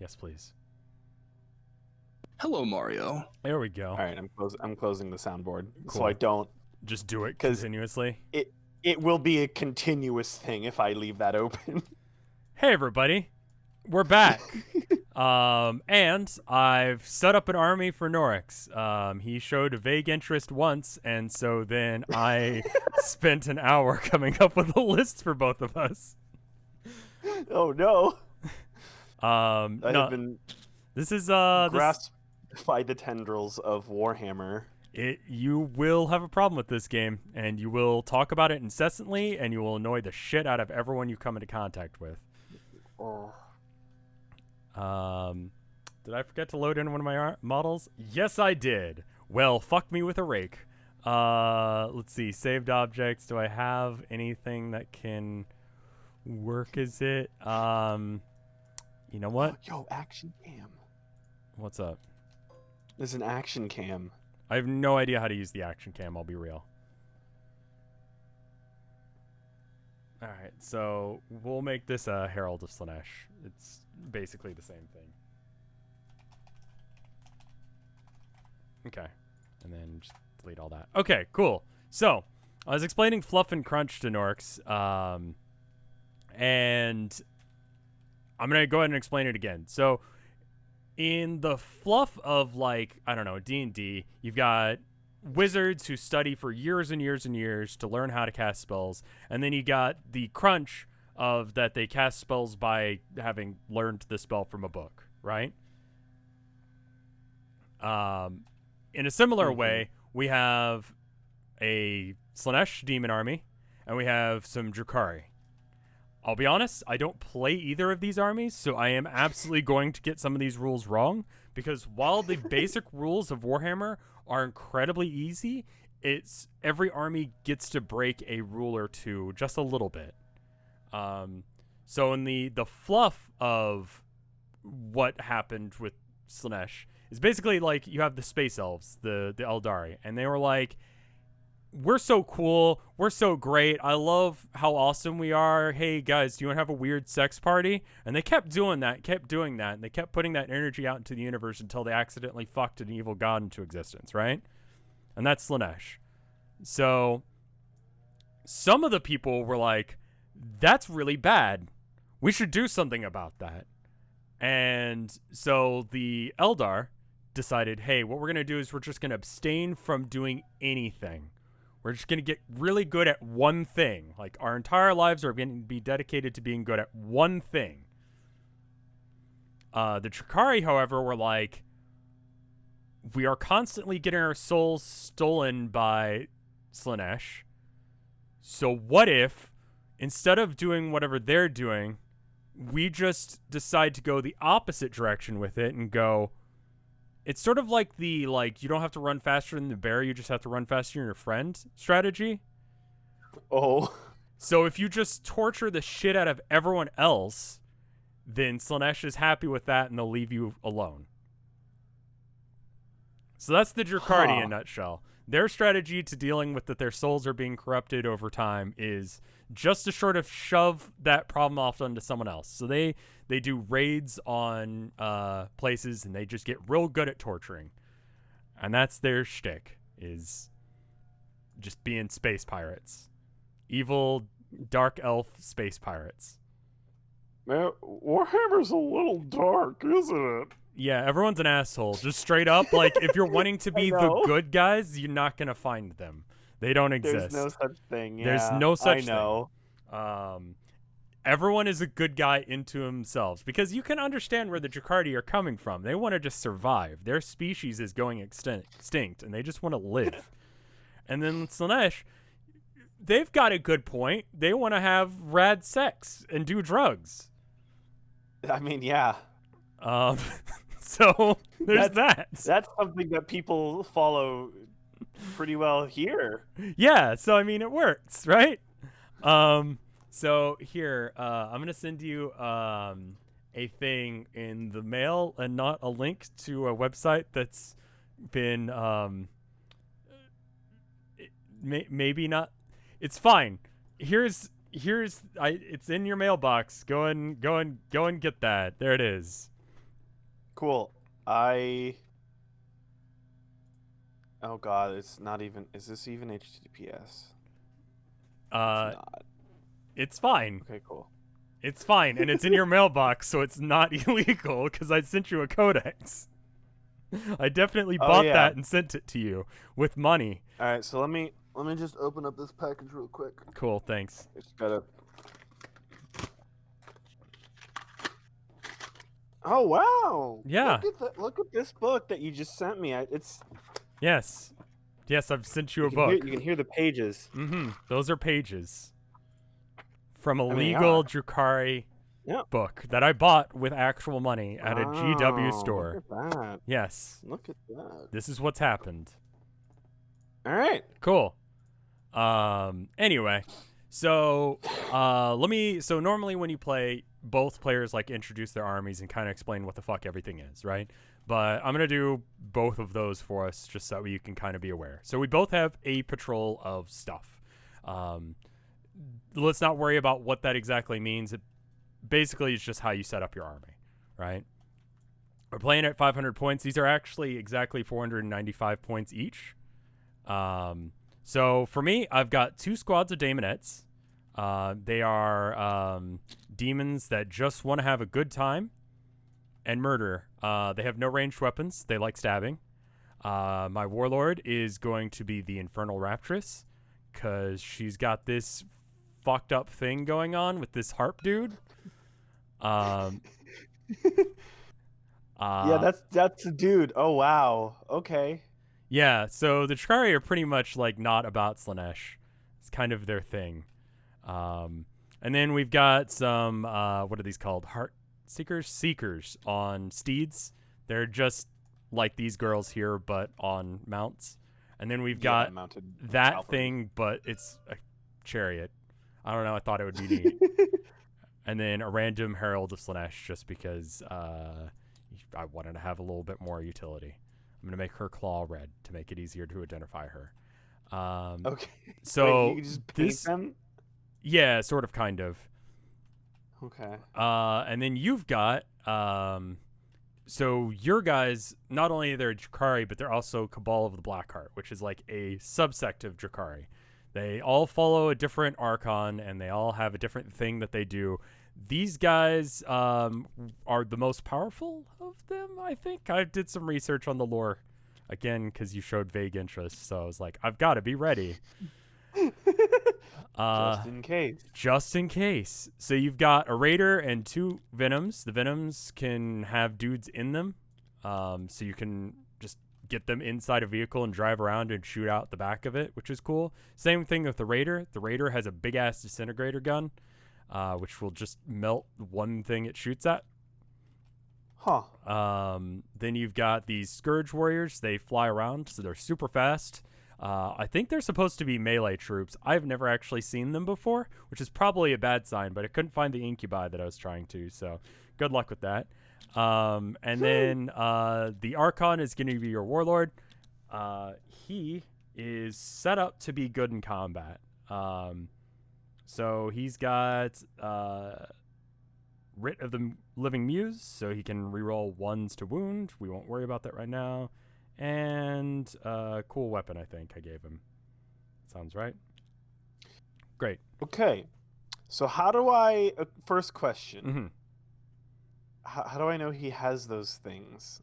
Yes, please. Hello, Mario. There we go. All right, I'm closing the soundboard Cool. so I don't just do it 'cause continuously. It will be a continuous thing if I leave that open. Hey, everybody. We're back. And I've set up an army for Norix. He showed a vague interest once, and so then I spent an hour coming up with a list for both of us. Oh no. I have been this is grasped by the tendrils of Warhammer. You will have a problem with this game, and you will talk about it incessantly, and you will annoy the shit out of everyone you come into contact with. Oh. Did I forget to load in one of my models? Yes, I did. Well, fuck me with a rake. Let's see. Saved objects. Do I have anything that can work as it? You know what? Yo, action cam. What's up? There's an action cam. I have no idea how to use the action cam, I'll be real. Alright, so we'll make this a Herald of Slaanesh. It's basically the same thing. Okay, and then just delete all that. Okay, cool. So, I was explaining Fluff and Crunch to Norix, and I'm going to go ahead and explain it again. So, in the fluff of, like, I don't know, D&D, you've got wizards who study for years and years and years to learn how to cast spells, and then you got the crunch of that they cast spells by having learned the spell from a book, right? In a similar way, we have a Slaanesh demon army, and we have some Drukhari. I'll be honest, I don't play either of these armies, so I am absolutely going to get some of these rules wrong, because while the basic rules of Warhammer are incredibly easy, it's every army gets to break a rule or two just a little bit. So in the fluff of what happened with Slaanesh is basically like you have the Space Elves, the Eldari, and they were like, we're so cool. We're so great. I love how awesome we are. Hey, guys, do you want to have a weird sex party? And they kept doing that, and they kept putting that energy out into the universe until they accidentally fucked an evil god into existence, right? And that's Slaanesh. So some of the people were like, that's really bad. We should do something about that. And so the Eldar decided, hey, what we're going to do is we're just going to abstain from doing anything. We're just going to get really good at one thing. Like, our entire lives are going to be dedicated to being good at one thing. The Drukhari, however, were like, we are constantly getting our souls stolen by Slaanesh. So what if, instead of doing whatever they're doing, we just decide to go the opposite direction with it and go, it's sort of like the, like, you don't have to run faster than the bear, you just have to run faster than your friend strategy. Oh. So if you just torture the shit out of everyone else, then Slaanesh is happy with that and they'll leave you alone. So that's the Drukhari in a nutshell. Their strategy to dealing with that their souls are being corrupted over time is just to sort of shove that problem off onto someone else. So they do raids on places, and they just get real good at torturing. And that's their shtick, is just being space pirates. Evil, dark elf space pirates. Man, Warhammer's a little dark, isn't it? Yeah, everyone's an asshole. Just straight up, like, if you're wanting to be the good guys, you're not going to find them. They don't exist. There's no such thing. Yeah, there's no such thing. Everyone is a good guy into themselves, because you can understand where the Drukhari are coming from. They want to just survive. Their species is going extinct, and they just want to live. And then Slaanesh, they've got a good point. They want to have rad sex and do drugs. I mean, yeah. So there's that. That's something that people follow pretty well here. Yeah, so I mean, it works, right? So here, I'm gonna send you a thing in the mail and not a link to a website that's been maybe not. It's fine. It's in your mailbox. Go and get that. There it is. Cool. Oh god, it's not even. Is this even HTTPS? It's not. It's fine. Okay, cool. It's fine, and it's in your mailbox, so it's not illegal because I sent you a codex. I definitely bought that and sent it to you with money. All right, so let me just open up this package real quick. Cool, thanks. I just gotta. Oh wow! Yeah. Look at this book that you just sent me. It's. Yes, I've sent you a book. You can hear the pages. Mm-hmm. Those are pages from a legal Drukhari book that I bought with actual money at a GW store. Look at that. Yes. Look at that. This is what's happened. All right. Cool. Anyway, so so normally when you play, both players like introduce their armies and kind of explain what the fuck everything is, right? But I'm gonna do both of those for us just so you can kind of be aware. So we both have a patrol of stuff. Let's not worry about what that exactly means. It basically is just how you set up your army, right? We're playing at 500 points. These are actually exactly 495 points each. So for me, I've got 2 squads of Daemonettes. They are demons that just want to have a good time and murder. They have no ranged weapons. They like stabbing. My warlord is going to be the Infernal Raptress because she's got this fucked up thing going on with this harp dude. Yeah, that's a dude. Oh wow. Okay. Yeah, so the Drukhari are pretty much like not about Slaanesh. It's kind of their thing. And then we've got some what are these called? Heart Seekers on steeds. They're just like these girls here, but on mounts. And then we've got that thing, but it's a chariot. I don't know. I thought it would be neat. And then a random Herald of Slaanesh, just because I wanted to have a little bit more utility. I'm gonna make her claw red to make it easier to identify her. Okay. So Wait, you just paint them? Yeah, sort of, kind of. Okay. And then you've got so your guys, not only are they Drukhari, but they're also Cabal of the Blackheart, which is like a subsect of Drukhari. They all follow a different Archon, and they all have a different thing that they do. These guys are the most powerful of them, I think. I did some research on the lore, again, because you showed vague interest, so I was like, I've got to be ready. Just in case. Just in case. So you've got a Raider and 2 Venoms. The Venoms can have dudes in them, so you can just get them inside a vehicle and drive around and shoot out the back of it, which is cool. Same thing with the Raider. The Raider has a big-ass disintegrator gun, which will just melt one thing it shoots at. Huh. Then you've got these Scourge Warriors. They fly around, so they're super fast. I think they're supposed to be melee troops. I've never actually seen them before, which is probably a bad sign, but I couldn't find the incubi that I was trying to, so good luck with that. And then the Archon is going to be your warlord. He is set up to be good in combat. So he's got Writ of the Living Muse, so he can reroll 1s to wound. We won't worry about that right now. And cool weapon, I think I gave him. Sounds right. Great. Okay. So how do I... first question. Mm-hmm. How do I know he has those things?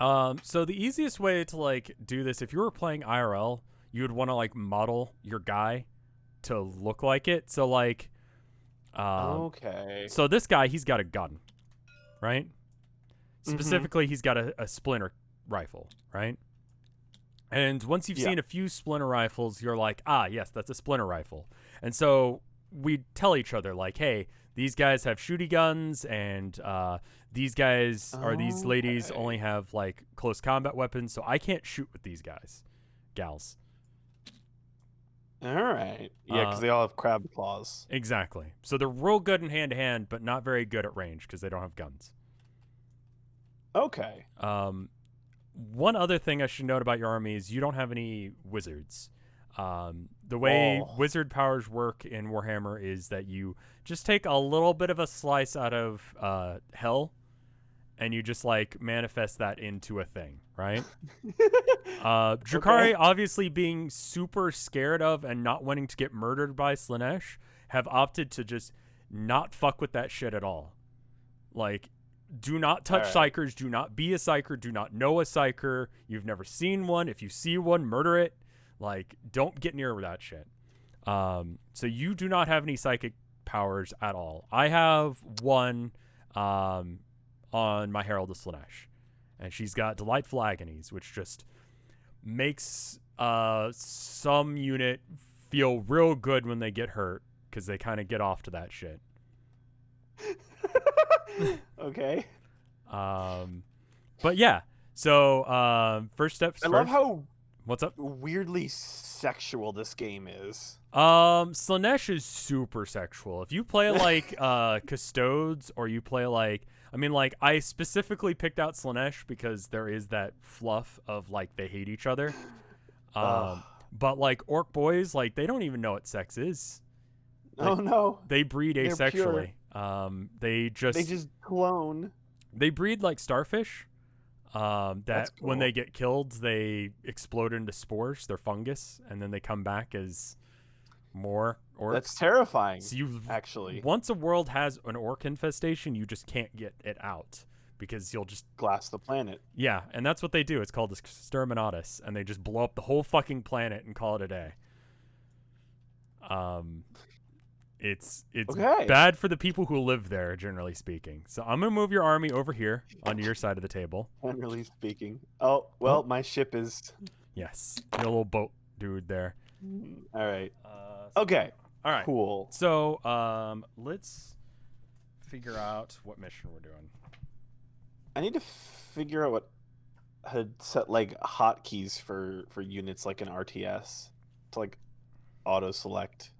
So the easiest way to like do this, if you were playing IRL, you would want to like model your guy to look like it. So like, okay. So this guy, he's got a gun, right? Specifically, he's got a splinter rifle, right? And once you've seen a few splinter rifles, you're like, ah, yes, that's a splinter rifle. And so we tell each other like, hey, these guys have shooty guns, and these guys or these ladies only have like close combat weapons, so I can't shoot with these guys, gals. All right. Yeah, because they all have crab claws. Exactly. So they're real good in hand-to-hand, but not very good at range because they don't have guns. Okay. One other thing I should note about your army is you don't have any wizards. The way wizard powers work in Warhammer is that you just take a little bit of a slice out of hell, and you just like manifest that into a thing, right? Drukhari, obviously being super scared of and not wanting to get murdered by Slaanesh, have opted to just not fuck with that shit at all. Like, do not touch psychers, do not be a psyker, do not know a psyker. You've never seen one. If you see one, murder it. Like, don't get near that shit. So you do not have any psychic powers at all. I have one on my Herald of Slaanesh, and she's got Delightful Agonies, which just makes some unit feel real good when they get hurt, because they kind of get off to that shit. Okay. But yeah, so first steps I first. love how What's up? weirdly sexual this game is. Slaanesh is super sexual. If you play like Custodes, or you play like, I mean, like, I specifically picked out Slaanesh because there is that fluff of like they hate each other. But like Orc boys, like, they don't even know what sex is. Like, oh no. they breed They're asexually. They just clone. They breed like starfish. That Cool. when they get killed, they explode into spores. They're fungus, and then they come back as more orcs. That's terrifying. So actually, once a world has an orc infestation, you just can't get it out, because you'll just glass the planet. Yeah, and that's what they do. It's called exterminatus, and they just blow up the whole fucking planet and call it a day. It's Okay. bad for the people who live there, generally speaking. So I'm gonna move your army over here onto your side of the table. Generally speaking. Oh well, my ship is. Yes, your little boat dude there. All right. Okay. All right. Cool. So let's figure out what mission we're doing. I need to figure out what had set like hotkeys for units like an RTS to like auto select.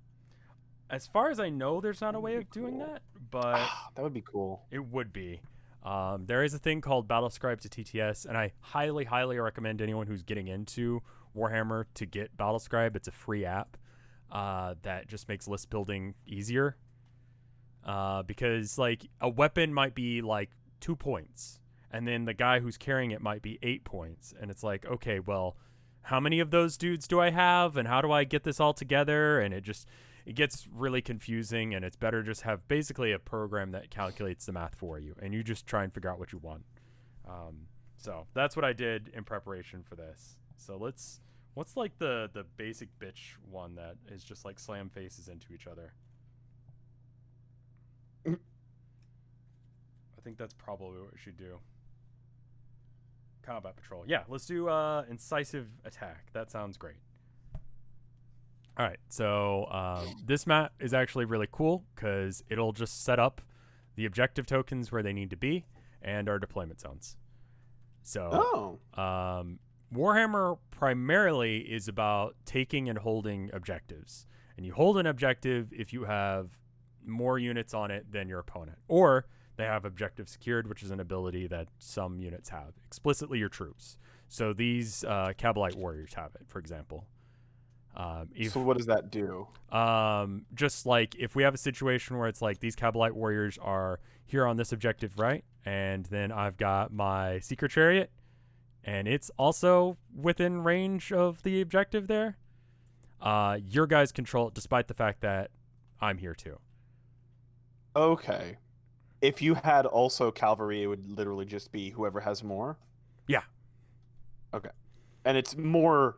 As far as I know, there's not a way of doing that, but that would be cool. It would be. There is a thing called Battlescribe to TTS, and I highly, highly recommend anyone who's getting into Warhammer to get Battlescribe. It's a free app that just makes list building easier. Because like a weapon might be like 2 points, and then the guy who's carrying it might be 8 points, and it's like, okay, well, how many of those dudes do I have, and how do I get this all together? And it gets really confusing, and it's better just have basically a program that calculates the math for you, and you just try and figure out what you want. So that's what I did in preparation for this. So what's like the basic bitch one that is just like slam faces into each other? I think that's probably what we should do. Combat patrol. Yeah, let's do incisive attack. That sounds great. All right, so this map is actually really cool because it'll just set up the objective tokens where they need to be and our deployment zones. So Warhammer primarily is about taking and holding objectives. And you hold an objective if you have more units on it than your opponent. Or they have objective secured, which is an ability that some units have. Explicitly your troops. So these Kabalite warriors have it, for example. So what does that do? Just like if we have a situation where it's like these Kabalite warriors are here on this objective, right? And then I've got my Seeker Chariot, and it's also within range of the objective there. Your guys control it despite the fact that I'm here too. Okay. If you had also cavalry, it would literally just be whoever has more? Yeah. Okay. And it's more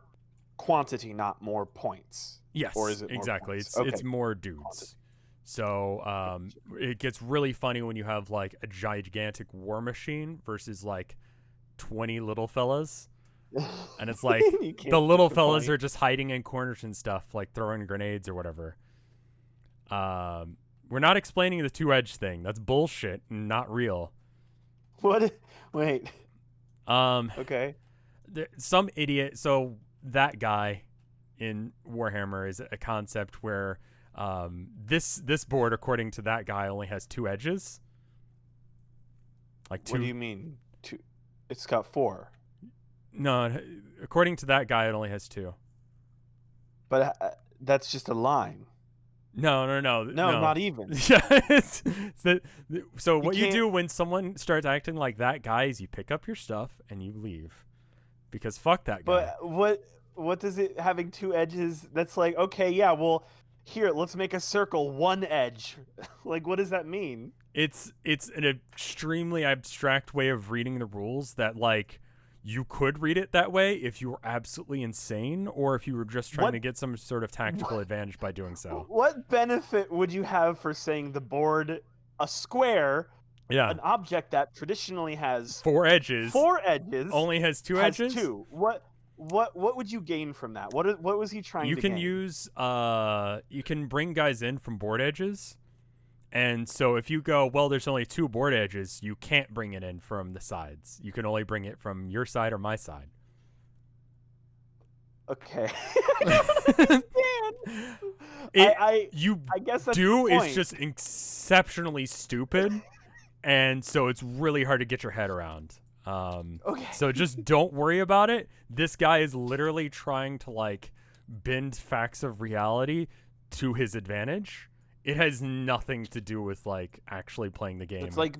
quantity, not more points. Yes, or is it exactly. More it's more dudes. Quantity. So it gets really funny when you have like a gigantic war machine versus like 20 little fellas, and it's like the little fellas are just hiding in corners and stuff, like throwing grenades or whatever. We're not explaining the two-edge thing. That's bullshit and not real. What? Wait. Okay. Some idiot. So that guy in Warhammer is a concept where this board, according to that guy, only has 2 edges. Like 2. What do you mean? 2? It's got 4. No, according to that guy, it only has 2. But that's just a line. No, No, not even. Yeah, so You what you can't- do when someone starts acting like that guy is you pick up your stuff and you leave, because fuck that guy. But what does it having 2 edges? That's like, okay, yeah, well, here, let's make a circle, 1 edge. Like, what does that mean? It's an extremely abstract way of reading the rules that like you could read it that way if you were absolutely insane, or if you were just trying What- to get some sort of tactical advantage by doing so. What benefit would you have for saying the board, a square, Yeah, an object that traditionally has 4 edges 4 edges, only has 2 has edges. 2? What would you gain from that? What was he trying You to can gain? use you can bring guys in from board edges. And so if you go, well, there's only 2 board edges, you can't bring it in from the sides. You can only bring it from your side or my side. Okay. I understand. I guess that's do the is point. just exceptionally stupid, and so it's really hard to get your head around. Okay. So just don't worry about it. This guy is literally trying to like bend facts of reality to his advantage. It has nothing to do with like actually playing the game. It's like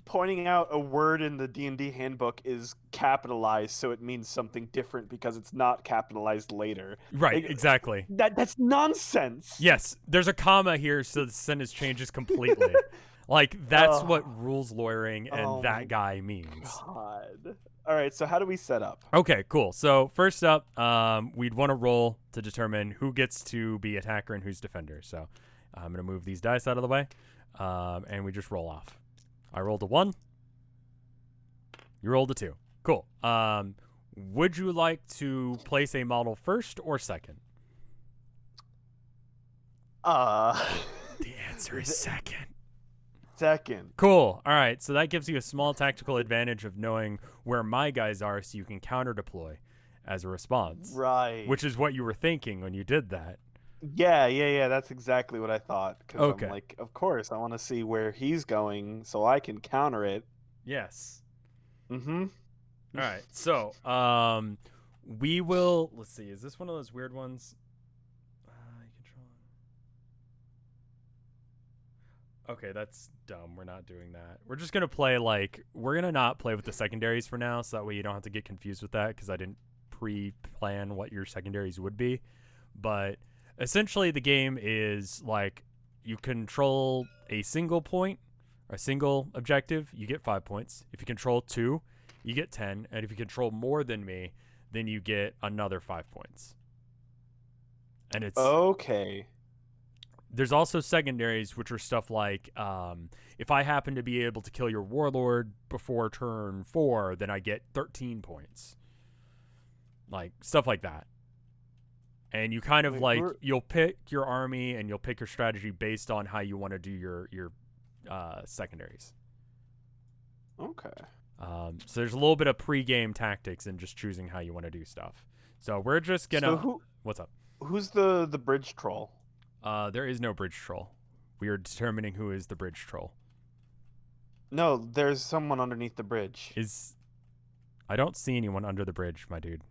pointing out a word in the D&D handbook is capitalized, so it means something different because it's not capitalized later. right, like- exactly. That's nonsense. Yes, there's a comma here, so the sentence changes completely. Like that's Oh. what rules lawyering and Oh my that guy means. God. All right, so how do we set up? Okay, cool. So first up, we'd want to roll to determine who gets to be attacker and who's defender. So I'm gonna move these dice out of the way, and we just roll off. I rolled a 1. You rolled a 2. Cool. Would you like to place a model first or second? Uh, The answer is second. second. Cool. All right. So that gives you a small tactical advantage of knowing where my guys are, so you can counter deploy as a response. Right. Which is what you were thinking when you did that. Yeah. That's exactly what I thought. 'Cause Okay. I'm like, of course, I want to see where he's going so I can counter it. Yes. Mm-hmm. All right. So, we will. Let's see. Is this one of those weird ones? Control. Okay, that's dumb. We're not doing that. We're just gonna play like we're gonna not play with the secondaries for now, so that way you don't have to get confused with that because I didn't pre-plan what your secondaries would be. But essentially, the game is like you control a single point, or a single objective, you get 5 points. If you control 2, you get 10, and if you control more than me, then you get another 5 points. And it's Okay. there's also secondaries, which are stuff like if I happen to be able to kill your warlord before turn 4, then I get 13 points. Like stuff like that. And you kind of Wait, like we're- you'll pick your army and you'll pick your strategy based on how you want to do your secondaries. Okay. So there's a little bit of pre-game tactics in just choosing how you want to do stuff. So we're just gonna. So What's up? who's the bridge troll? There is no bridge troll. We are determining who is the bridge troll. No, there's someone underneath the bridge. I don't see anyone under the bridge, my dude.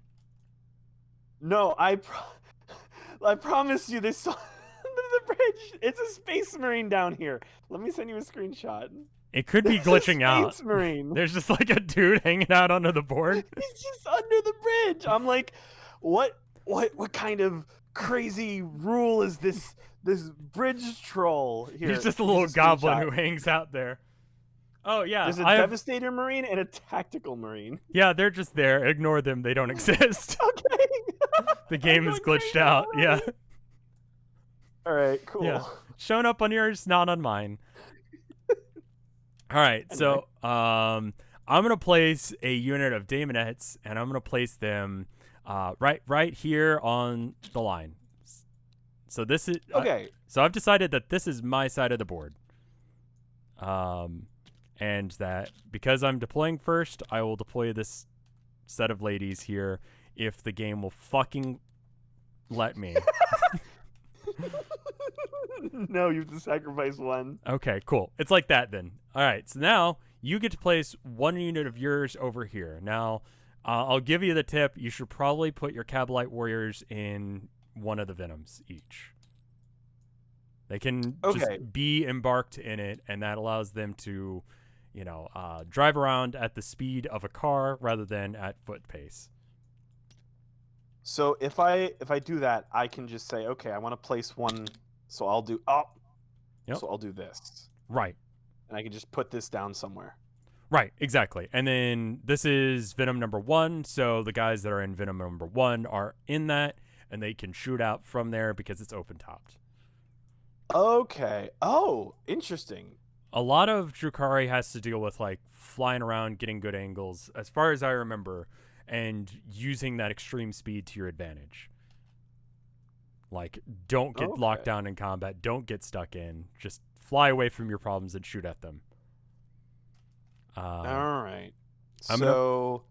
No, I promise you there's someone under the bridge. It's a space marine down here. Let me send you a screenshot. It could be It's a glitching out. Space marine. There's just like a dude hanging out under the board. He's just under the bridge. I'm like, what kind of crazy rule is this bridge troll here? He's just a little Here's goblin screenshot. who hangs out there. Oh yeah, There's a I have, devastator marine and a tactical marine. yeah, they're just there. Ignore them. They don't exist. Okay. The game I'm is going glitched crazy out. Yeah. already. All right, cool. Yeah. Shown up on yours, not on mine. All right, so I'm gonna place a unit of daemonettes, and I'm gonna place them right here on the line. So this is Okay. so I've decided that this is my side of the board. And that because I'm deploying first, I will deploy this set of ladies here if the game will fucking let me. No, you have to sacrifice one. Okay, cool. It's like that then. All right, so now you get to place one unit of yours over here. Now, I'll give you the tip. You should probably put your Cabalite warriors in one of the Venoms each. They can Okay. just be embarked in it, and that allows them to, drive around at the speed of a car rather than at foot pace. So if I do that, I can just say, okay, I want to place one. So I'll do Yep. So I'll do this, Right. and I can just put this down somewhere. Right, exactly. And then this is Venom number 1, so the guys that are in Venom number 1 are in that, and they can shoot out from there because it's open-topped. Okay. Oh, interesting. A lot of Drukhari has to deal with, like, flying around, getting good angles, as far as I remember, and using that extreme speed to your advantage. Like, don't get locked down in combat, don't get stuck in, just fly away from your problems and shoot at them. All right. I'm So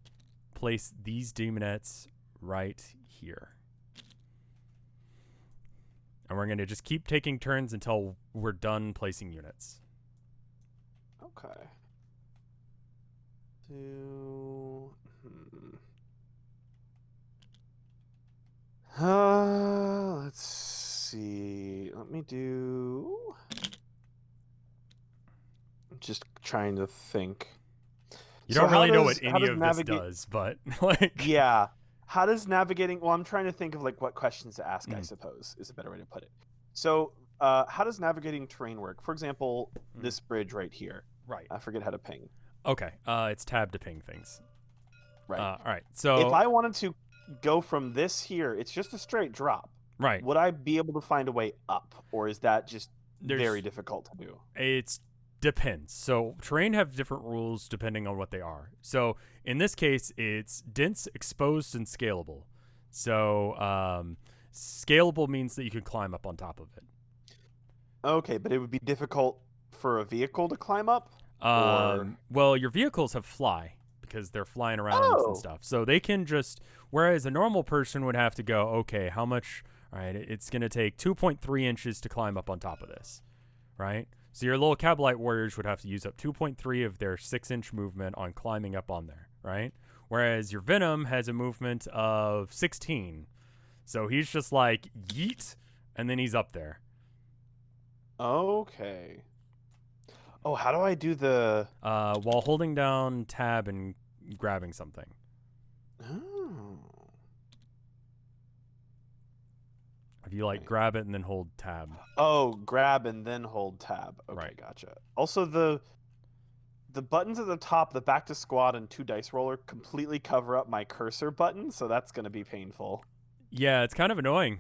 place these demonettes right here. And we're going to just keep taking turns until we're done placing units. okay. Let's see. Let me do. I'm just trying to think. You So don't really know what how any does of navigate- this does, but like Yeah. How does navigating? Well, I'm trying to think of like what questions to ask. I suppose is a better way to put it. So, how does navigating terrain work? For example, this bridge right here. Right. I forget how to ping. Okay. It's tab to ping things. Right. All right. So If I wanted to go from this here, it's just a straight drop. right. Would I be able to find a way up, or is that just There's- very difficult to do? It depends. So terrain have different rules depending on what they are. So in this case, it's dense, exposed, and scalable. So scalable means that you can climb up on top of it. Okay, but it would be difficult for a vehicle to climb up? Well, your vehicles have fly because they're flying around and stuff. So they can just, whereas a normal person would have to go, okay, how much, all right, it's going to take 2.3 inches to climb up on top of this, right? So your little Cabalite warriors would have to use up 2.3 of their 6-inch movement on climbing up on there, right? Whereas your Venom has a movement of 16. So he's just like, yeet, and then he's up there. Okay. Oh, how do I do the... While holding down tab and grabbing something. Oh. If you like grab it and then hold tab. Oh, grab and then hold tab. Okay, Right. gotcha. Also, the buttons at the top, the back to squad and 2 dice roller, completely cover up my cursor button, so that's going to be painful. Yeah, it's kind of annoying.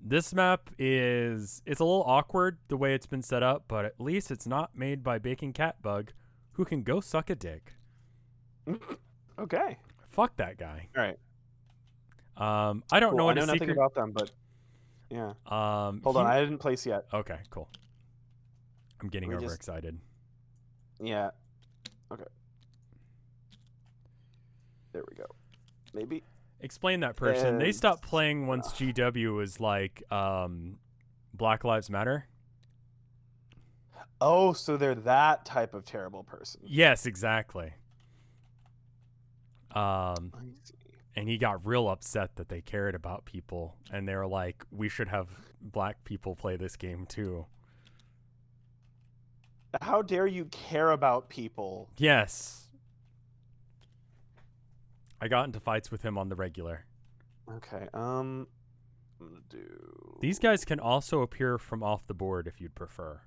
This map it's a little awkward the way it's been set up, but at least it's not made by Baking Cat Bug, who can go suck a dick. Okay. Fuck that guy. All right. I don't know what I know his nothing secret. about them, but yeah. Hold on, I didn't place yet. Okay, cool. I'm getting We just- overexcited. Yeah. Okay. There we go. Maybe. Explain that person. They And- stopped playing once GW was like Black Lives Matter. Oh, so they're that type of terrible person. Yes, exactly. I see. And he got real upset that they cared about people, and they were like, we should have black people play this game too. How dare you care about people? Yes. I got into fights with him on the regular. Okay. I'm gonna do. These guys can also appear from off the board if you'd prefer.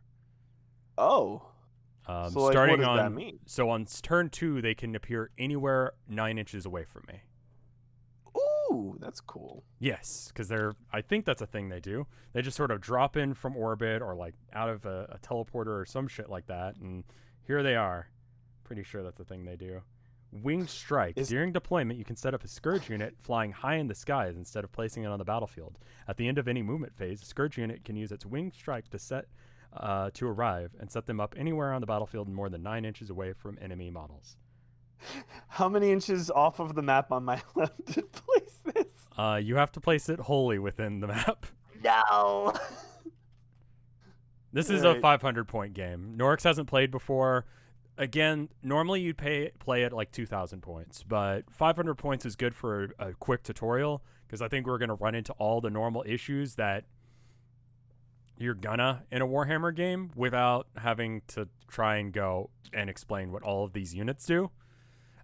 Oh. So, like, Starting what does on that mean? So on turn 2, they can appear anywhere 9 inches away from me. Ooh, that's cool. Yes, because I think that's a thing they do. They just sort of drop in from orbit or like out of a teleporter or some shit like that, and here they are. Pretty sure that's a thing they do. Winged Strike. During deployment, you can set up a Scourge unit flying high in the skies instead of placing it on the battlefield. At the end of any movement phase, a Scourge unit can use its Winged Strike to arrive and set them up anywhere on the battlefield more than 9 inches away from enemy models. How many inches off of the map on my left to place this? You have to place it wholly within the map. No. This is a 500-point game. Norix hasn't played before. Again, normally you'd play at like 2,000 points, but 500 points is good for a quick tutorial because I think we're going to run into all the normal issues that you're gonna in a Warhammer game without having to try and go and explain what all of these units do.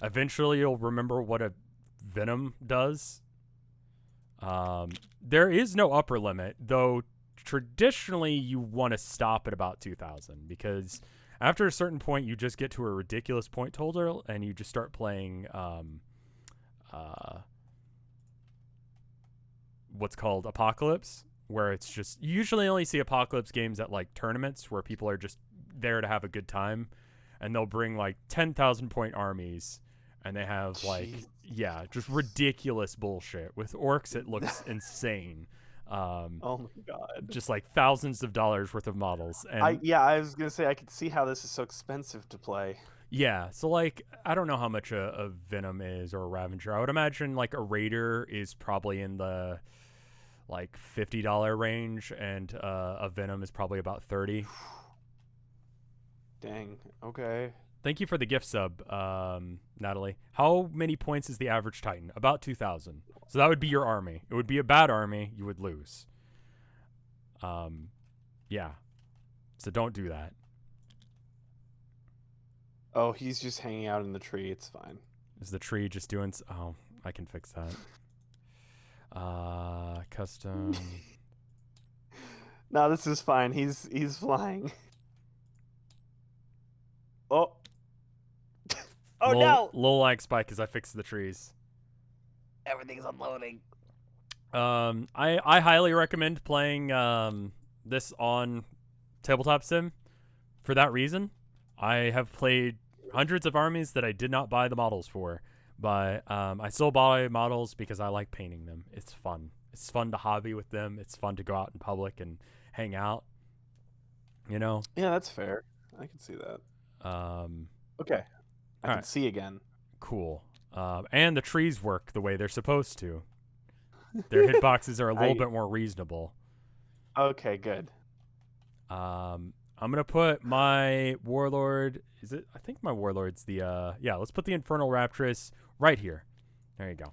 Eventually, you'll remember what a Venom does. There is no upper limit, though. Traditionally, you want to stop at about 2,000 because after a certain point, you just get to a ridiculous point total and you just start playing what's called Apocalypse, where it's just you usually only see Apocalypse games at like tournaments where people are just there to have a good time, and they'll bring like 10,000 point armies, and they have like just ridiculous bullshit. With orcs, it looks insane. Oh my god! Just like thousands of dollars worth of models. And I was gonna say I could see how this is so expensive to play. Yeah, so like I don't know how much a Venom is or a Ravager. I would imagine like a Raider is probably in the like $50 range, and a Venom is probably about 30. Dang. Okay. Thank you for the gift sub, Natalie. How many points is the average Titan? About 2,000. So that would be your army. It would be a bad army. You would lose. Yeah. So don't do that. Oh, he's just hanging out in the tree. It's fine. Is the tree just doing... Oh, I can fix that. Custom... No, this is fine. He's flying. Oh. Oh no! Low lag spike because I fixed the trees. Everything's unloading. I highly recommend playing this on Tabletop Sim for that reason. I have played hundreds of armies that I did not buy the models for, but I still buy models because I like painting them. It's fun. It's fun to hobby with them. It's fun to go out in public and hang out. You know? Yeah, that's fair. I can see that. Okay. I can see again. Cool. And the trees work the way they're supposed to. Their hitboxes are a little bit more reasonable. Okay, good. I'm gonna put my warlord. I think my warlord's the. Let's put the Infernal Raptress right here. There you go.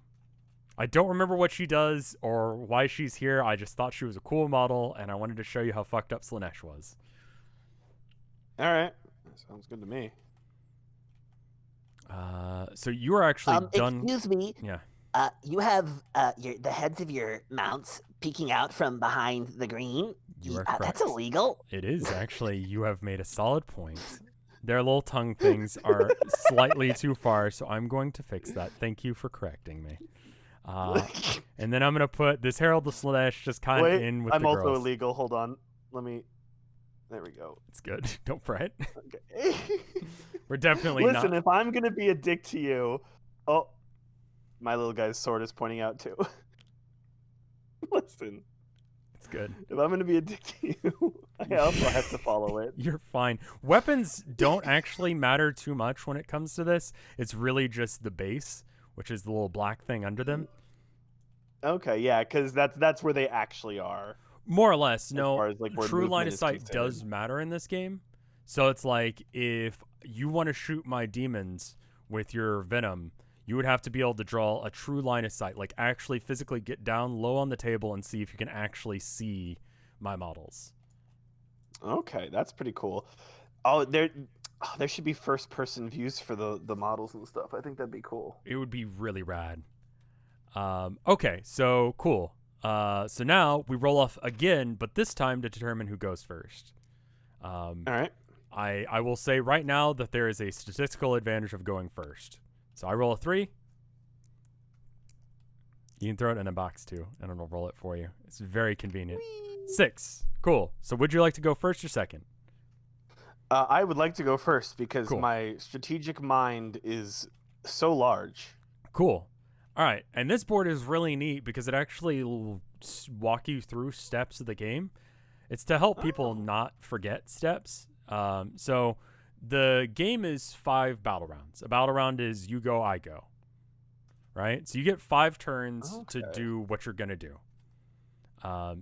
I don't remember what she does or why she's here. I just thought she was a cool model, and I wanted to show you how fucked up Slaanesh was. All right, sounds good to me. So you are actually done. Excuse me. Yeah. You have the heads of your mounts peeking out from behind the green. You are correct. That's illegal. It is actually. You have made a solid point. Their little tongue things are slightly too far, so I'm going to fix that. Thank you for correcting me. And then I'm gonna put this Herald of Slaanesh just kind of in with the girls. I'm also illegal. Hold on. There we go. It's good. Don't fret. Okay. We're definitely Listen, not. if I'm gonna be a dick to you, oh, my little guy's sword is pointing out too. Listen. It's good. If I'm gonna be a dick to you, I also have to follow it. You're fine. Weapons don't actually matter too much when it comes to this. It's really just the base, which is the little black thing under them. Okay, yeah, because that's where they actually are. More or less. No, as like, true line of sight does matter in this game. So it's like if you want to shoot my demons with your Venom, you would have to be able to draw a true line of sight, like actually physically get down low on the table and see if you can actually see my models. Okay, that's pretty cool. Oh, there should be first-person views for the models and stuff. I think that'd be cool. It would be really rad. Okay, so cool. So now we roll off again, but this time to determine who goes first. All right. I will say right now that there is a statistical advantage of going first. So I roll a 3. You can throw it in a box too, and it'll roll it for you. It's very convenient. Whee! 6. Cool. So would you like to go first or second? I would like to go first because Cool. my strategic mind is so large. Cool. All right. And this board is really neat because it actually will walk you through steps of the game. It's to help people not forget steps. So the game is 5 battle rounds. A battle round is you go, I go. Right? So you get 5 turns to do what you're going to do.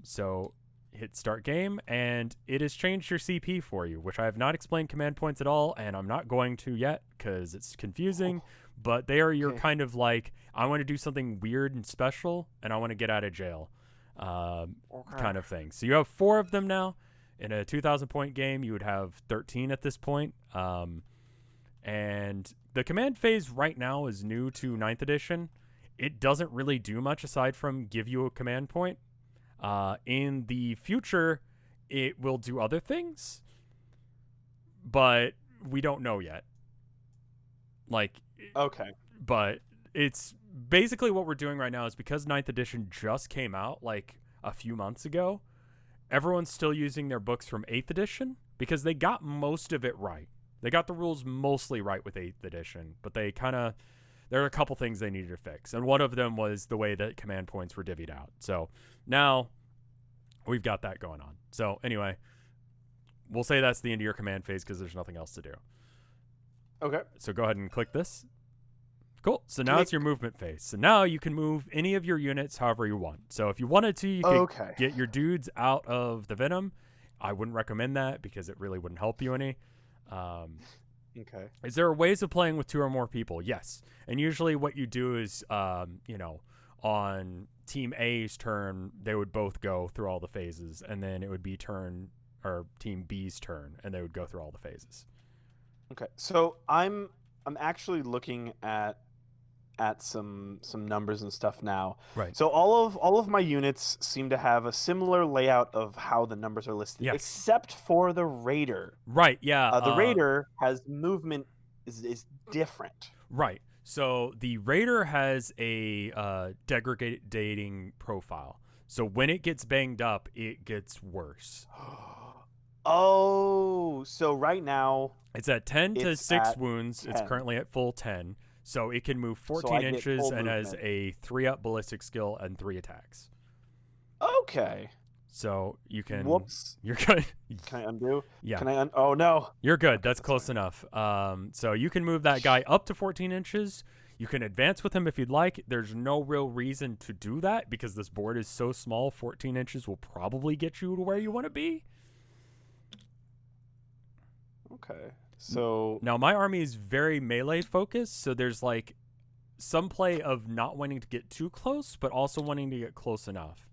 So hit start game, and it has changed your CP for you, which I have not explained command points at all, and I'm not going to yet because it's confusing. But they are your kind of like, I want to do something weird and special, and I want to get out of jail. kind of thing. So you have 4 of them now. In a 2,000 point game, you would have 13 at this point. And the command phase right now is new to 9th edition. It doesn't really do much aside from give you a command point. In the future, it will do other things, but we don't know yet. Okay. But it's basically what we're doing right now is because 9th edition just came out a few months ago, everyone's still using their books from 8th edition because they got most of it right. They got the rules mostly right with 8th edition, but there are a couple things they needed to fix. And one of them was the way that command points were divvied out. So now we've got that going on. So anyway, we'll say that's the end of your command phase because there's nothing else to do. Okay. So go ahead and click this. Cool. So now it's your movement phase. So now you can move any of your units however you want. So if you wanted to, you could get your dudes out of the Venom. I wouldn't recommend that because it really wouldn't help you any. Okay. Is there ways of playing with 2 or more people? Yes. And usually what you do is, on Team A's turn, they would both go through all the phases, and then it would be Team B's turn, and they would go through all the phases. Okay. So I'm actually looking at some numbers and stuff now. Right. So all of my units seem to have a similar layout of how the numbers are listed, Yes. except for the Raider. Right. Yeah. The Raider has movement is different. Right. So the Raider has a degrading profile. So when it gets banged up, it gets worse. Oh, so right now it's at 10 to it's 6 at wounds. 10. It's currently at full 10. So it can move So 14 I get inches full and has movement. a 3-up ballistic skill and 3 attacks. Okay. So you can. Whoops. You're good. Can I undo? Yeah. Can I oh no. You're good. Okay, That's close enough. So you can move that guy up to 14 inches. You can advance with him if you'd like. There's no real reason to do that because this board is so small. 14 inches will probably get you to where you want to be. Okay. So Now my army is very melee focused, so there's some play of not wanting to get too close, but also wanting to get close enough,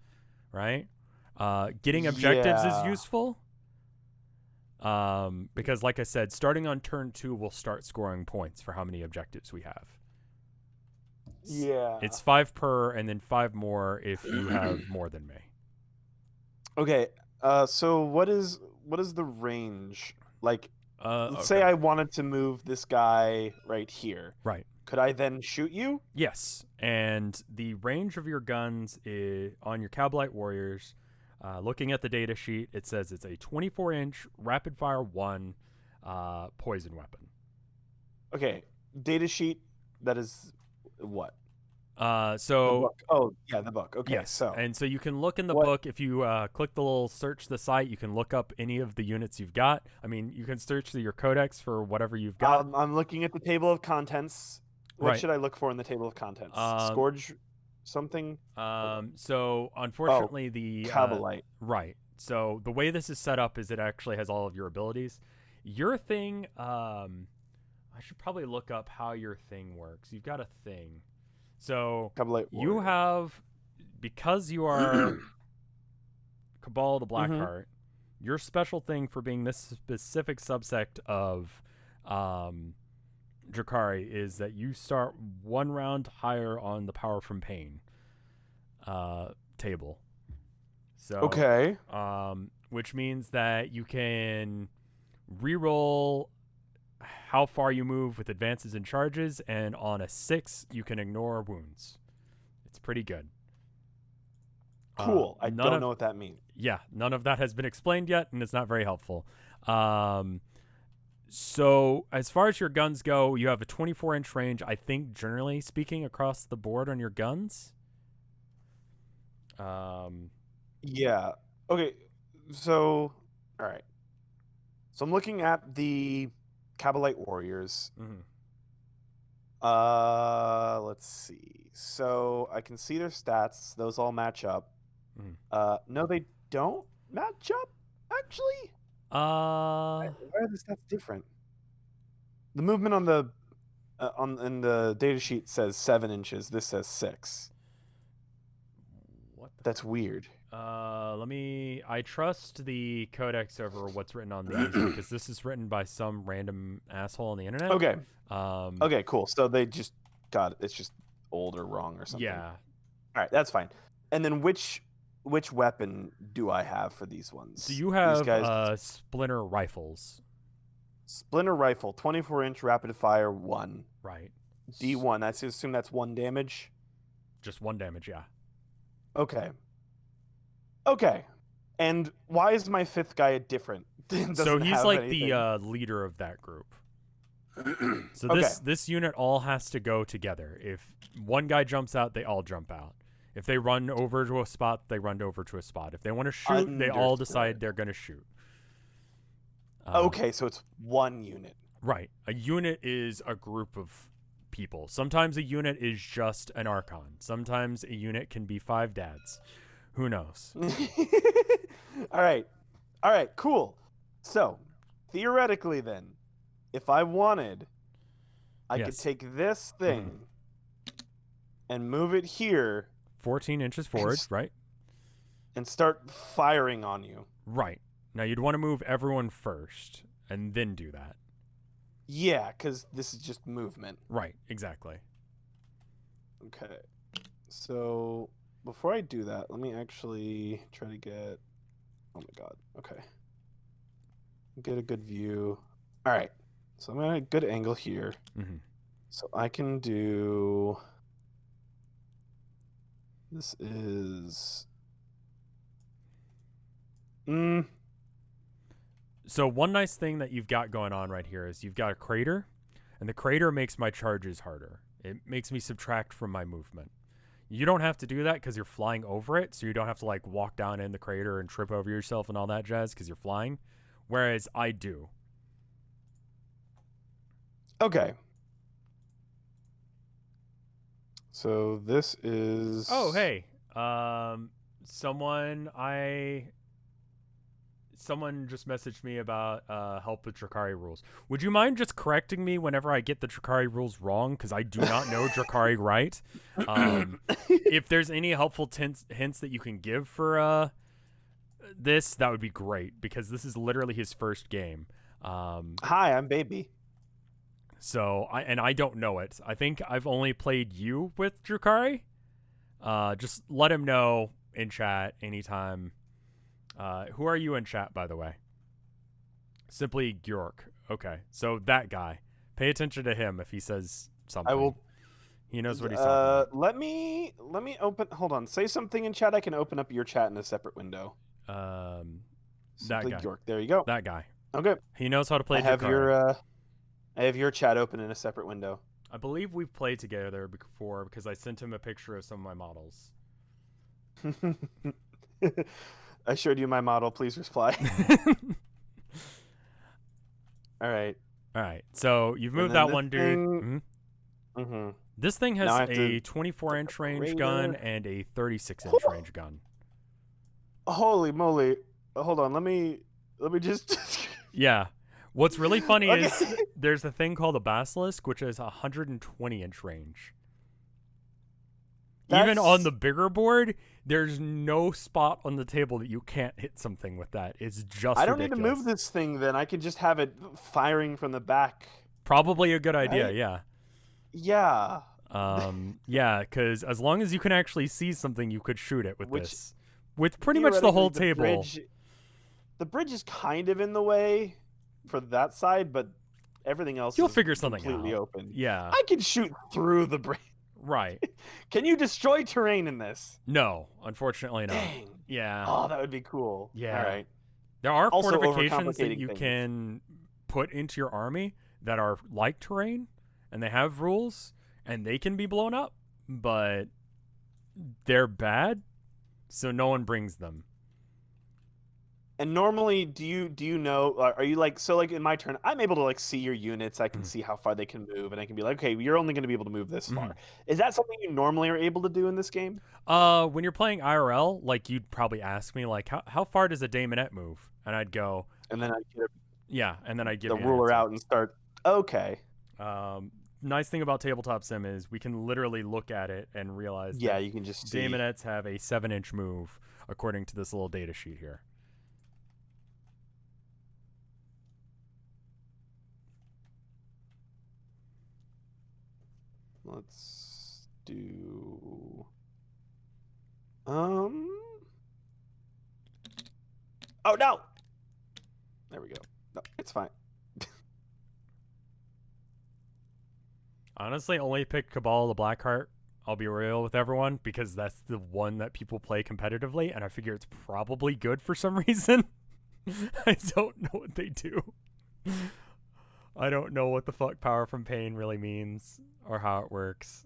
right? Getting objectives is useful. Because like I said, starting on turn 2, we'll start scoring points for how many objectives we have. yeah. It's 5 per, and then 5 more if you have more than me. Okay. So what is the range? Let's say Okay. I wanted to move this guy right here. Right. Could I then shoot you? Yes, and the range of your guns on your Cowblight Warriors, looking at the data sheet, it says it's a 24-inch rapid-fire 1 poison weapon. Okay. Data sheet. That is what? So The book. Oh yeah, the book. Okay. yes, So and so you can look in the What- book if you click the little search the site. You can look up any of the units you've got. I mean, you can search your codex for whatever you've got. I'm looking at the table of contents. What Right. should I look for in the table of contents? Um, Scourge, something. So unfortunately, the Cabalite. right. So the way this is set up is it actually has all of your abilities. Your thing, I should probably look up how your thing works. You've got a thing. So Cabalite. you Warrior. have, because you are Cabal the Blackheart, your special thing for being this specific subsect of Drakari is that you start 1 round higher on the Power from Pain table. So Okay. which means that you can reroll how far you move with advances and charges, and on a 6 you can ignore wounds. It's pretty good. Cool. I none don't of- know what that means. Yeah, none of that has been explained yet, and it's not very helpful. So as far as your guns go, you have a 24-inch range, I think, generally speaking, across the board on your guns. Yeah. Okay. So, all right. So I'm looking at the Cabalite Warriors. Mhm. Let's see. So I can see their stats. Those all match up. Mhm. No, they don't match up. Actually, why are the stats different? The movement on the in the data sheet says 7 inches. This says 6. What That's weird. I trust the codex over what's written on these because this is written by some random asshole on the internet. Okay. Um, Okay, cool. So they just it's just old or wrong or something. yeah. All right, that's fine. And then which weapon do I have for these ones? So you These have guys, splinter rifles. splinter rifle, 24-inch rapid fire 1. Right. D1. I assume that's 1 damage. Just 1 damage, yeah. Okay. Okay. And why is my 5th guy different? So Doesn't he's have like anything. the leader of that group. So Okay. this unit all has to go together. If one guy jumps out, they all jump out. If they run over to a spot, they run over to a spot. If they want to shoot, they all decide Understood. they're going to shoot. Okay, so it's 1 unit. Right. A unit is a group of people. Sometimes a unit is just an Archon. Sometimes a unit can be 5 dads. Who knows? All right. All right, cool. So, theoretically then, if I wanted, I could Yes. take this thing and move it here 14 inches forward, right? and start firing on you. Right. Now you'd want to move everyone first and then do that. Yeah, because this is just movement. Right, exactly. Okay. So, before I do that, let me actually try to get... Oh my god. Okay. Get a good view. All right. So I'm at a good angle here. Mm-hmm. So I can do... This is... So one nice thing that you've got going on right here is you've got a crater, and the crater makes my charges harder. It makes me subtract from my movement. You don't have to do that because you're flying over it, so you don't have to like walk down in the crater and trip over yourself and all that jazz because you're flying, whereas I do. Okay. So this is... Oh, hey. Someone just messaged me about help with Drakari rules. Would you mind just correcting me whenever I get the Drakari rules wrong? Because I do not know Drakari right. If there's any helpful hints that you can give for this, that would be great. Because this is literally his first game. Hi, I'm Baby. So I don't know it. I think I've only played you with Drakari. Just let him know in chat anytime. Who are you in chat, by the way? Simply Gjork. Okay, so that guy. Pay attention to him if he says something. I will... He knows what he's talking about. Let me open... Hold on. Say something in chat. I can open up your chat in a separate window. That Simply guy. York. There you go. That guy. Okay. He knows how to play I have Drakari. I have your chat open in a separate window. I believe we've played together before because I sent him a picture of some of my models. I showed you my model. Please reply. All right. All right. So you've moved then that this one, dude. thing- Mhm. Mm-hmm. This thing has Now I have a to 24-inch range crater. gun and a 36-inch range gun. Holy moly! Hold on. Let me just. Yeah. What's really funny Okay. is there's a thing called a basilisk, which is a 120-inch range. Even on the bigger board, there's no spot on the table that you can't hit something with that. It's just I don't need ridiculous. to move this thing. Then I can just have it firing from the back. Probably a good idea, Right? yeah. Yeah. Yeah, because as long as you can actually see something, you could shoot it with Which, this. With pretty much the whole Theoretically, table. The bridge is kind of in the way for that side, but everything else You'll is figure something completely out. open. Yeah, I can shoot through the bridge. right. Can you destroy terrain in this? No, unfortunately not. Dang. Yeah. Oh, that would be cool. Yeah. All right. There are Also fortifications that overcomplicating you things. can put into your army that are like terrain, and they have rules, and they can be blown up, but they're bad, so no one brings them. And normally, do you know? Are you like in my turn? I'm able to like see your units. I can see how far they can move, and I can be like, okay, you're only going to be able to move this far. Is that something you normally are able to do in this game? When you're playing IRL, like you'd probably ask me like, how far does a Daemonette move? And I'd go, And then I get yeah, and then I'd give the you an ruler answer. out and start. Okay. nice thing about Tabletop Sim is we can literally look at it and realize Yeah, that you can just see. Daemonettes have a 7-inch move according to this little data sheet here. Let's do. Oh no! There we go. No, it's fine. Honestly, only pick Cabal the Blackheart. I'll be real with everyone because that's the one that people play competitively, and I figure it's probably good for some reason. I don't know what they do. I don't know what the fuck Power from Pain really means or how it works.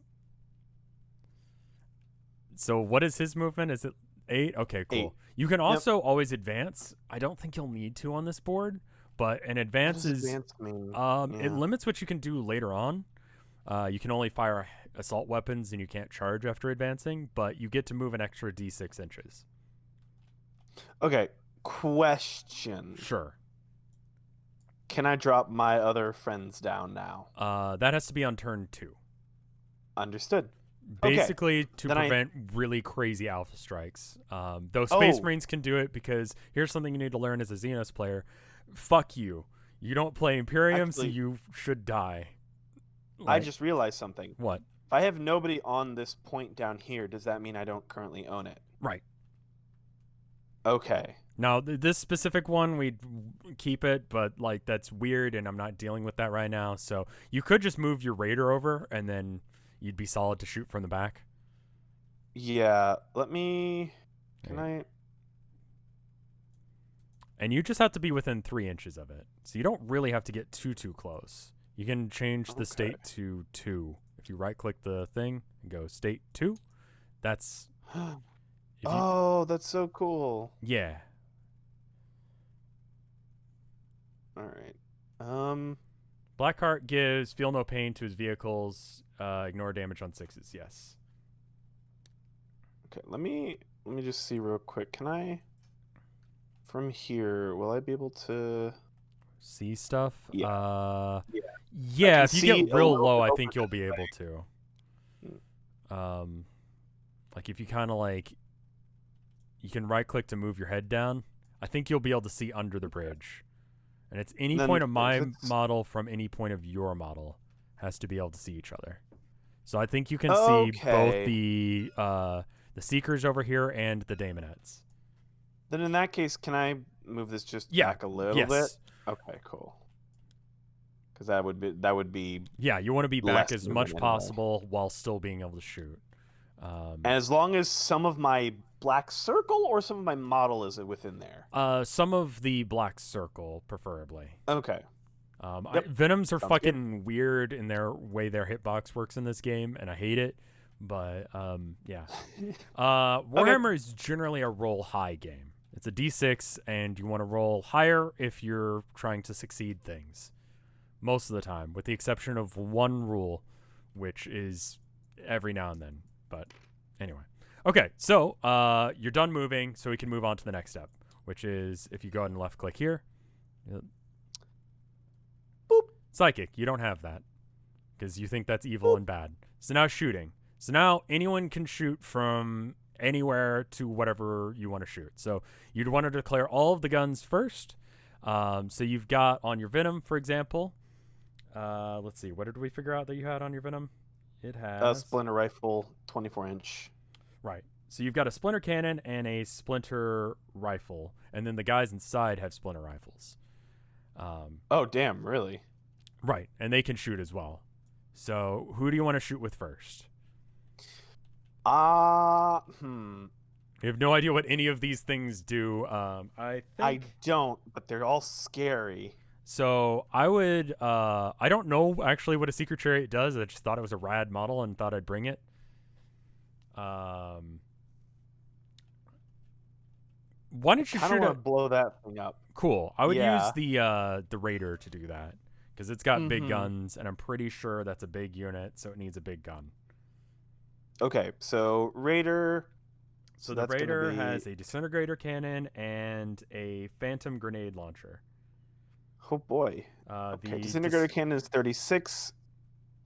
So what is his movement? Is it 8? Okay, cool. 8. You can also always advance. I don't think you'll need to on this board, but an advance What does is advance mean? it limits what you can do later on. You can only fire assault weapons and you can't charge after advancing, but you get to move an extra d6 inches. Okay, question. Sure. Can I drop my other friends down now? That has to be on turn 2. Understood. Basically, to Then prevent really crazy alpha strikes. Though Space Oh. Marines can do it because here's something you need to learn as a Xenos player. Fuck you. You don't play Imperium, so Actually- you should die. I just realized something. What? If I have nobody on this point down here, does that mean I don't currently own it? Right. Okay. Now, this specific one, we'd keep it, but, like, that's weird, and I'm not dealing with that right now. So you could just move your Raider over, and then you'd be solid to shoot from the back. Yeah, let me... Can Okay. I... And you just have to be within 3 inches of it. So you don't really have to get too close. You can change the state to 2. If you right-click the thing and go state 2, that's... if you, Oh, that's so cool. yeah. All right. Blackheart gives feel no pain to his vehicles, ignore damage on 6s, yes. Okay, let me just see real quick. Can I... From here, will I be able to... See stuff? Yeah. Yeah, can if you see get a real little low, bit I over think you'll this be way. able to. Like if you kind of like, you can right click to move your head down. I think you'll be able to see under the bridge. And it's any Then point of my if it's- model from any point of your model has to be able to see each other. So I think you can see both Okay. the Seekers over here and the Daemonettes. Then in that case, can I move this just Yeah, back a little yes. bit? Okay, cool. Because that would be Yeah, you want to be back less as movement much anyway. possible while still being able to shoot. And as long as some of my black circle or some of my model is within there. Some of the black circle, preferably. Okay. Yep. Venoms are Sounds fucking weird in their way their hitbox works in this game, and I hate it. But yeah, Warhammer is generally a roll high game. It's a D6, and you want to roll higher if you're trying to succeed things. Most of the time, with the exception of one rule, which is every now and then. But anyway, okay. So you're done moving, so we can move on to the next step, which is if you go ahead and left click here. Boop. Psychic, you don't have that because you think that's evil and bad. So now shooting. So now anyone can shoot from anywhere to whatever you want to shoot. So you'd want to declare all of the guns first. So you've got on your Venom, for example. Let's see. What did we figure out that you had on your Venom? It has Splinter rifle, 24-inch. right. So you've got a splinter cannon and a splinter rifle, and then the guys inside have splinter rifles. Oh, damn, really? Right, and they can shoot as well. So who do you want to shoot with first? You You have no idea what any of these things do. I I think don't, but they're all scary. so. I would. I don't know actually what a secret chariot does. I just thought it was a rad model and thought I'd bring it. Why don't you Kind of shoot want a to blow that thing up. cool? I would Yeah. use the Raider to do that because it's got big Mhm. guns, and I'm pretty sure that's a big unit, so it needs a big gun. Okay, so Raider. So the that's gonna Raider be- has a disintegrator cannon and a phantom grenade launcher. Oh boy. The Okay, disintegrator cannon is 36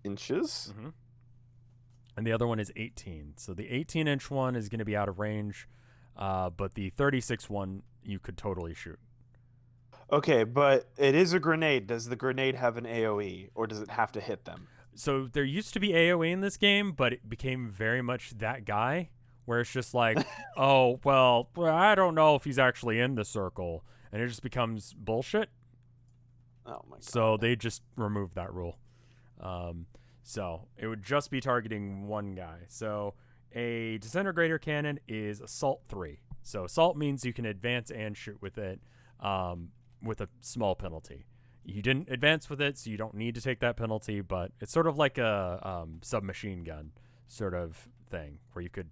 inches. Mm-hmm. And the other one is 18. So the 18-inch one is going to be out of range, but the 36 one you could totally shoot. Okay, but it is a grenade. Does the grenade have an AoE, or does it have to hit them? So there used to be AoE in this game, but it became very much that guy, where it's just like, oh, well, I don't know if he's actually in the circle, and it just becomes bullshit. Oh my god. So they just removed that rule. So it would just be targeting one guy. So a disintegrator cannon is assault 3. So assault means you can advance and shoot with it with a small penalty. You didn't advance with it, so you don't need to take that penalty, but it's sort of like a submachine gun sort of thing where you could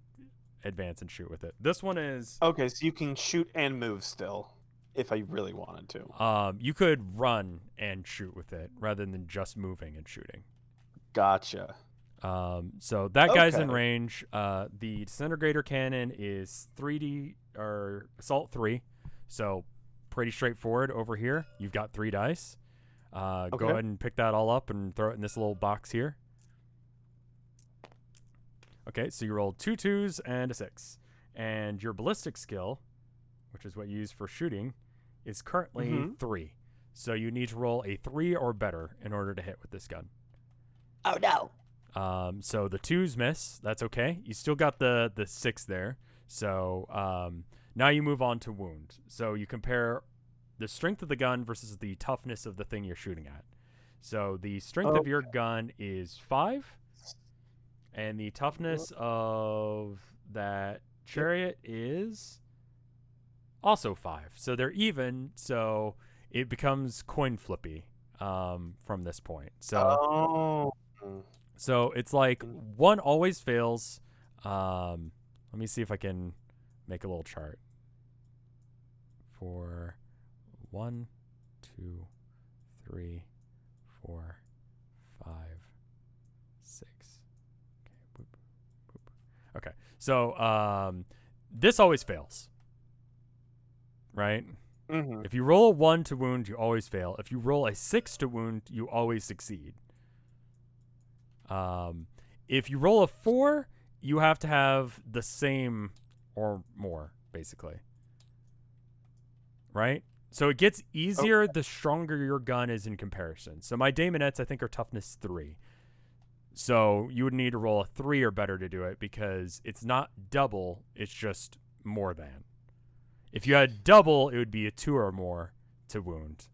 advance and shoot with it. This one is... Okay, so you can shoot and move still, if I really wanted to. You could run and shoot with it rather than just moving and shooting. Gotcha. So that guy's in Okay. range. The disintegrator cannon is 3D or assault 3, so pretty straightforward over here. You've got 3 dice. Go ahead and pick that all up and throw it in this little box here. Okay, so you rolled 2 2s and a 6. And your ballistic skill, which is what you use for shooting, is currently 3. So you need to roll a 3 or better in order to hit with this gun. Oh no. So the 2s miss. That's okay. You still got the 6 there. So now you move on to wound. So you compare the strength of the gun versus the toughness of the thing you're shooting at. So the strength of your gun is 5, and the toughness of that chariot is also 5. So they're even. So it becomes coin flippy from this point. So so it's like one always fails. Let me see if I can make a little chart for 1, 2, 3, 4, 5, 6. Okay, boop, boop. Okay, so this always fails, right? Mm-hmm. If you roll a 1 to wound, you always fail. If you roll a 6 to wound, you always succeed. If you roll a 4, you have to have the same or more, basically. Right? So it gets easier the stronger your gun is in comparison. So my Daemonettes, I think, are toughness 3. So you would need to roll a 3 or better to do it because it's not double, it's just more than. If you had double, it would be a 2 or more to wound.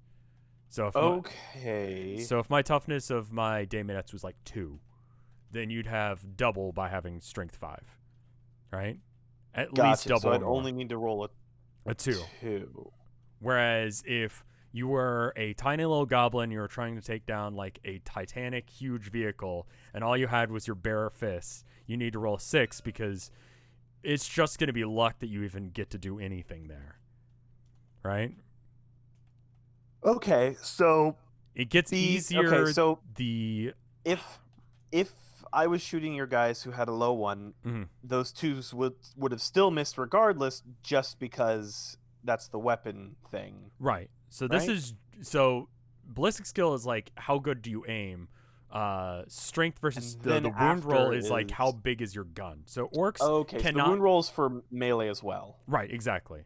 So if so if my toughness of my Daemonettes was like 2, then you'd have double by having strength 5, right? At least double. So I'd or more. only need to roll a 2. 2. Whereas if you were a tiny little goblin, you were trying to take down like a titanic, huge vehicle, and all you had was your bare fists, you need to roll a 6 because it's just going to be luck that you even get to do anything there, right? Okay, so it gets easier. Okay, so if I was shooting your guys who had a low one, those 2s would have still missed regardless, just because that's the weapon thing. Right. So this is ballistic skill is like how good do you aim? Strength versus the wound roll is like how big is your gun. So orcs cannot. So the wound rolls for melee as well. Right, exactly.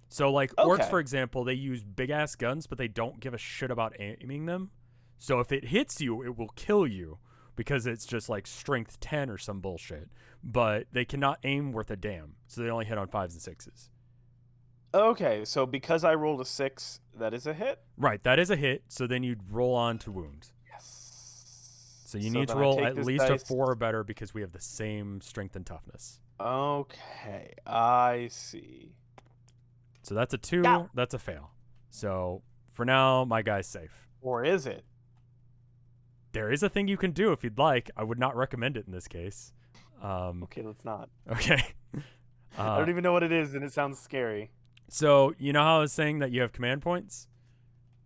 So like orcs, for example, they use big ass guns, but they don't give a shit about aiming them. So if it hits you, it will kill you because it's just like strength 10 or some bullshit. But they cannot aim worth a damn, so they only hit on 5s and 6s. Okay, so because I rolled a 6, that is a hit? Right, that is a hit, so then you'd roll on to wound. Yes. So you need to roll at least a 4 or better because we have the same strength and toughness. Okay, I see. So that's a 2, that's a fail. So for now, my guy's safe. Or is it? There is a thing you can do if you'd like. I would not recommend it in this case. Okay, let's not. Okay. I don't even know what it is, and it sounds scary. So, you know how I was saying that you have command points?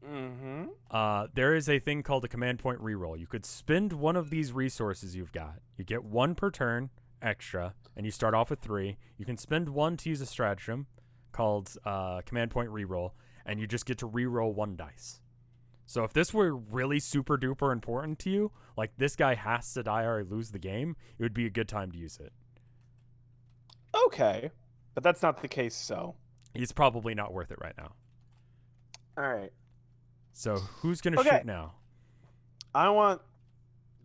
Mm-hmm. There is a thing called a command point reroll. You could spend one of these resources you've got. You get 1 per turn extra, and you start off with 3. You can spend 1 to use a stratagem called command point reroll, and you just get to reroll 1 dice. So if this were really super duper important to you, like this guy has to die or I lose the game, it would be a good time to use it. Okay, but that's not the case. So He's probably not worth it right now. all right, So who's gonna Okay. shoot now? I want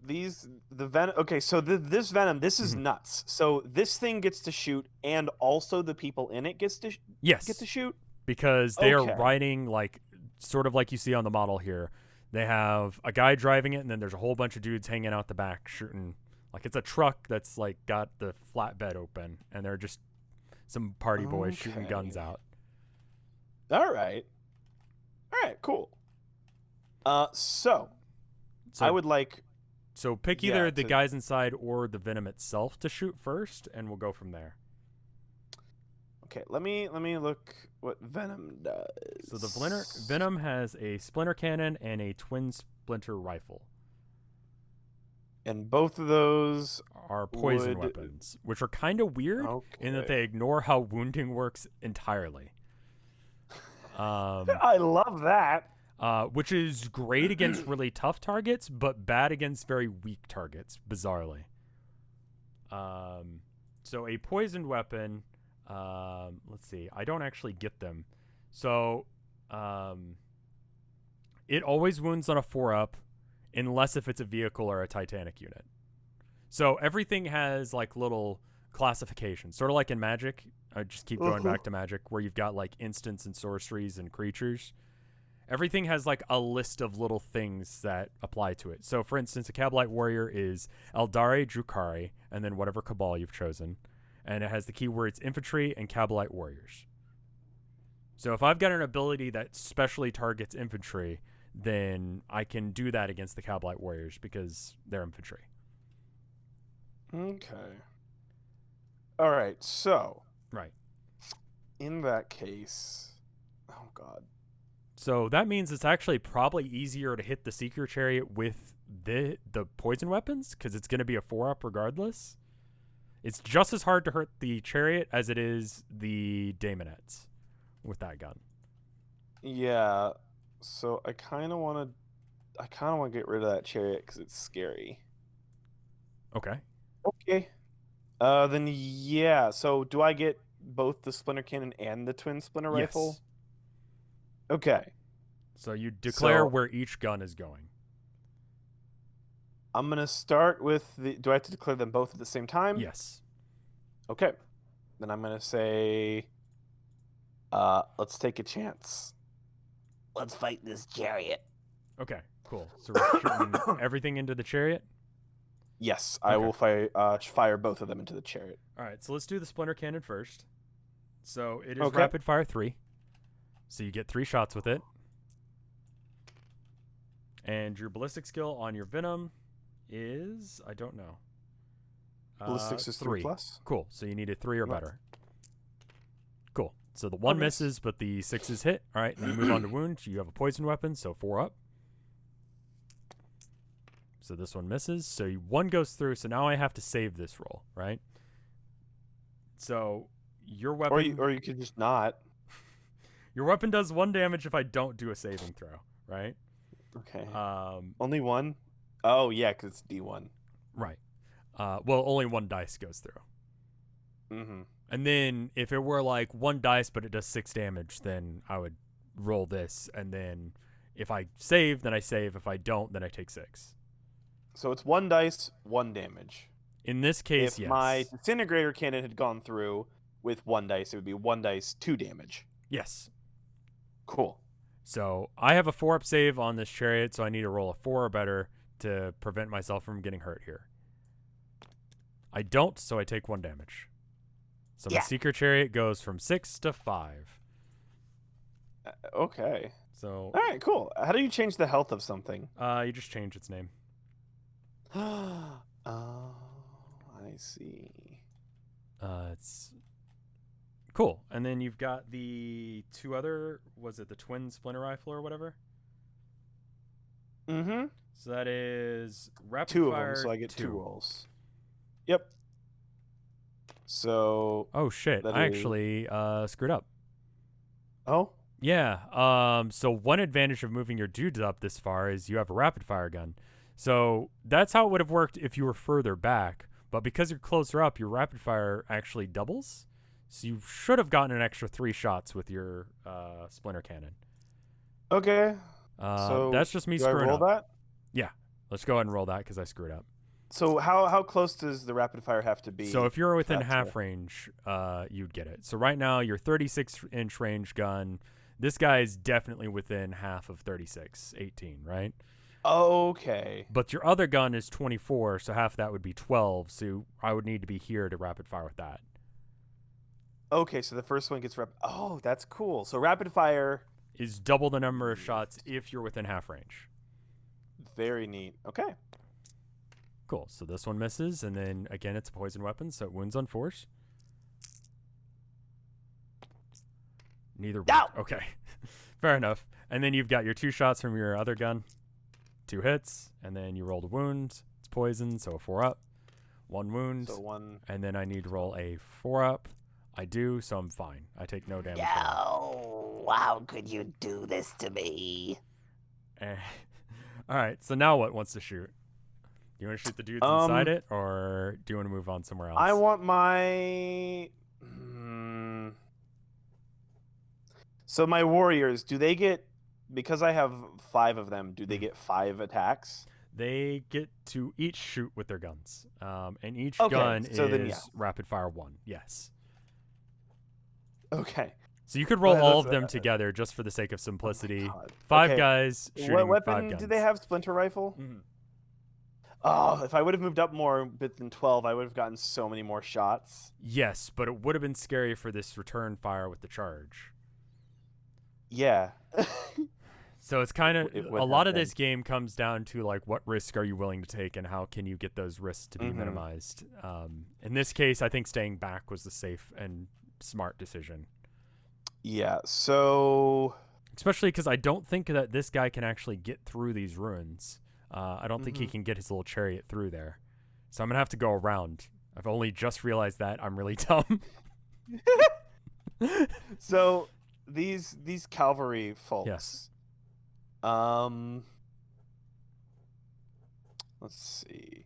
the venom. Okay, so this venom, this is Mhm. nuts. So this thing gets to shoot, and also the people in it get to Yes, shoot. because they are Okay. riding like sort of like you see on the model here. They have a guy driving it, and then there's a whole bunch of dudes hanging out the back shooting. Like it's a truck that's like got the flatbed open, and they're just some party boys shooting guns Okay. out. All right, cool. So So I would like. So pick Yeah, either the to- guys inside or the venom itself to shoot first, and we'll go from there. Okay, let me look what venom does. So the venom has a splinter cannon and a twin splinter rifle. And both of those Are poison would- weapons, which are kind of weird in that they ignore how wounding works entirely. I love that. Which is great against really tough targets, but bad against very weak targets, bizarrely. So a poisoned weapon, let's see, I don't actually get them. So, it always wounds on a 4-up, unless if it's a vehicle or a Titanic unit. So everything has like little classifications, sort of like in Magic. I just keep going back to Magic, where you've got like instants and sorceries and creatures. Everything has like a list of little things that apply to it. So, for instance, a Cabalite Warrior is Eldari, Drukhari, and then whatever Cabal you've chosen. And it has the keywords Infantry and Cabalite Warriors. So if I've got an ability that specially targets Infantry, then I can do that against the Cabalite Warriors because they're Infantry. Okay. All right, so Right. in that case, oh god. So that means it's actually probably easier to hit the Seeker Chariot with the poison weapons because it's going to be a 4-up regardless. It's just as hard to hurt the Chariot as it is the Daemonettes with that gun. Yeah. So I kind of want to get rid of that chariot cuz it's scary. Okay. Okay. Then yeah, so do I get both the splinter cannon and the twin splinter rifle? Yes. Okay. So you declare So- where each gun is going. I'm going to start with do I have to declare them both at the same time? Yes. Okay. Then I'm going to say let's take a chance. Let's fight this chariot. Okay, cool. So we're shooting everything into the Chariot? Yes, I Okay. will fire both of them into the chariot. All right, so let's do the Splinter Cannon first. So it is Okay. rapid fire 3. So you get 3 shots with it. And your ballistic skill on your Venom is, I don't know. Ballistics is 3 plus. Cool. So you need a 3 or Right. better. Cool. So the 1 nice. misses, but the 6 is hit. All right, then you move on to wound. You have a poison weapon, so 4 up. So this one misses. So 1 goes through. So now I have to save this roll, right? So your weapon, Or you could just not. your weapon does 1 damage if I don't do a saving throw, right? Okay. Um, Only 1? Oh, yeah, cuz it's D1. right. Well, only 1 dice goes through. Mhm. And then if it were like 1 dice but it does 6 damage, then I would roll this, and then if I save, then I save. If I don't, then I take 6. So it's 1 dice, 1 damage. In this case, If yes. my disintegrator cannon had gone through with 1 dice, it would be 1 dice, 2 damage. Yes. Cool. So I have a 4-up save on this Chariot, so I need to roll a 4 or better to prevent myself from getting hurt here. I don't, so I take 1 damage. So my Yeah. Seeker Chariot goes from 6 to 5. Okay. So All right, cool. How do you change the health of something? you just change its name. Oh, I see. It's cool. And then you've got the 2 other, was it the twin splinter rifle or whatever? Mm-hmm. So that is rapid 2 of fire them, so I get 2 2 rolls. Yep. So, Oh shit! That I is- actually screwed up. oh, Yeah. So one advantage of moving your dudes up this far is you have a rapid fire gun. So that's how it would have worked if you were further back. But because you're closer up, your rapid fire actually doubles. So you should have gotten an extra 3 shots with your splinter cannon. Okay. So that's just me do I screwing roll up. that? Yeah. Let's go ahead and roll that because I screwed up. So how close does the rapid fire have to be? So if you're within That's half range, you'd get it. So right now, your 36-inch range gun, this guy is definitely within half of 36, 18, right? Okay. But your other gun is 24, so half of that would be 12. So I would need to be here to rapid fire with that. Okay, so the first one gets Oh, that's cool. So rapid fire is double the number of shots if you're within half range. Very neat. Okay. Cool. So this one misses, and then again, it's a poison weapon, so it wounds on force. Neither work. No! Okay. Fair enough. And then you've got your 2 shots from your other gun. 2 hits, and then you rolled a wound. It's poison, so a 4-up. 1 wound. So 1. And then I need to roll a 4-up. I do, so I'm fine. I take no damage. No, how could you do this to me? All right, so now what wants to shoot? Do you want to shoot the dudes inside it, or do you want to move on somewhere else? I want my... So my warriors, do they get... Because I have 5 of them, do they get 5 attacks? They get to each shoot with their guns. And each Okay, gun so is then, yeah. rapid fire 1. Yes. Okay. So you could roll Well, all of that's, them together just for the sake of simplicity. God. 5 Okay. guys shooting What 5 weapon guns. do they have? Splinter rifle? Mhm. Oh, if I would have moved up more than 12, I would have gotten so many more shots. Yes, but it would have been scary for this return fire with the charge. Yeah. So it's kind of It a would lot of happen. this game comes down to like what risk are you willing to take and how can you get those risks to be Mhm. minimized. In this case, I think staying back was the safe and smart decision, Yeah, so... especially because I don't think that this guy can actually get through these ruins. I don't think he can get his little chariot through there, so I'm gonna have to go around. I've only just realized that. I'm really dumb. So these cavalry folks. Yes. Let's see.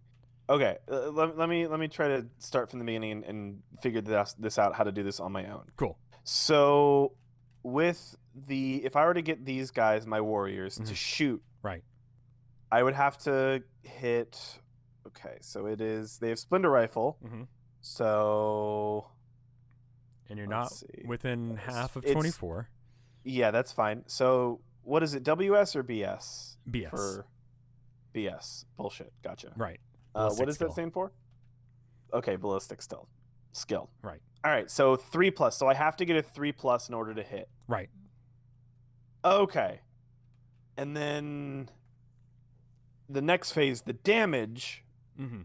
Okay, let me try to start from the beginning and figure this out, how to do this on my own. Cool. So with if I were to get these guys, my warriors, to shoot, Right. I would have to hit. Okay, so they have splinter rifle. Mhm. So And you're Let's not see. within half of It's- 24. yeah, that's fine. So what is it? WS or BS? BS. For BS. Bullshit. Gotcha. Right. What Ballistic does skill. that stand for? Okay, ballistic skill. Right. All right, so 3+. So I have to get a 3+ in order to hit. Right. Okay. And then the next phase, the damage. Mm-hmm.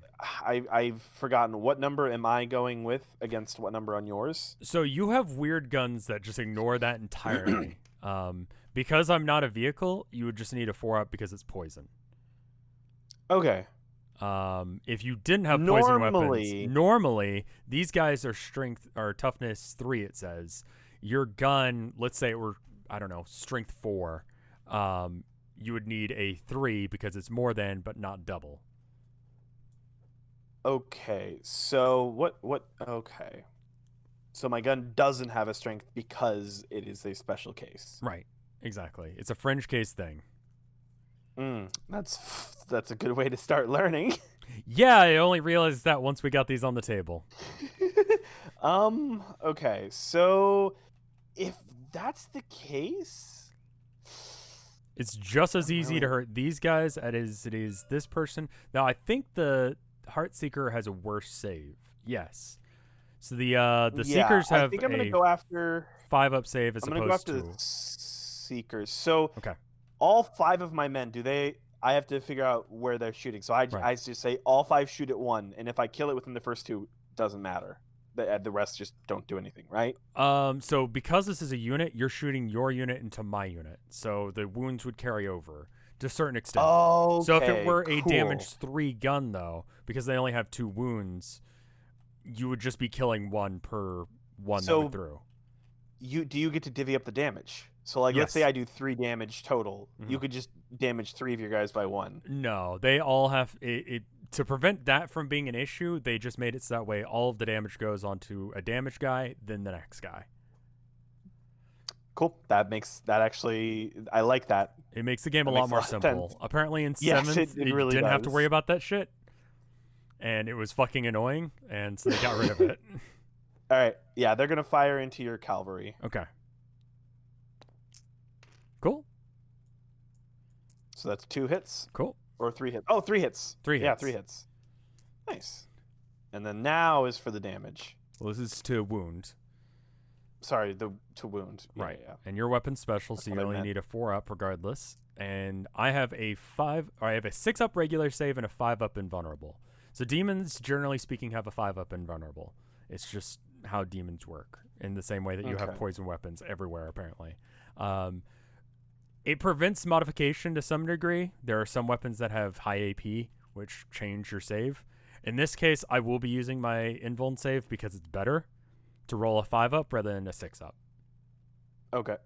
I've forgotten, what number am I going with against what number on yours? So you have weird guns that just ignore that entirely. Because I'm not a vehicle, you would just need a 4-up because it's poison. Okay. If you didn't have poison Normally- weapons, normally these guys are strength or toughness 3. It says your gun. Let's say it were, I don't know, strength 4. You would need a 3 because it's more than but not double. Okay. So what okay. So my gun doesn't have a strength because it is a special case. Right. Exactly. It's a fringe case thing. That's a good way to start learning. Yeah, I only realized that once we got these on the table. Okay. So if that's the case, It's just as easy to really- hurt these guys as it is this person. Now, I think the Heartseeker has a worse save. Yes. So the yeah, Seekers have I think I'm gonna a go after 5-up save as I'm gonna go opposed after to the Seekers. So Okay. all 5 of my men, I have to figure out where they're shooting. So I just say all 5 shoot at 1, and if I kill it within the first 2, doesn't matter. The rest just don't do anything, right? So because this is a unit, you're shooting your unit into my unit. So the wounds would carry over to a certain extent. Oh, So if it were a damage 3 gun though, because they only have 2 wounds, you would just be killing 1 per one that So went through. do you get to divvy up the damage? So like, let's say Yes. I do 3 damage total. You could just damage 3 of your guys by 1. No, they all have it. To prevent that from being an issue, they just made it so that way all of the damage goes onto a damage guy, then the next guy. Cool. That actually, I like that. It makes the game That a lot makes a more lot of simple. sense. Apparently in Yes, 7th, it you really didn't have to does. worry about that shit. And it was fucking annoying, and so they got rid of it. All right. Yeah, they're going to fire into your cavalry. Okay. Cool. So that's 2 hits Cool. or 3 hits. Oh, 3 hits. 3 Yeah, hits. 3 hits. Nice. And then now is for the damage. Well, this is to wound. Sorry, to wound. Yeah, Right. Yeah. And your weapon special, so what you I only meant. need a 4-up regardless. And I have a 6-up regular save and a 5-up invulnerable. So demons, generally speaking, have a 5-up invulnerable. It's just how demons work, in the same way that you have Okay. poison weapons everywhere, apparently. It prevents modification to some degree. There are some weapons that have high AP, which change your save. In this case, I will be using my invuln save because it's better to roll a 5-up rather than a 6-up. Okay.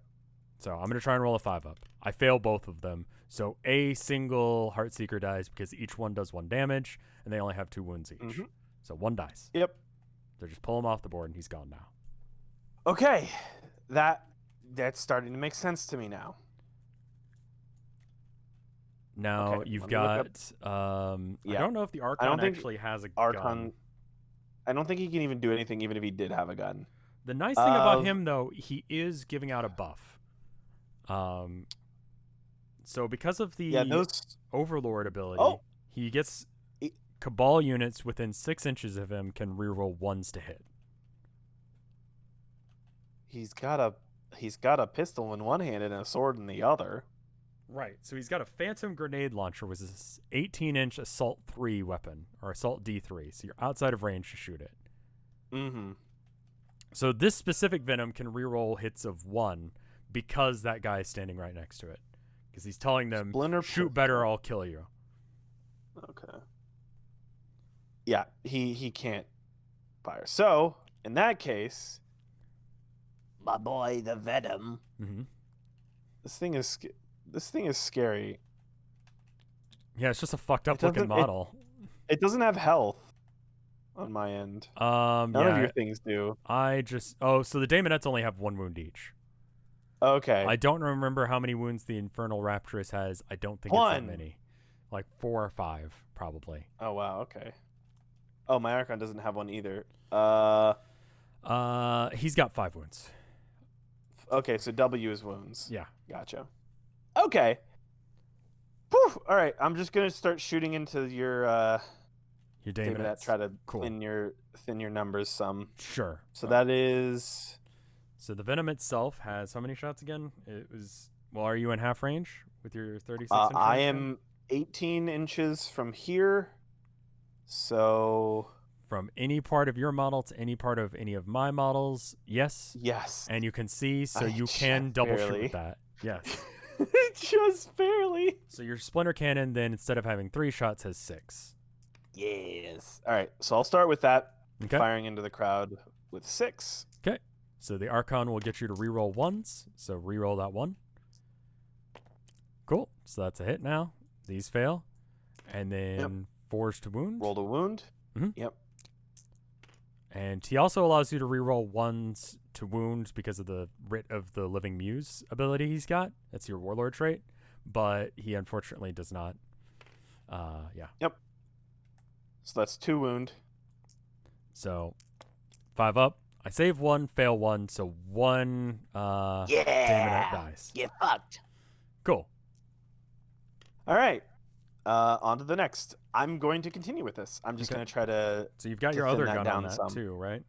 So I'm going to try and roll a 5-up. I fail both of them. So a single Heartseeker dies because each one does 1 damage, and they only have 2 wounds each. Mhm. So 1 dies. Yep. So just pull him off the board, and he's gone now. Okay. That's starting to make sense to me now. Now Okay, you've let me look got... up- I Yeah. don't know if the Archon think actually has a Archon. gun. I don't think he can even do anything, even if he did have a gun. The nice thing about Of- him, though, he is giving out a buff. So because of the Yeah, those. Overlord ability, Oh. he gets He- Cabal units within 6 inches of him can reroll 1s to hit. He's got a pistol in one hand and a sword in the other. Right. So he's got a Phantom Grenade Launcher, which is an 18-inch Assault 3 weapon, or Assault D3. So you're outside of range to shoot it. Mm-hmm. So this specific Venom can reroll hits of 1 because that guy is standing right next to it. Because he's telling them, Splinter shoot better or I'll kill you. Okay. Yeah, he can't fire. So in that case, My boy, the Venom. Mm-hmm. this thing is scary. Yeah, it's just a fucked up It looking doesn't- it- model. It doesn't have health on my end. None Yeah, of your things do. so the Daemonettes only have 1 wound each. Okay. I don't remember how many wounds the Infernal Raptress has. I don't think it's 1. that many. Like 4 or 5, probably. Oh wow. Okay. Oh, my Archon doesn't have one either. He's got 5 wounds. Okay. So W is wounds. Yeah. Gotcha. Okay. Whew. All right. I'm just gonna start shooting into your Your Daemonette, Daemonettes. try to Cool. thin your numbers some. Sure. So that is. So the Venom itself has how many shots again? It was. Well, are you in half range with your 36 inch I range gun? am 18 inches from here. So From any part of your model to any part of any of my models, yes. yes, And you can see, so I you can just double shoot barely. with that. Yes. just barely. So your Splinter Cannon then, instead of having 3 shots, has 6. Yes. All right. So I'll start with that. Okay. Firing into the crowd with 6. Okay. So the Archon will get you to reroll 1s. So reroll that 1. Cool. So that's a hit now. These fail. And then 4s to wound. Rolled a wound. Mhm. Yep. And he also allows you to reroll 1s to wound because of the Writ of the Living Muse ability he's got. That's your Warlord trait. But he unfortunately does not. Yeah. So that's 2 wound. So 5 up. I save 1, fail 1. So 1 Daemonette Yeah. dies. Get fucked. Cool. All right. On to the next. I'm going to continue with this. I'm just Okay. going to try to. So you've got To your thin other that gun down on that some. too, right?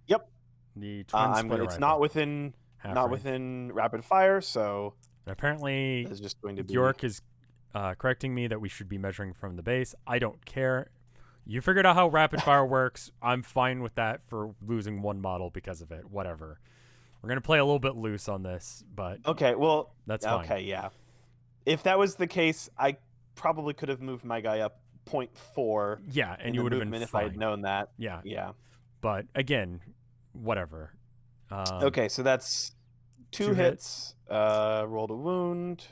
Yep. The twin splitter It's rifle. not within Half not range. within rapid fire, so And apparently, it's just going to be. York is correcting me that we should be measuring from the base. I don't care. You figured out how rapid fire works. I'm fine with that for losing 1 model because of it. Whatever. We're gonna play a little bit loose on this, but Okay. Well. that's fine. Okay. Yeah. If that was the case, I probably could have moved my guy up 0.4. Yeah, and in you the would have been movement if fine. I had known that. Yeah, Yeah. but again, whatever. Okay. So that's Two hits. Rolled a wound.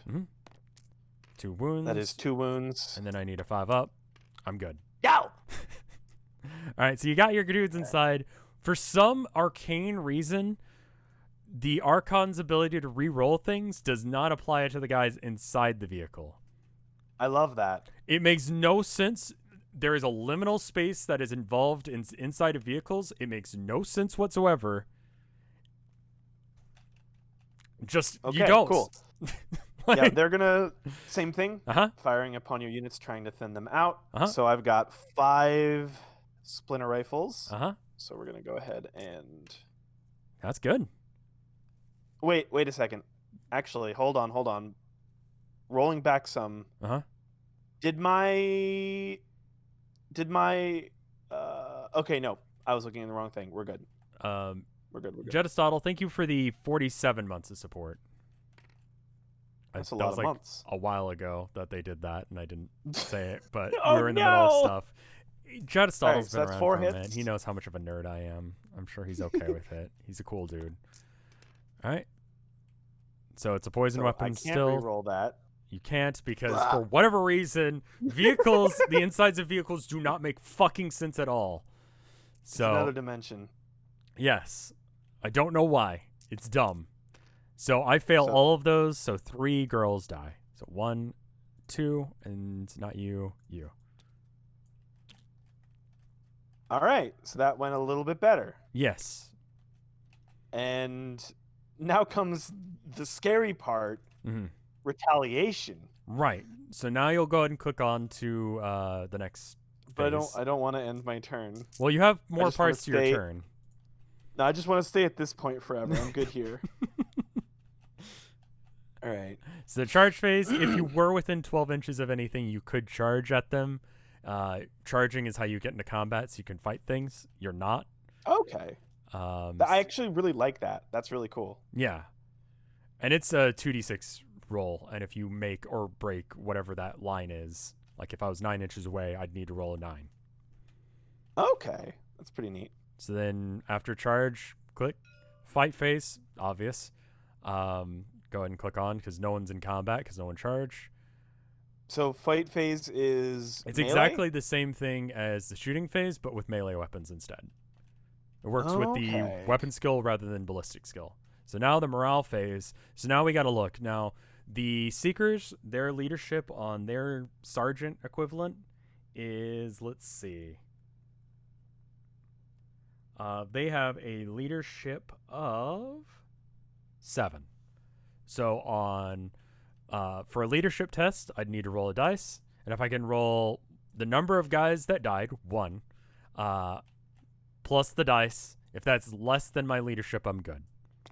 2 wounds. That is 2 wounds. And then I need a 5 up. I'm good. Go. All right, so you got your dudes inside. For some arcane reason, the Archon's ability to re-roll things does not apply to the guys inside the vehicle. I love that. It makes no sense. There is a liminal space that is involved inside of vehicles. It makes no sense whatsoever. Just, Okay, you don't. cool. Like, Yeah, they're gonna same thing. Uh-huh. Firing upon your units, trying to thin them out. Uh-huh. So I've got 5 splinter rifles. Uh-huh. So we're gonna go ahead and That's good. wait a second. Actually, hold on. Rolling back some. Uh-huh. Did my okay, no. I was looking at the wrong thing. We're good. We're good. Jedistotle, thank you for the 47 months of support. That's a that lot was of like months. a while ago that they did that, and I didn't say it, but Oh, we were in the middle of no! stuff. Jedistotle's Alright, so been that's around 4 for a minute. hits. He knows how much of a nerd I am. I'm sure he's okay with it. He's a cool dude. All right. So it's a poison So weapon I can't still. re-roll that. You can't because Blah. for whatever reason, vehicles, the insides of vehicles do not make fucking sense at all. It's So another dimension. yes, I don't know why. It's dumb. So I fail So- all of those. So 3 girls die. So 1, 2, and not you. All right, so that went a little bit better. Yes. And now comes the scary part, Mm-hmm. retaliation. Right. So now you'll go ahead and click on to the next But phase. I don't want to end my turn. Well, you have more just wanna parts to your stay- turn. No, I just want to stay at this point forever. I'm good here. All right. So the charge phase, if you were within 12 inches of anything, you could charge at them. Charging is how you get into combat, so you can fight things. You're not. Okay. I actually really like that. That's really cool. Yeah. And it's a 2d6 roll, and if you make or break whatever that line is, like if I was 9 inches away, I'd need to roll a 9. Okay. That's pretty neat. So then after charge, click. Fight phase, obvious. Go ahead and click on because no one's in combat because no one charged. So fight phase is It's melee? exactly the same thing as the shooting phase, but with melee weapons instead. It works with the Okay. weapon skill rather than ballistic skill. So now the morale phase. So now we got to look. Now, the Seekers, their leadership on their sergeant equivalent is, let's see. They have a leadership of 7. So on for a leadership test, I'd need to roll a dice. And if I can roll the number of guys that died, 1, plus the dice, if that's less than my leadership, I'm good.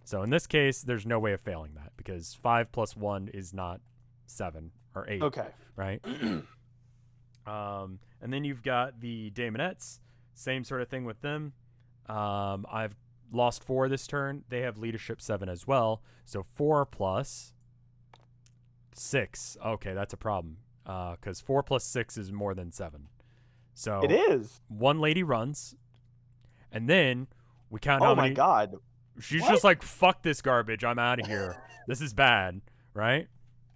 So in this case, there's no way of failing that because 5 plus 1 is not 7 or 8. Okay. Right? And then you've got the Daemonettes. Same sort of thing with them. I've lost 4 this turn. They have leadership 7 as well. So 4 plus 6. Okay, that's a problem. Because 4 plus 6 is more than 7. So It is. one lady runs. And then we count how Oh my many. god. She's What? just like, fuck this garbage. I'm out of here. This is bad. Right?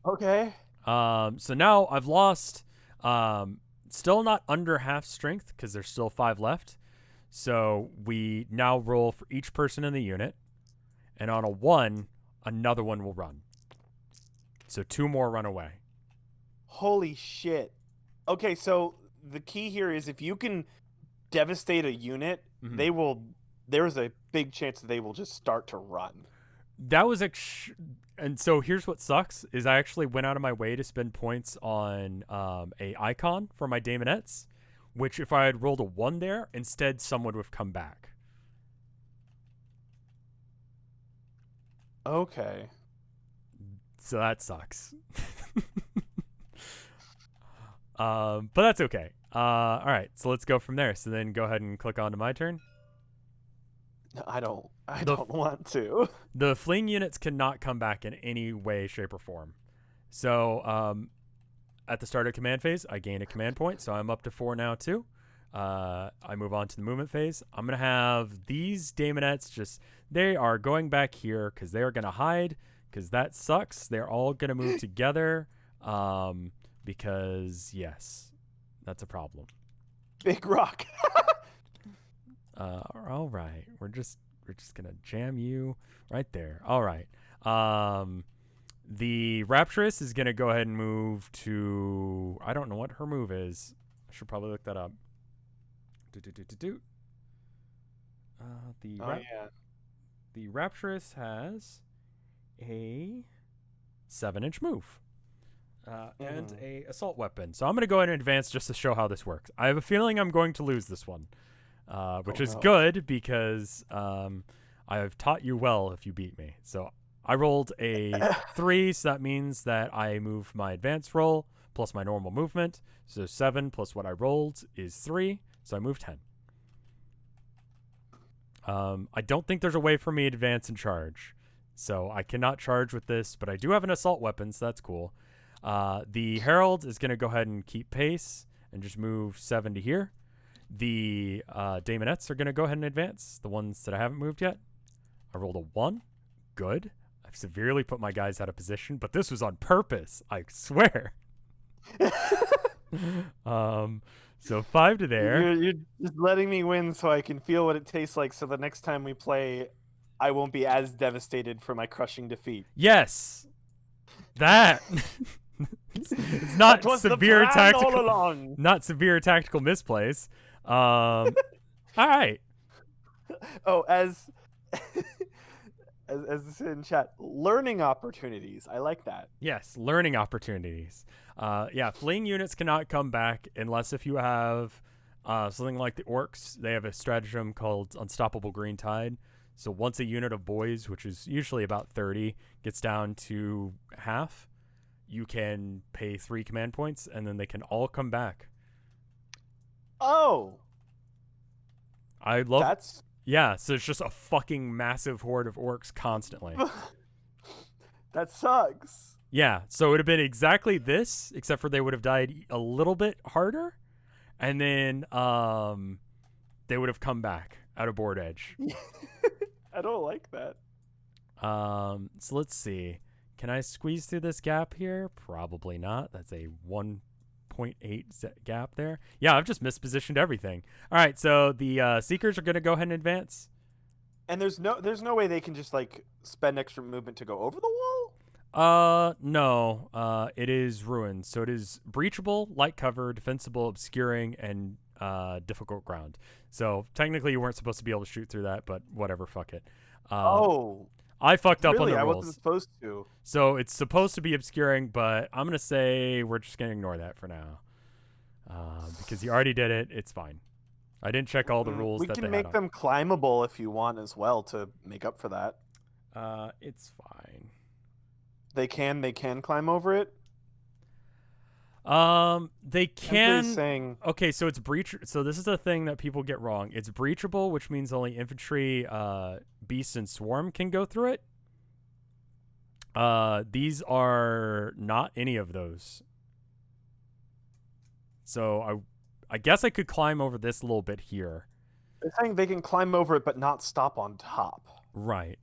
Okay. So now I've lost, still not under half strength because there's still 5 left. So we now roll for each person in the unit, and on a 1, another one will run. So 2 more run away. Holy shit. Okay, so the key here is if you can devastate a unit, Mhm. they will. There's a big chance that they will just start to run. That was and so here's what sucks is I actually went out of my way to spend points on a icon for my Daemonettes, which if I had rolled a 1 there, instead someone would have come back. Okay. So that sucks. But that's okay. All right, so let's go from there. So then go ahead and click on to my turn. No, I don't The- don't want to. The fleeing units cannot come back in any way, shape, or form. So at the start of command phase, I gain a command point, so I'm up to 4 now too. I move on to the movement phase. I'm going to have these Daemonettes they are going back here because they are going to hide because that sucks. They're all going to move together because, yes, that's a problem. Big rock. All right. We're just going to jam you right there. All right. The Rapturous is going to go ahead and move to... I don't know what her move is. I should probably look that up. The Rapturous has a 7-inch move and a assault weapon. So I'm going to go ahead and advance just to show how this works. I have a feeling I'm going to lose this one, which is good because I have taught you well if you beat me. So I rolled a 3, so that means that I move my advance roll plus my normal movement. So 7 plus what I rolled is 3, so I move 10. I don't think there's a way for me to advance and charge, so I cannot charge with this, but I do have an assault weapon, so that's cool. The Herald is going to go ahead and keep pace and just move 7 to here. The Daemonettes are going to go ahead and advance, the ones that I haven't moved yet. I rolled a 1. Good. I've severely put my guys out of position, but this was on purpose, I swear. So 5 to there. You're just letting me win so I can feel what it tastes like so the next time we play, I won't be as devastated for my crushing defeat. Yes. That. It's not That was severe the plan all tactical. along. Not severe tactical misplays. All right. Oh, as this in chat, learning opportunities. I like that. Yes, learning opportunities. Yeah, fleeing units cannot come back unless if you have something like the Orcs. They have a stratagem called Unstoppable Green Tide. So once a unit of boys, which is usually about 30, gets down to half, you can pay 3 command points, and then they can all come back. Oh, I love that's Yeah, so it's just a fucking massive horde of orcs constantly. that sucks. Yeah, so it would have been exactly this, except for they would have died a little bit harder, and then they would have come back out of board edge. I don't like that. So let's see. Can I squeeze through this gap here? Probably not. That's a 1.8 gap there. Yeah, I've just mispositioned everything. All right, so the Seekers are going to go ahead and advance. And there's no way they can just like spend extra movement to go over the wall? No. It is ruined. So it is breachable, light cover, defensible, obscuring, and difficult ground. So technically you weren't supposed to be able to shoot through that, but whatever, fuck it. I fucked up on the I rules. wasn't supposed to. So it's supposed to be obscuring, but I'm going to say we're just going to ignore that for now. Because you already did it. It's fine. I didn't check all the rules We that can they make had them climbable if you want as well to make up for that. It's fine. They can climb over it. They can. Emperor's saying, Okay, so it's breach. So this is a thing that people get wrong. It's breachable, which means only infantry, beasts, and swarm can go through it. These are not any of those. So I guess I could climb over this little bit here. they're saying they can climb over it but not stop on top. Right.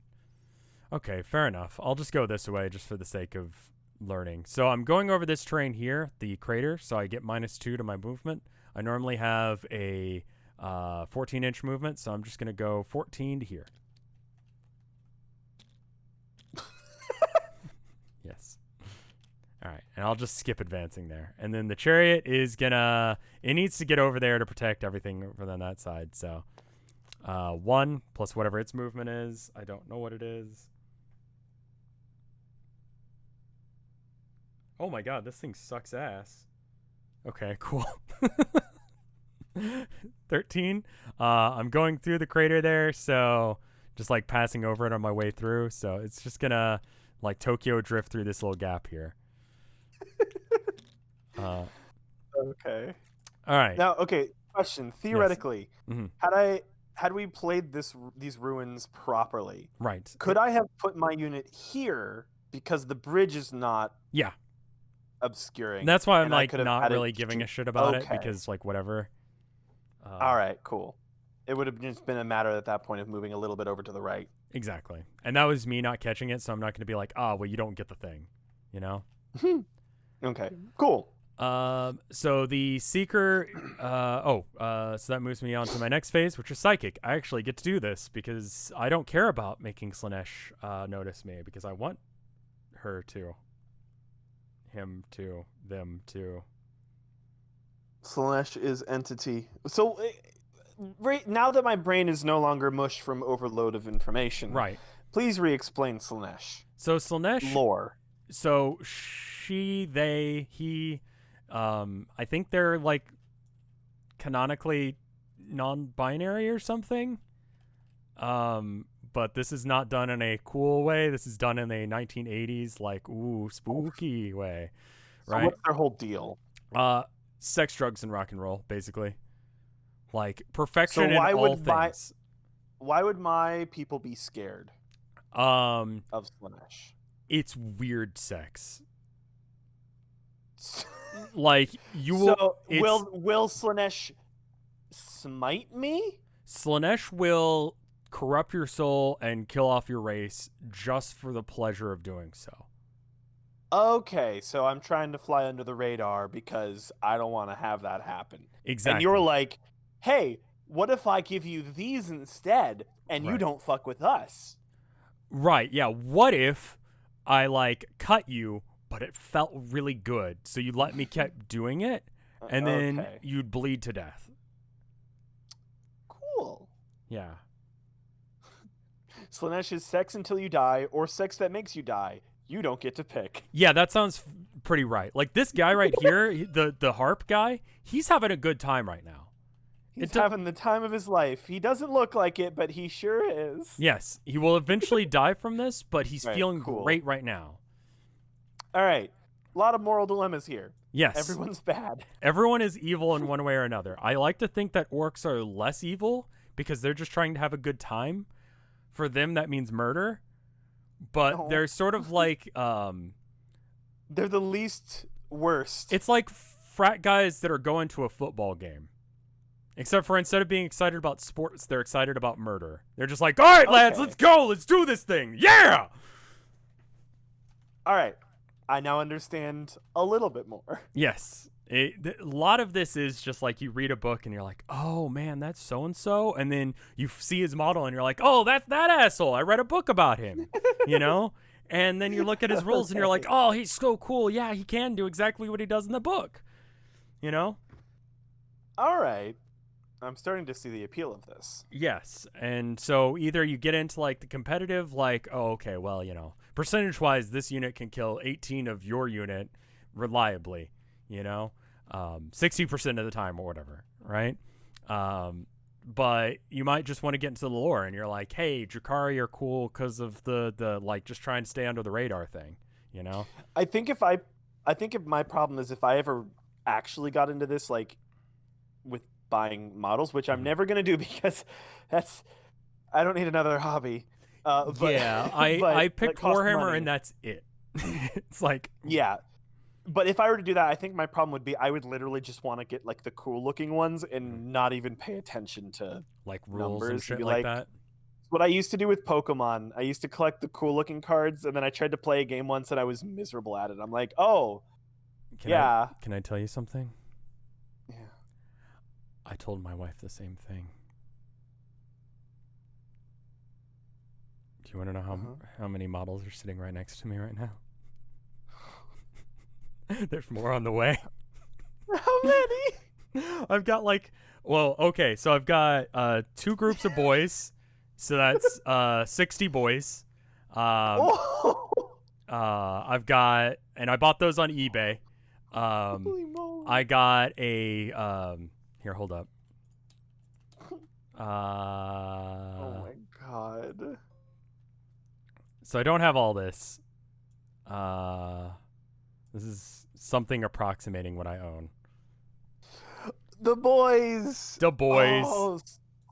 Okay, fair enough. I'll just go this way just for the sake of learning. So I'm going over this terrain here, the crater, so I get -2 to my movement. I normally have a 14-inch movement, so I'm just going to go 14 to here. Yes. All right, and I'll just skip advancing there. And then the chariot is gonna... It needs to get over there to protect everything over on that side, so... 1 plus whatever its movement is. I don't know what it is. Oh my god, this thing sucks ass. Okay, cool. 13. I'm going through the crater there, so just like passing over it on my way through. So it's just gonna like Tokyo drift through this little gap here. Okay. All right. Now, okay, question. Theoretically, Mhm. had we played these ruins properly, Right. could I have put my unit here because the bridge is not Yeah. obscuring? That's why I'm and I like could have not added really giving a shoot- shit about it Okay. because like whatever. All right, cool. It would have just been a matter at that point of moving a little bit over to the right. Exactly. And that was me not catching it, so I'm not going to be like, oh, well, you don't get the thing, you know? Okay, cool. So the Seeker, so that moves me on to my next phase, which is Psychic. I actually get to do this because I don't care about making Slanesh notice me because I want her to. Him to. Them to. Slanesh is entity. So, right now that my brain is no longer mush from overload of information, Right. please re-explain Slanesh. So Slanesh. Lore. So she, they, he, I think they're like canonically non-binary or something. But this is not done in a cool way. This is done in a 1980s like spooky way, right? So what's their whole deal? Sex, drugs, and rock and roll, basically. Like perfection So why in all would things. Why would my people be scared of Slanesh? It's weird sex. Like you will. So will Slanesh smite me? Slanesh will corrupt your soul and kill off your race just for the pleasure of doing so. Okay, so I'm trying to fly under the radar because I don't want to have that happen. Exactly. And you're like, hey, what if I give you these instead and you Right. don't fuck with us? Right, yeah. What if I like cut you, but it felt really good, so you let me keep doing it, and then Okay. you'd bleed to death. Cool. Yeah. Slanesh is sex until you die, or sex that makes you die. You don't get to pick. Yeah, that sounds pretty right. Like this guy right here, the harp guy, he's having a good time right now. He's having the time of his life. He doesn't look like it, but he sure is. Yes, he will eventually die from this, but he's Right, feeling cool. great right now. All right. A lot of moral dilemmas here. Yes. Everyone's bad. Everyone is evil in one way or another. I like to think that orcs are less evil because they're just trying to have a good time. For them, that means murder. But No. they're sort of like, They're the least worst. it's like frat guys that are going to a football game. Except for instead of being excited about sports, they're excited about murder. They're just like, all right, lads, Okay. let's go. Let's do this thing. Yeah! All right. I now understand a little bit more. Yes. A lot of this is just like you read a book and you're like, oh man, that's so and so, and then you see his model and you're like, oh, that's that asshole. I read a book about him, you know. And then you look at his rules and you're like, oh, he's so cool. Yeah, he can do exactly what he does in the book, you know. All right. I'm starting to see the appeal of this. Yes, and so either you get into like the competitive, like, oh, okay, well, you know, percentage-wise, this unit can kill 18 of your unit reliably, you know, 60% of the time or whatever, right? But you might just want to get into the lore, and you're like, hey, Drakari are cool because of the like just trying to stay under the radar thing, you know? I think if my problem is if I ever actually got into this, like, with buying models, which I'm never gonna do because I don't need another hobby. But, yeah, but I that picked costs Warhammer, money. and that's it. It's like, Yeah. But if I were to do that, I think my problem would be I would literally just want to get like the cool looking ones and not even pay attention to like rules and numbers. shit Be like like, that. what I used to do with Pokemon. I used to collect the cool looking cards, and then I tried to play a game once and I was miserable at it. I'm like, oh, yeah. Can I tell you something? Yeah. I told my wife the same thing. Do you want to know how many models are sitting right next to me right now? There's more on the way. How many? I've got like, well, okay, so I've got 2 groups of boys, so that's 60 boys. Oh! I've got, and I bought those on eBay. Holy moly. I got a here, hold up. Oh my god. So I don't have all this. This is something approximating what I own. The boys. The boys. Oh,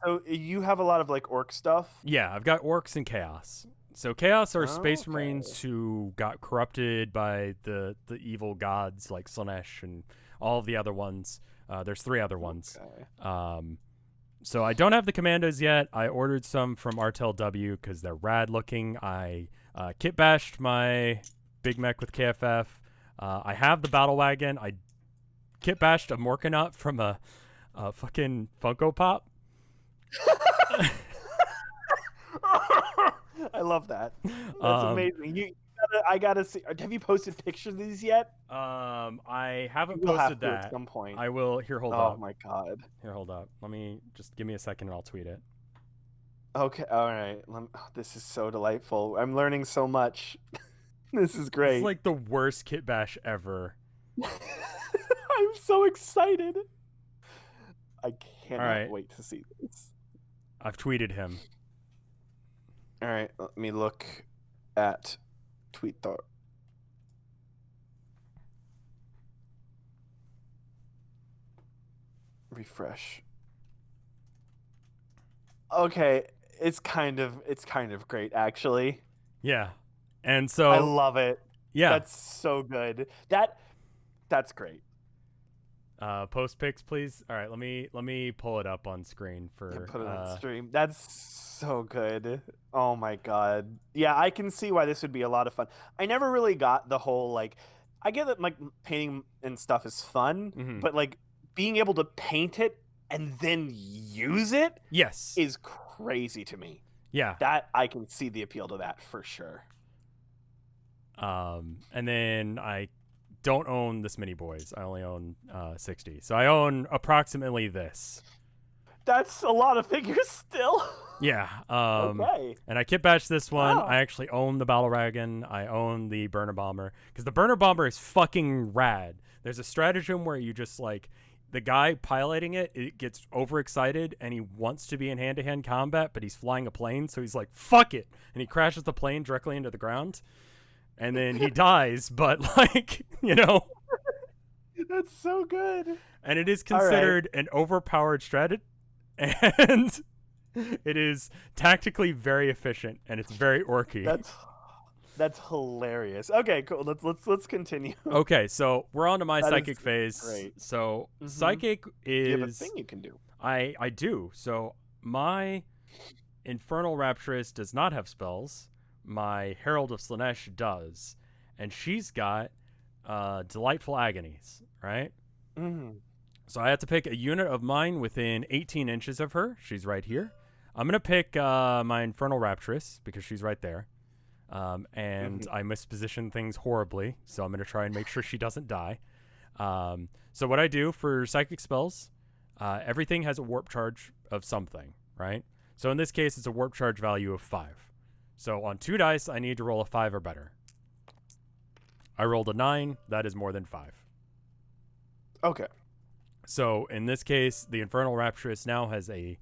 so you have a lot of like orc stuff? Yeah, I've got orcs and chaos. So chaos are space Okay. marines who got corrupted by the evil gods like Slanesh and all of the other ones. There's 3 other ones. Okay. So I don't have the commandos yet. I ordered some from Artel W because they're rad looking. I kit bashed my big mech with KFF. I have the battle wagon. I kit bashed a Morkanaut from a fucking Funko Pop. I love that. That's amazing. I gotta see. Have you posted pictures of these yet? I haven't We'll have posted to that. at some point. I will. Here, hold Oh up. my god. Here, hold up. Let me just give me a second and I'll tweet it. Okay. All right. This is so delightful. I'm learning so much. This is great. It's like the worst kit bash ever. I'm so excited. I cannot wait to see this. I've tweeted him. All right. Let me look at tweet thought. Refresh. Okay, it's kind of great actually. Yeah. And so I love it. Yeah. That's so good. That's great. Post pics, please. All right, let me pull it up on screen for Put it on stream. That's so good. Oh my god. Yeah, I can see why this would be a lot of fun. I never really got the whole like I get that like painting and stuff is fun, but like being able to paint it and then use it is crazy to me. Yeah. That I can see the appeal to that for sure. And then I don't own this many boys. I only own 60. So I own approximately this. That's a lot of figures still. Yeah. Okay. And I kit bashed this one. Wow. I actually own the Battle Wagon. I own the Burner Bomber because the Burner Bomber is fucking rad. There's a stratagem where you just like the guy piloting it gets overexcited and he wants to be in hand-to-hand combat, but he's flying a plane, so he's like, fuck it. And he crashes the plane directly into the ground. And then he dies, but like, you know. That's so good. And it is considered an overpowered strategy. And it is tactically very efficient, and it's very orky. That's hilarious. Okay, cool. Let's continue. Okay, so we're on to my That psychic is phase. great. So psychic is You have a thing you can do. I do. So my Infernal Rapturous does not have spells. My Herald of Slanesh does, and she's got Delightful Agonies, right? So I have to pick a unit of mine within 18 inches of her. She's right here. I'm going to pick my Infernal Rapturous because she's right there. And I misposition things horribly, so I'm going to try and make sure she doesn't die. So what I do for psychic spells, everything has a warp charge of something, right? So in this case, it's a warp charge value of 5. So on 2 dice, I need to roll a 5 or better. I rolled a 9. That is more than 5. Okay. So in this case, the Infernal Rapturous now has a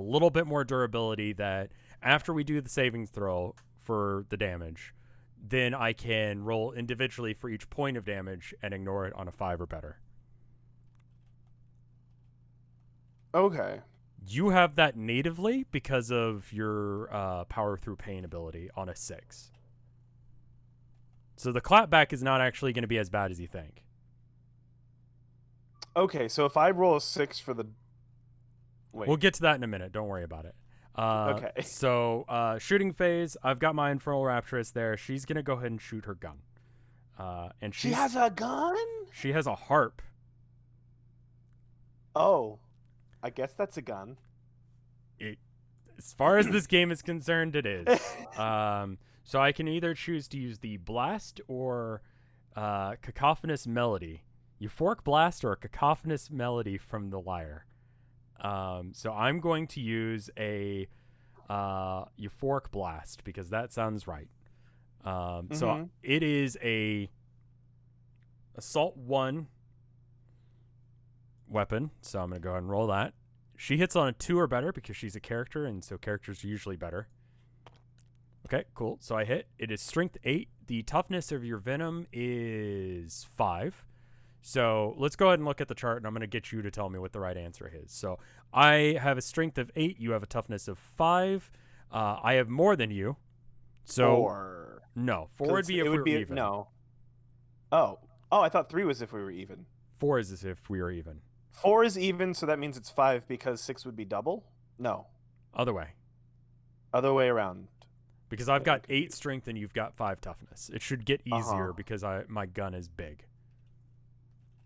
little bit more durability that after we do the saving throw for the damage, then I can roll individually for each point of damage and ignore it on a 5 or better. Okay. You have that natively because of your power through pain ability on a 6. So the clapback is not actually going to be as bad as you think. Okay, so if I roll a 6 for the... Wait. We'll get to that in a minute. Don't worry about it. Okay. So shooting phase, I've got my Infernal Rapturous there. She's going to go ahead and shoot her gun. And she has a gun? She has a harp. Oh. I guess that's a gun. As far as this game is concerned, it is. So I can either choose to use the Blast or Cacophonous Melody. Euphoric Blast or a Cacophonous Melody from the Lyre. So I'm going to use a Euphoric Blast because that sounds right. So it is a Assault 1 weapon, so I'm going to go ahead and roll that. She hits on a 2 or better because she's a character, and so characters are usually better. Okay, cool. So I hit. It is Strength 8. The toughness of your Venom is 5. So let's go ahead and look at the chart, and I'm going to get you to tell me what the right answer is. So I have a Strength of 8. You have a toughness of 5. I have more than you. So 4. No, 4 would be if we were even. No. Oh, I thought 3 was if we were even. 4 is as if we are even. 4 is even, so that means it's 5 because 6 would be double? No. Other way. Other way around. Because I've got 8 strength and you've got 5 toughness. It should get easier Uh-huh. because my gun is big.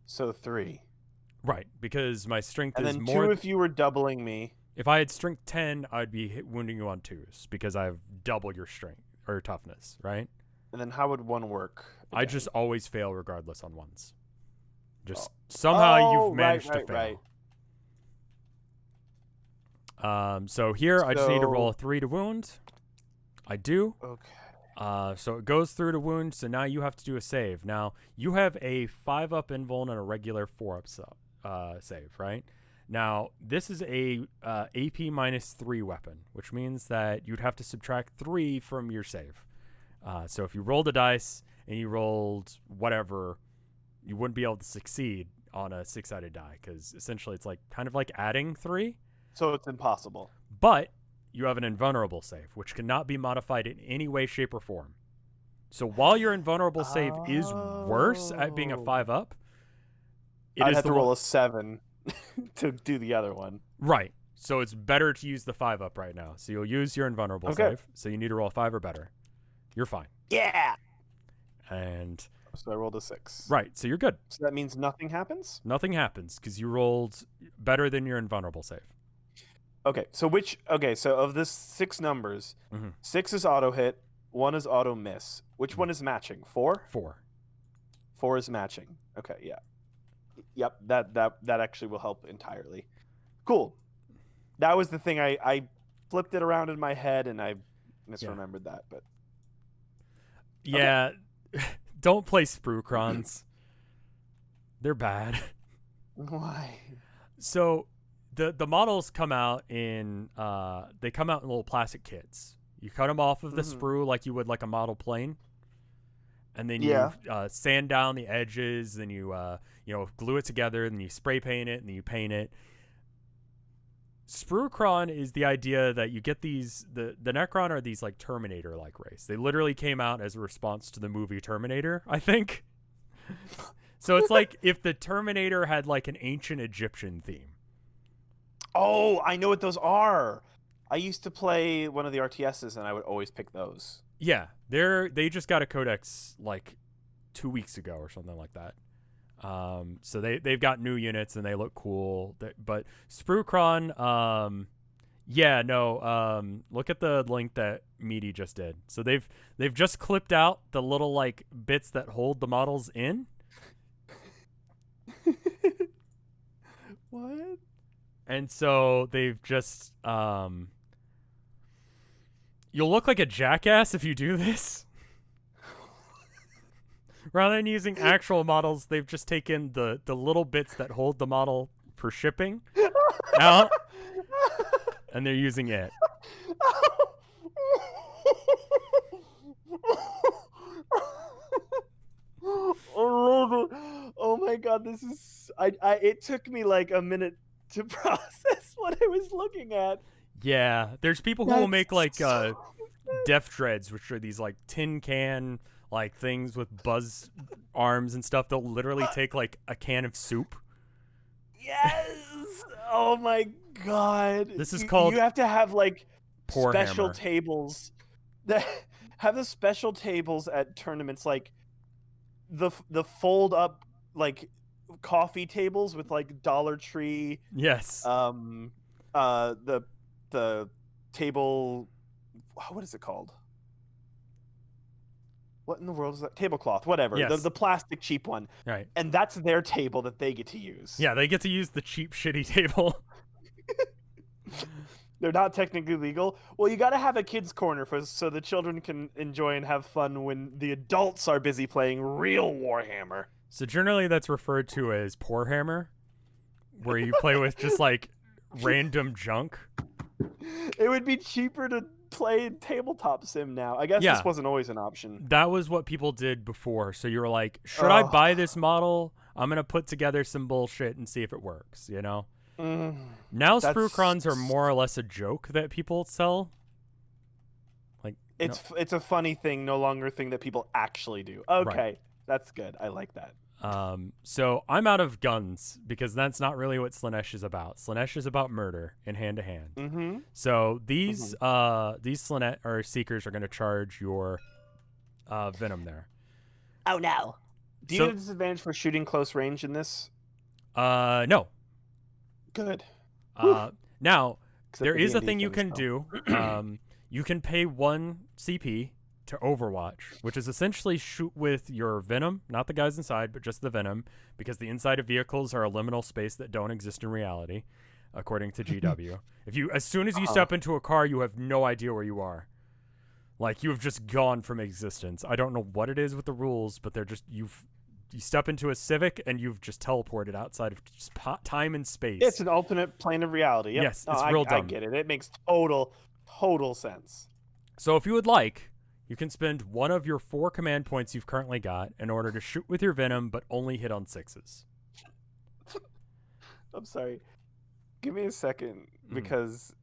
So 3. Right, because my strength And is then more. 2 if you were doubling me. If I had strength 10, I'd be wounding you on 2s because I have double your strength or toughness, right? And then how would 1 work? I again? just always fail regardless on 1s. Just somehow you've managed to fail. So here I just need to roll a 3 to wound. I do. Okay. So it goes through to wound. So now you have to do a save. Now you have a 5-up invuln and a regular 4-up save, right? Now this is a AP -3 weapon, which means that you'd have to subtract 3 from your save. So if you rolled a dice and you rolled whatever, you wouldn't be able to succeed on a 6-sided die because essentially it's like kind of like adding 3. So it's impossible. But you have an invulnerable save, which cannot be modified in any way, shape, or form. So while your invulnerable save is worse at being a 5-up, I'd have to roll a 7 to do the other one. Right. So it's better to use the 5-up right now. So you'll use your invulnerable save. So you need to roll a 5 or better. You're fine. Yeah. And So I rolled a 6. right. So you're good. So that means nothing happens? Nothing happens because you rolled better than your invulnerable save. Okay, so so of this 6 numbers, Mhm. 6 is auto hit, 1 is auto miss. Which one is matching? 4? 4. 4 is matching. Okay, yeah. Yep, that actually will help entirely. Cool. That was the thing I flipped it around in my head and I misremembered that, but Yeah. Don't play Sprucrons. They're bad. why? So the models come out in little plastic kits. You cut them off of the sprue like you would like a model plane, and then you sand down the edges, then you glue it together, and then you spray paint it, and then you paint it. Sprucron is the idea that you get these the Necron are these like Terminator like race. They literally came out as a response to the movie Terminator, I think. So it's like if the Terminator had like an ancient Egyptian theme. Oh, I know what those are. I used to play one of the RTSs and I would always pick those. Yeah, they just got a codex like 2 weeks ago or something like that. So they've got new units and they look cool. But Sprucron, look at the link that Meaty just did. So they've just clipped out the little like bits that hold the models in. What? And so they've just you'll look like a jackass if you do this. Rather than using actual models, they've just taken the little bits that hold the model for shipping out, and they're using it. Oh my god, this is it took me like a minute to process what I was looking at. Yeah, there's people who will make like so Def Dreads, which are these like tin can like things with buzz arms and stuff. They'll literally take like a can of soup. Yes. Oh my god. This is called You have to have like Pour special Hammer. tables that have the special tables at tournaments, like the fold up like coffee tables with like Dollar Tree. Yes. The table. What is it called? What in the world is that? Tablecloth, whatever. Yes. The plastic cheap one. Right. And that's their table that they get to use. Yeah, they get to use the cheap, shitty table. They're not technically legal. Well, you got to have a kids' corner so the children can enjoy and have fun when the adults are busy playing real Warhammer. So generally that's referred to as Pour Hammer, where you play with just like random junk. It would be cheaper to play tabletop sim now. I guess this wasn't always an option. That was what people did before. So you were like, should I buy this model? I'm going to put together some bullshit and see if it works, you know? Now Sprucrons are more or less a joke that people sell. Like it's a funny thing, no longer a thing that people actually do. Okay, that's good. I like that. So I'm out of guns because that's not really what Slanesh is about. Slanesh is about murder in hand to hand. Mm-hmm. So these Slanesh or Seekers are going to charge your venom there. Oh no. Do you So- get a disadvantage for shooting close range in this? No. Good. Now Except there for is a D&D thing you things, can though. do. You can pay 1 CP to Overwatch, which is essentially shoot with your venom, not the guys inside, but just the venom, because the inside of vehicles are a liminal space that don't exist in reality, according to GW. As soon as you step into a car, you have no idea where you are. Like, you have just gone from existence. I don't know what it is with the rules, but they're just you step into a Civic and you've just teleported outside of just time and space. It's an alternate plane of reality. Yep. Yes, No, it's I, real I dumb. get it. It makes total sense. So if you would like, you can spend 1 of your 4 command points you've currently got in order to shoot with your venom, but only hit on 6s. I'm sorry. Give me a second because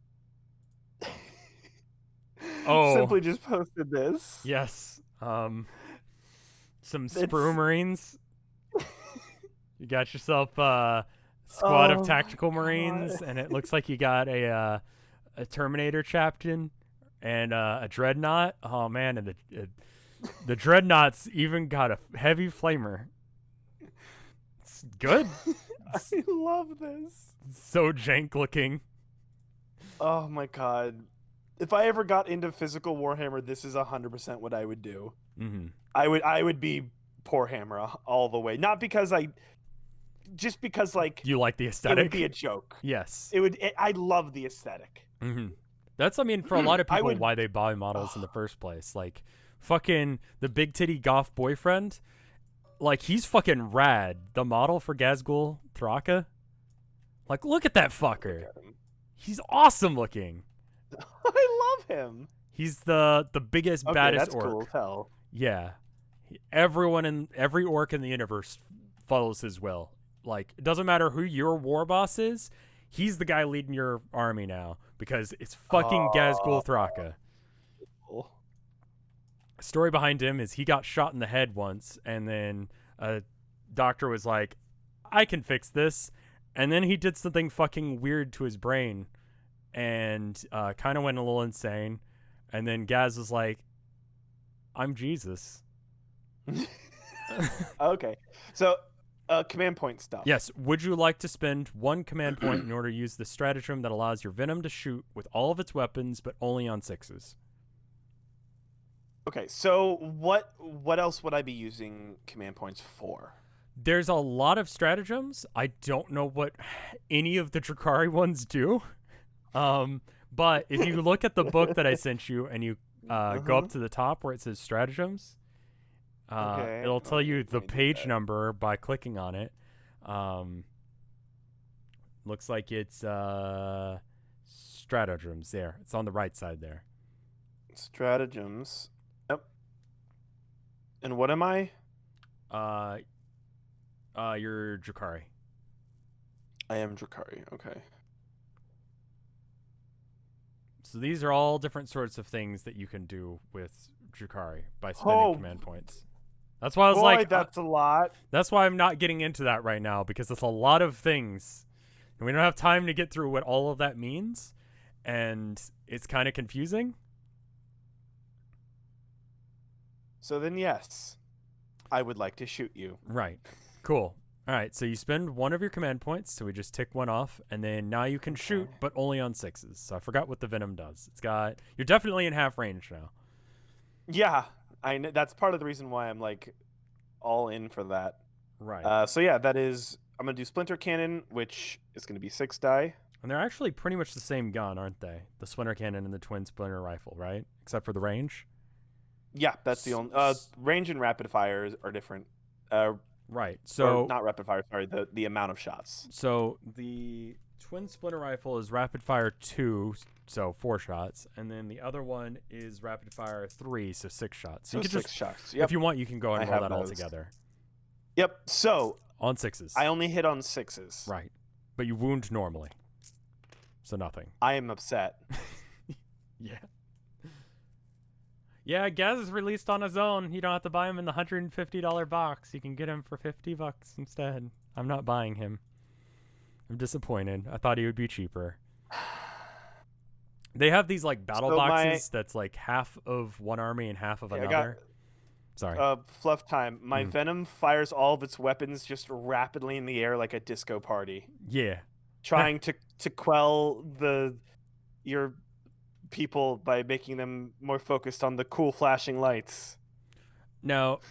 Oh. Simply just posted this. Yes. Some Sprue Marines. You got yourself a squad of Oh tactical my Marines, God. and it looks like you got a Terminator captain and a Dreadnought. Oh man, and the Dreadnought's even got a heavy flamer. It's good. I love this. It's so jank looking. Oh my god. If I ever got into physical Warhammer, this is 100% what I would do. Mm-hmm. I would be poor Hammer all the way. Not because just because like You like the it aesthetic? would be a joke. Yes. I love the aesthetic. Mm-hmm. That's, I mean, for a lot of I people, would- why they buy models in the first place. Like, fucking the big titty goth boyfriend, like, he's fucking rad. The model for Gazgul Thraka, like, look at that fucker. He's awesome looking. I love him. He's the biggest, Okay, baddest that's orc. cool. Hell. Yeah. Every orc in the universe follows his will. Like, it doesn't matter who your war boss is, he's the guy leading your army now because it's fucking Gazgul Thraka. Cool. Story behind him is he got shot in the head once, and then a doctor was like, I can fix this. And then he did something fucking weird to his brain and kind of went a little insane. And then Gaz was like, I'm Jesus. Okay. So, command point stuff. Yes. Would you like to spend 1 command point in order to use the stratagem that allows your venom to shoot with all of its weapons, but only on 6s? Okay. So, what else would I be using command points for? There's a lot of stratagems. I don't know what any of the Drakari ones do. But if you look at the book that I sent you and you go up to the top where it says stratagems, Okay. it'll tell you Let the me do page that. number by clicking on it. Looks like it's stratagems there. It's on the right side there. Stratagems. Yep. And what am I? You're Drakari. I am Drakari. Okay. So these are all different sorts of things that you can do with Drakari by spending Oh. command points. That's why I was Boy, like, that's a lot. that's why I'm not getting into that right now because it's a lot of things, and we don't have time to get through what all of that means, and it's kind of confusing. So then, yes, I would like to shoot you. Right. Cool. All right. So you spend 1 of your command points, so we just tick 1 off, and then now you can shoot, Okay. but only on 6s. So I forgot what the venom does. It's got you're definitely in half range now. Yeah, I know. That's part of the reason why I'm like all in for that. Right. So yeah, that is. I'm gonna do Splinter Cannon, which is gonna be 6 die. And they're actually pretty much the same gun, aren't they? The Splinter Cannon and the Twin Splinter Rifle, right? Except for the range. Yeah, that's the only. Range and rapid fire are different. Right. Or So not rapid fire. Sorry, the amount of shots. So the Twin Splinter Rifle is rapid fire 2, so 4 shots, and then the other one is rapid fire 3, so 6 shots. So you So could 6 just, shots. if Yep. you want, you can go and I roll have that all those. together Yep. So on 6s. I only hit on 6s. Right. But you wound normally, so nothing. I am upset. Yeah. Yeah, Gaz is released on his own. You don't have to buy him in the $150 box. You can get him for $50 instead. I'm not buying him. I'm disappointed. I thought he would be cheaper. They have these like battle boxes that's like half of one army and half of another. Sorry. Fluff time. My Venom fires all of its weapons just rapidly in the air like a disco party. Yeah. Trying to quell your people by making them more focused on the cool flashing lights. Now,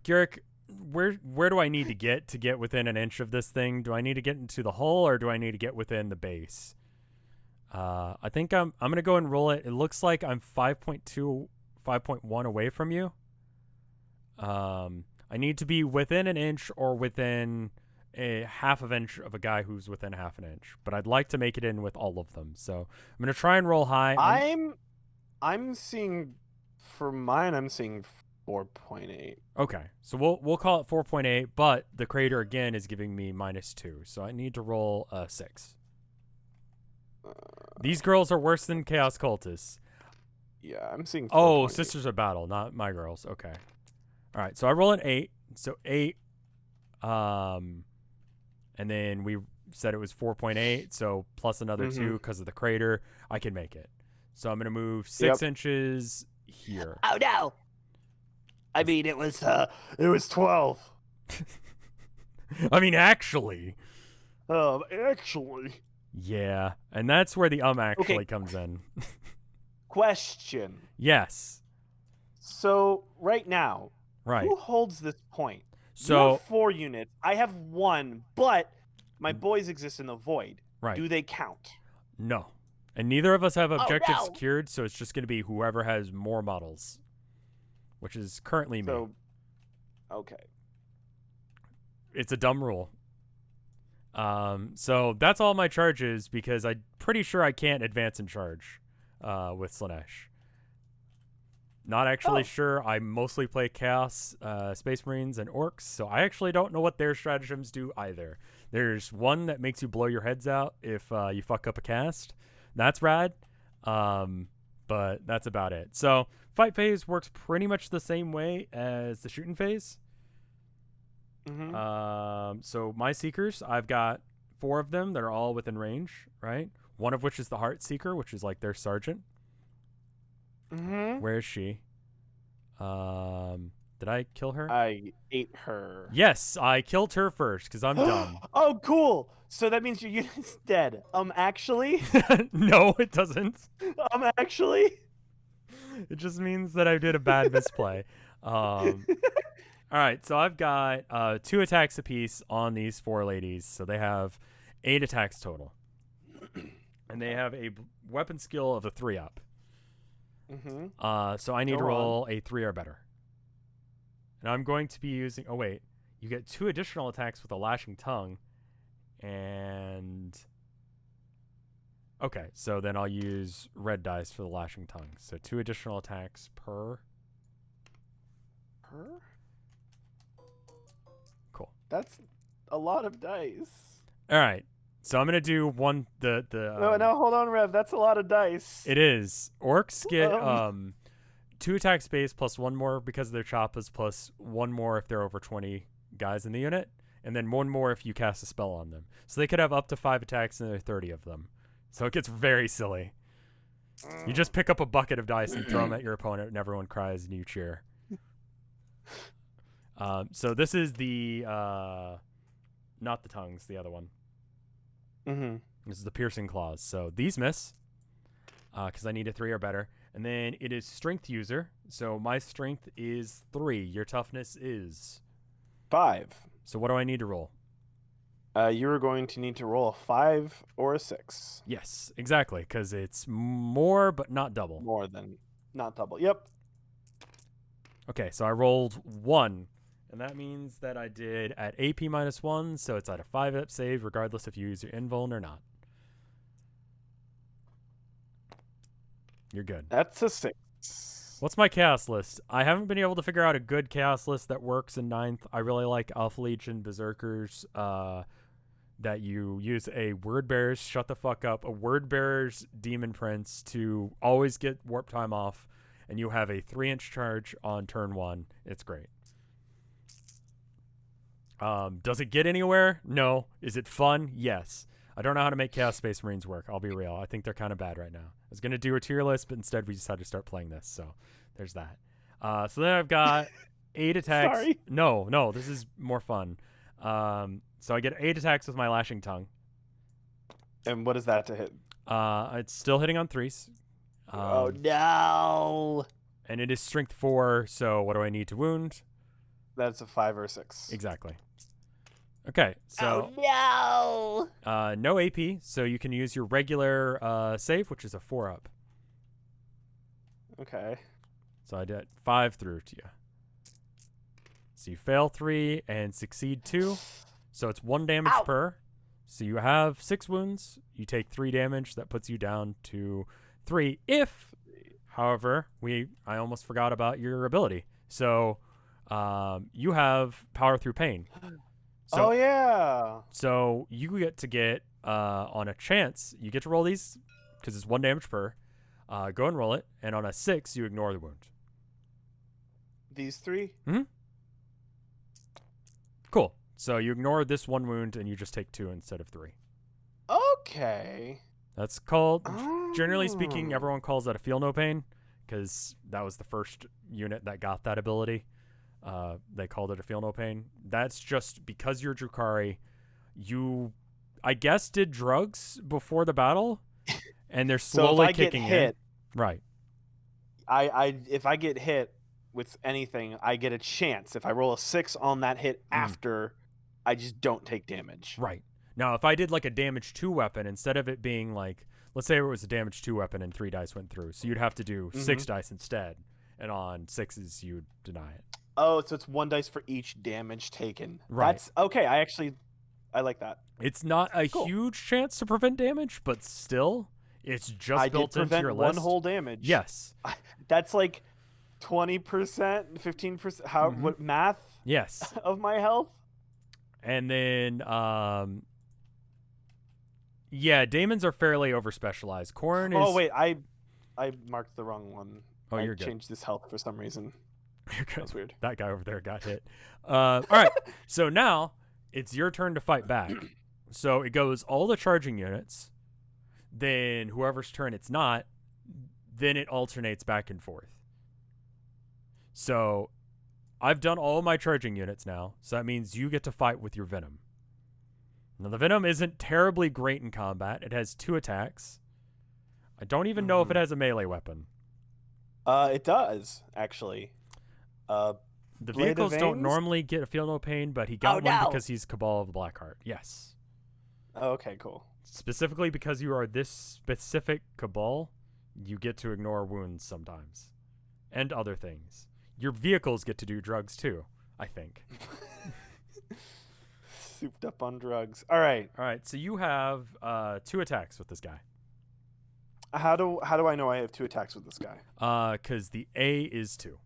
Garrick, where do I need to get within an inch of this thing? Do I need to get into the hull or do I need to get within the base? I think I'm gonna go and roll it. It looks like I'm 5.2, 5.1 away from you. I need to be within an inch or within a half of an inch of a guy who's within half an inch. But I'd like to make it in with all of them. So I'm gonna try and roll high. I'm seeing for mine. I'm seeing 4.8. Okay, so we'll call it 4.8. But the crater again is giving me -2, so I need to roll a 6. These girls are worse than Chaos Cultists. Yeah, I'm seeing 4.8. Oh, Sisters of Battle, not my girls. Okay. All right, so I roll an 8. So 8. And then we said it was 4.8, so plus another 2 because of the crater. I can make it. So I'm going to move 6 inches here. Oh, no. I mean, it was 12. I mean, actually. Actually. Yeah, and that's where the actually comes in. Question. Yes. So, right now, right. who holds this point? So, you have 4 units. I have 1, but my boys exist in the void. Right. Do they count? No. And neither of us have objectives no. secured, so it's just going to be whoever has more models, which is currently me. So, okay. It's a dumb rule. So that's all my charges because I'm pretty sure I can't advance in charge with Slaanesh. Not actually sure. I mostly play Chaos, Space Marines, and Orcs, so I actually don't know what their stratagems do either. There's one that makes you blow your heads out if you fuck up a cast. That's rad, but that's about it. So fight phase works pretty much the same way as the shooting phase. So my Seekers, I've got 4 of them that are all within range, right? One of which is the Heart Seeker, which is like their sergeant. Where is she? Did I kill her? I ate her. Yes, I killed her first because I'm dumb. Oh, cool. So that means your unit's dead. Actually? No, it doesn't. Actually? It just means that I did a bad misplay. All right, so I've got 2 attacks apiece on these 4 ladies, so they have 8 attacks total. And they have a weapon skill of a 3-up. So I need to roll a 3 or better. And I'm going to be using... Oh, wait. You get 2 additional attacks with a lashing tongue. And... Okay, so then I'll use red dice for the lashing tongue. So 2 additional attacks per... Cool. That's a lot of dice. All right. So I'm gonna do one. No, hold on, Rev. That's a lot of dice. It is. Orcs get 2 attack space plus 1 more because of their choppas, plus 1 more if they're over 20 guys in the unit, and then 1 more if you cast a spell on them. So they could have up to 5 attacks and there are 30 of them. So it gets very silly. You just pick up a bucket of dice and throw them at your opponent, and everyone cries and you cheer. So this is the not the tongues, the other one. This is the piercing claws. So these miss because I need a 3 or better. And then it is strength user. So my strength is 3. Your toughness is 5. So what do I need to roll? You're going to need to roll a 5 or a 6. Yes, exactly, because it's more but not double. More than not double. Yep. Okay, so I rolled 1. And that means that I did at AP -1, so it's at a 5-up save, regardless if you use your invuln or not. You're good. That's a 6. What's my chaos list? I haven't been able to figure out a good chaos list that works in 9th. I really like Alpha Legion Berserkers that you use a Word Bearer's, shut the fuck up, a Word Bearer's Demon Prince to always get warp time off, and you have a 3-inch charge on turn 1. It's great. Does it get anywhere? No. Is it fun? Yes. I don't know how to make Chaos Space Marines work. I'll be real. I think they're kind of bad right now. I was going to do a tier list, but instead we decided to start playing this. So there's that. So then I've got 8 attacks. Sorry. No, this is more fun. So I get 8 attacks with my Lashing Tongue. And what is that to hit? It's still hitting on 3s. Oh no! And it is strength 4, so what do I need to wound? That's a 5 or 6. Exactly. Okay, so no AP, so you can use your regular save, which is a 4-up. Okay. So I did 5 through to you. So you fail 3 and succeed 2. So it's 1 damage per. So you have 6 wounds. You take 3 damage. That puts you down to 3. If, however, I almost forgot about your ability. So you have power through pain. So, oh yeah. So you get to get on a chance. You get to roll these because it's 1 damage per. Go and roll it, and on a 6, you ignore the wound. These 3? Mm-hmm. Cool. So you ignore this 1 wound, and you just take 2 instead of 3. Okay. That's called, generally speaking, everyone calls that a feel no pain, because that was the first unit that got that ability. They called it a feel no pain. That's just because you're Drukhari, you, I guess, did drugs before the battle, and they're slowly so if I kicking get hit, in. Right. If I get hit with anything, I get a chance. If I roll a 6 on that hit after, I just don't take damage. Right. Now, if I did like a damage 2 weapon, instead of it being like, let's say it was a damage 2 weapon and 3 dice went through, so you'd have to do 6 dice instead, and on 6s you'd deny it. Oh, so it's 1 dice for each damage taken. Right. That's okay. I like that. It's not a huge chance to prevent damage, but still, it's just built into your list. 1 whole damage. Yes. That's like 20%, 15%. How? What math? Yes. Of my health. And then, yeah, daemons are fairly over-specialized. Khorne is... Oh, wait, I marked the wrong one. Oh, I you're good. changed this health for some reason. That's weird. That guy over there got hit. All right, so now it's your turn to fight back. So it goes all the charging units, then whoever's turn it's not, then it alternates back and forth. So I've done all my charging units now, so that means you get to fight with your Venom. Now, the Venom isn't terribly great in combat. It has 2 attacks. I don't even know if it has a melee weapon. It does, actually. The vehicles don't normally get a feel no pain, but he got one because he's Cabal of the Blackheart. Yes. Oh, okay, cool. Specifically because you are this specific Cabal, you get to ignore wounds sometimes. And other things. Your vehicles get to do drugs too, I think. Souped up on drugs. All right. All right, so you have 2 attacks with this guy. How do I know I have 2 attacks with this guy? Because the A is 2.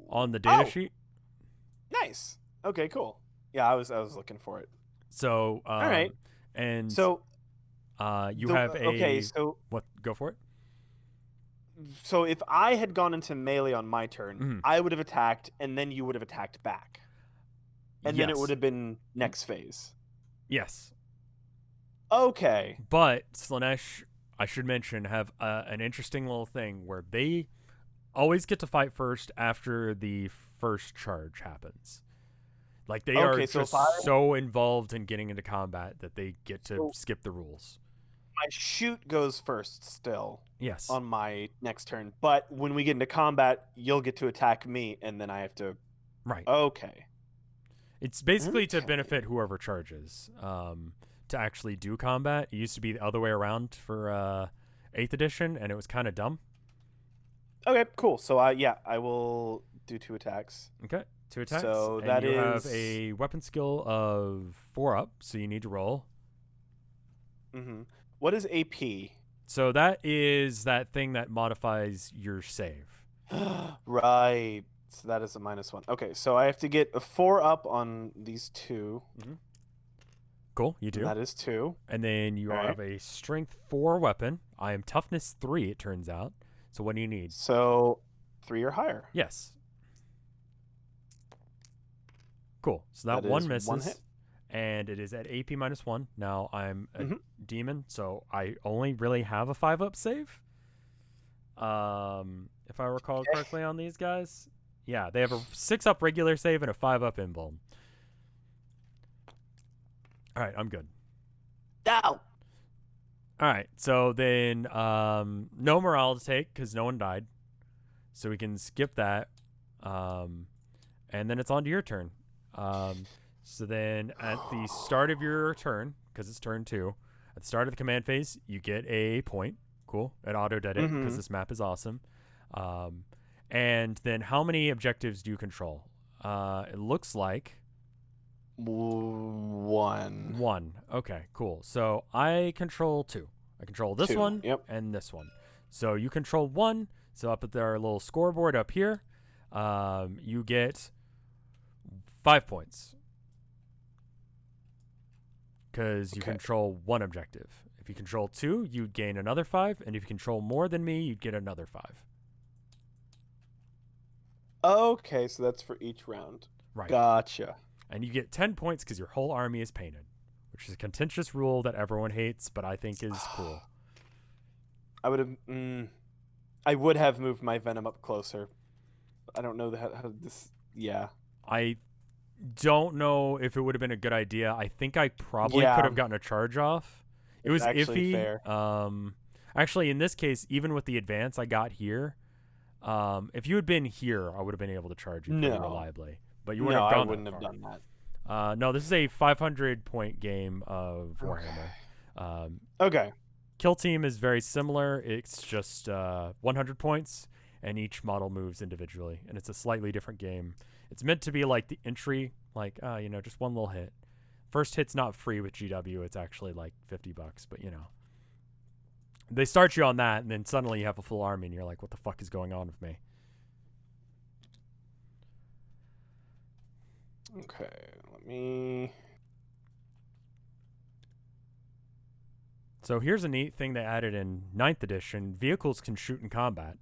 On the data sheet. Nice. Okay, cool. Yeah, I was looking for it. So all right. And so you have a so what? Go for it. So if I had gone into melee on my turn, I would have attacked, and then you would have attacked back, and then it would have been next phase. Yes. Okay. But Slaanesh, I should mention, have an interesting little thing where they always get to fight first after the first charge happens. Like they are just so involved in getting into combat that they get to skip the rules. My shoot goes first still. Yes. On my next turn. But when we get into combat, you'll get to attack me, and then I have to... Right. Okay. It's basically to benefit whoever charges to actually do combat. It used to be the other way around for 8th edition, and it was kind of dumb. Okay, cool. So, I will do 2 attacks. Okay, 2 attacks. So and that you is... have a weapon skill of 4 up, so you need to roll. Mm-hmm. What is AP? So that is that thing that modifies your save. Right. So that is a -1. Okay, so I have to get a 4 up on these 2. Cool, you And do. that is 2. And then you Alright. have a strength 4 weapon. I am toughness 3, it turns out. So what do you need? So 3 or higher. Yes. Cool. So that That one is misses. one hit. And it is at AP -1. Now I'm a Mhm. demon, so I only really have a 5-up save. If I recall correctly on these guys. Yeah, they have a 6-up regular save and a 5-up invuln. Alright, I'm good. No. Alright, so then no morale to take because no one died. So we can skip that. And then it's on to your turn. So then at the start of your turn, because it's turn 2, at the start of the command phase, you get a point. Cool. It auto-did it because this map is awesome. And then how many objectives do you control? It looks like 1. 1. Okay, cool. So I control 2. I control this 2. one Yep. and this one. So you control 1. So up at our little scoreboard up here, you get 5 points. Because you Okay. control 1 objective. If you control 2, you'd gain another 5. And if you control more than me, you'd get another 5. Okay, so that's for each round. Right. Gotcha. And you get 10 points because your whole army is painted. Which is a contentious rule that everyone hates, but I think is cool. I would have moved my Venom up closer. I don't know how this. Yeah. I don't know if it would have been a good idea. I think I probably Yeah. could have gotten a charge off. It was actually iffy. fair. Actually, in this case, even with the advance I got here, if you had been here, I would have been able to charge you pretty No. reliably. But you wouldn't No, have I gone wouldn't that have far. done that. No, this is a 500-point game of Warhammer. Okay. Kill Team is very similar. It's just 100 points, and each model moves individually, and it's a slightly different game. It's meant to be like the entry, like just one little hit. First hit's not free with GW. It's actually like $50, but they start you on that, and then suddenly you have a full army, and you're like, what the fuck is going on with me? Okay. Let me. So here's a neat thing they added in 9th edition. Vehicles can shoot in combat.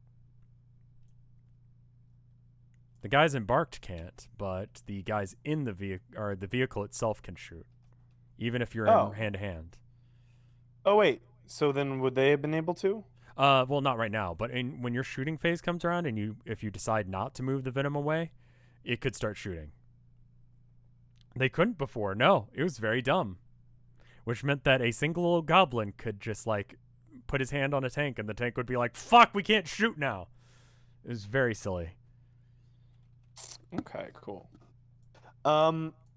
The guys embarked can't, but the guys in the vehicle itself can shoot, even if you're in hand-to-hand. Oh wait. So then, would they have been able to? Well, not right now, but when your shooting phase comes around, and if you decide not to move the venom away, it could start shooting. They couldn't before. No, it was very dumb, which meant that a single old goblin could just like put his hand on a tank, and the tank would be like, "Fuck, we can't shoot now." It was very silly. Okay. Cool.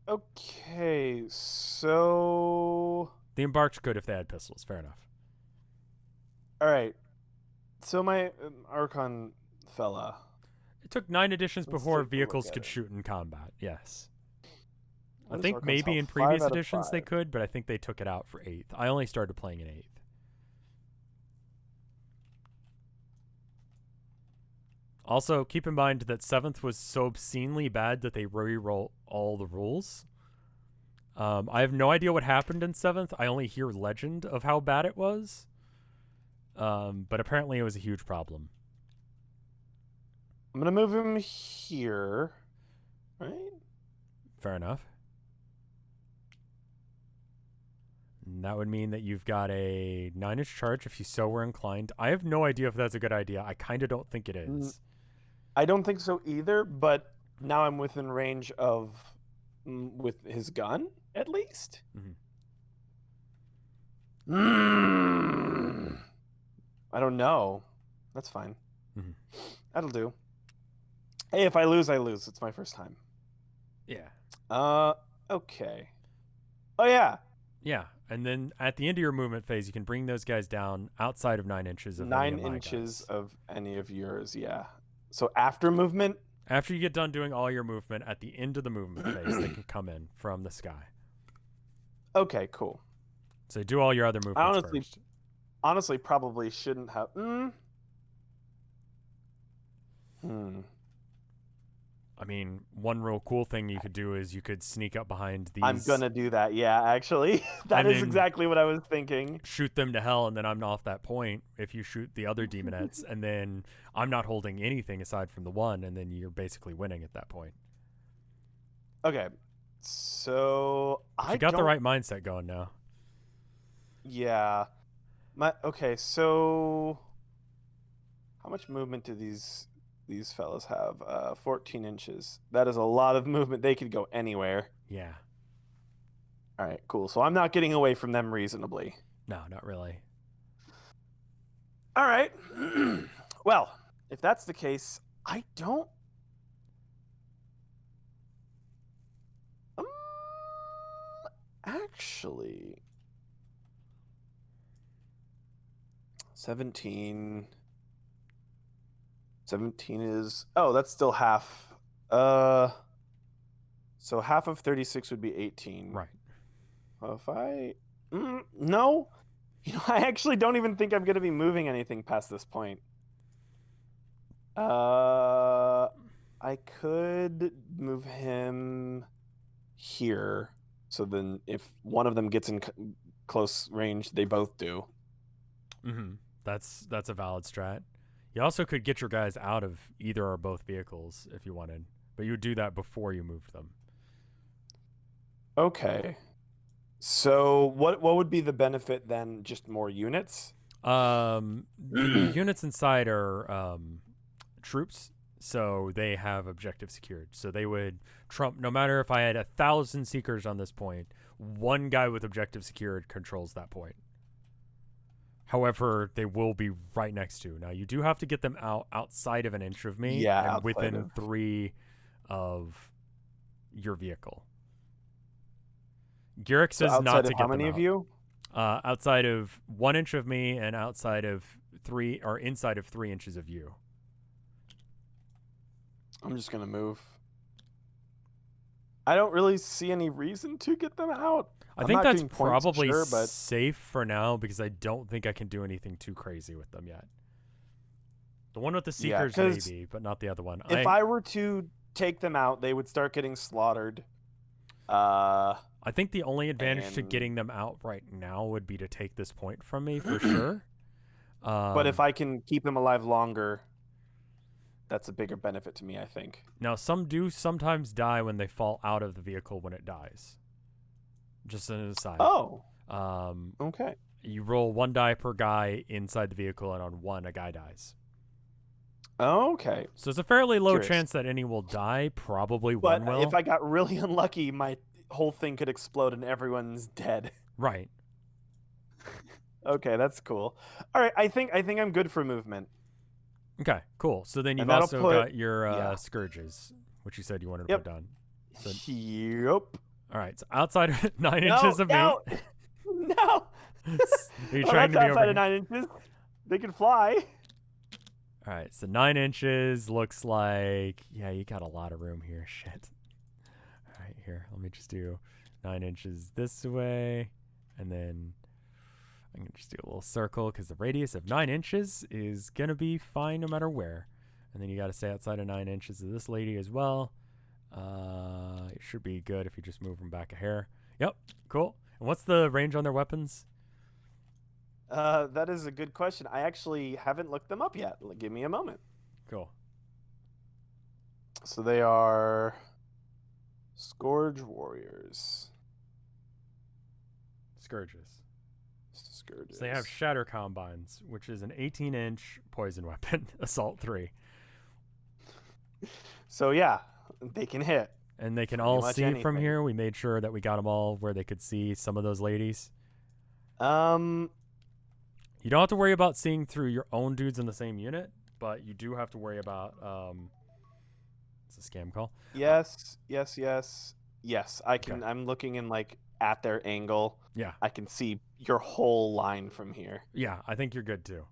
Okay. So. The embarked could if they had pistols. Fair enough. All right. So my Archon fella. It took 9 editions Let's before take a look vehicles at could it. shoot in combat. Yes. What I is think Archon's maybe health? in previous 5 out of editions they 5. could, but I think they took it out for 8th. I only started playing in 8th. Also, keep in mind that 7th was so obscenely bad that they re-roll all the rules. I have no idea what happened in 7th. I only hear legend of how bad it was. But apparently it was a huge problem. I'm gonna move him here. Right. Fair enough. And that would mean that you've got a 9-inch charge if you so were inclined. I have no idea if that's a good idea. I kind of don't think it is. I don't think so either, but now I'm within range of with his gun, at least. I don't know. That's fine. That'll do. Hey, if I lose, I lose. It's my first time. Yeah. Okay. Oh, yeah. Yeah. And then at the end of your movement phase, you can bring those guys down outside of 9 inches of 9 any of my inches guys. of any of yours, yeah. So after movement? After you get done doing all your movement, at the end of the movement phase, they can come in from the sky. Okay, cool. So do all your other movements first. Honestly, probably shouldn't have. I mean, one real cool thing you could do is you could sneak up behind these. I'm gonna do that. Yeah, actually, that And is then- exactly what I was thinking. shoot them to hell, and then I'm off that point. If you shoot the other demonettes, and then I'm not holding anything aside from the one, and then you're basically winning at that point. Okay, so I You got the don't- right mindset going now. Yeah. Okay, so how much movement do these fellas have? 14 inches. That is a lot of movement. They could go anywhere. Yeah. All right, cool. So I'm not getting away from them reasonably. No, not really. All right. Well, if that's the case, I don't. Actually, 17. 17 is. Oh, that's still half. So half of 36 would be 18. Right. If I. No. I actually don't even think I'm going to be moving anything past this point. I could move him here. So then if one of them gets in close range, they both do. Mm-hmm. That's a valid strat. You also could get your guys out of either or both vehicles if you wanted, but you would do that before you moved them. Okay. So what would be the benefit then? Just more units? The units inside are troops, so they have objective secured. So they would trump, no matter if I had 1,000 seekers on this point, one guy with objective secured controls that point. However, they will be right next to. Now, you do have to get them outside of an inch of me, Yeah, and within outside of- 3 of your vehicle. Garrick So says not outside to of get how them many out. of you? Outside of 1 inch of me, and outside of 3, or inside of 3 inches of you. I'm just gonna move. I don't really see any reason to get them out. I I'm think not that's getting points, probably sure, but- safe for now because I don't think I can do anything too crazy with them yet. The one with the Yeah, Seekers 'cause maybe, but not the other one. If I were to take them out, they would start getting slaughtered. I think the only advantage to and- getting them out right now would be to take this point from me for sure. But if I can keep them alive longer, that's a bigger benefit to me, I think. Now, some do sometimes die when they fall out of the vehicle when it dies. Just an aside. Oh, Um, okay. you roll 1 die per guy inside the vehicle, and on 1, a guy dies. Okay. So it's a fairly low Curious. chance that any will die. Probably But one will. if I got really unlucky, my whole thing could explode and everyone's dead. Right. Okay, that's cool. All right, I think I'm good for movement. Okay, cool. So then you've And that'll also put- got your yeah. scourges, which you said you wanted to Yep. put down. So, Yep. all right, so outside of 9 No, inches of no, me. no. Are you Oh, trying to that's be outside over of 9 inches. They can fly. All right, so 9 inches looks like, yeah, you got a lot of room here. Shit. All right, here, let me just do 9 inches this way, and then I'm going to just do a little circle because the radius of 9 inches is going to be fine no matter where. And then you got to stay outside of 9 inches of this lady as well. It should be good if you just move them back a hair. Yep, cool. And what's the range on their weapons? That is a good question. I actually haven't looked them up yet. Give me a moment. Cool. So they are Scourge Warriors. Scourges. Scourges. So they have Shatter Combines, which is an 18-inch poison weapon, Assault 3. So yeah, they can hit. And they can Pretty all much see from anything. here. We made sure that we got them all where they could see some of those ladies. You don't have to worry about seeing through your own dudes in the same unit, but you do have to worry about it's a scam call. Yes. I can. Okay. I'm looking in like at their angle. Yeah. I can see your whole line from here. Yeah, I think you're good too.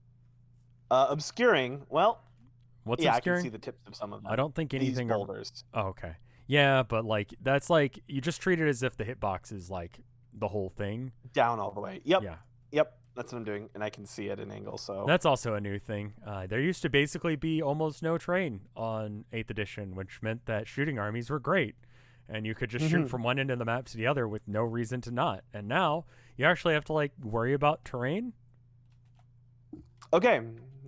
Obscuring. Well, What's yeah, obscuring? I can see the tips of some of them. I don't think anything These are- boulders. Oh, okay. Yeah, but like that's like you just treat it as if the hitbox is like the whole thing. Down all the way. Yep. Yeah. Yep. That's what I'm doing, and I can see at an angle. So That's also a new thing. There used to basically be almost no terrain on 8th edition, which meant that shooting armies were great. And you could just shoot from one end of the map to the other with no reason to not. And now you actually have to like worry about terrain. okay,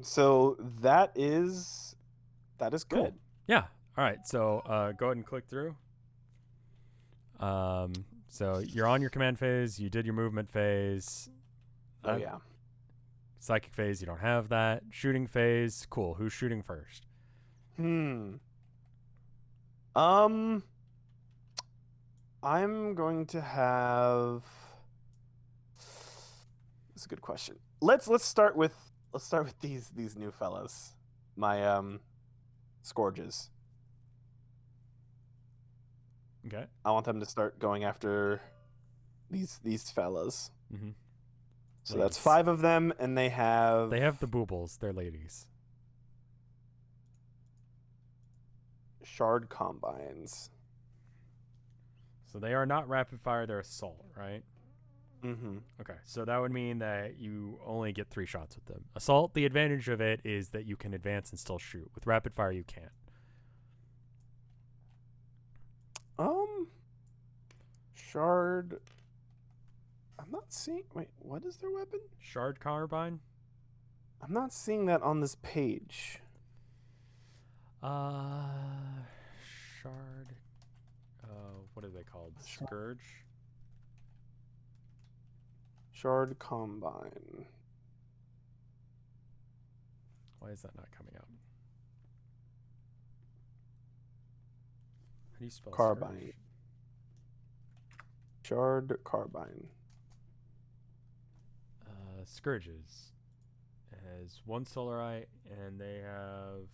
so that is good. Cool. Yeah. All right. So go ahead and click through. So you're on your command phase. You did your movement phase. Oh yeah. Psychic phase, you don't have that. Shooting phase, cool. Who's shooting first? I'm going to have. That's a good question. Let's start with these new fellas. My scourges. Okay. I want them to start going after these fellas. Mm-hmm. So that's 5 of them, and they have the boobles. They're ladies. shard combines. So they are not rapid fire. They're assault, right? Mm-hmm. Okay. So that would mean that you only get 3 shots with them. Assault. The advantage of it is that you can advance and still shoot. With rapid fire, you can't. Shard. I'm not seeing. Wait, what is their weapon? Shard carbine. I'm not seeing that on this page. Shard. What are they called? Shard. Scourge. Shard combine. Why is that not coming up? How do you spell Carbine. Scourge? Shard carbine. Scourges. It has 1 solarite, and they have.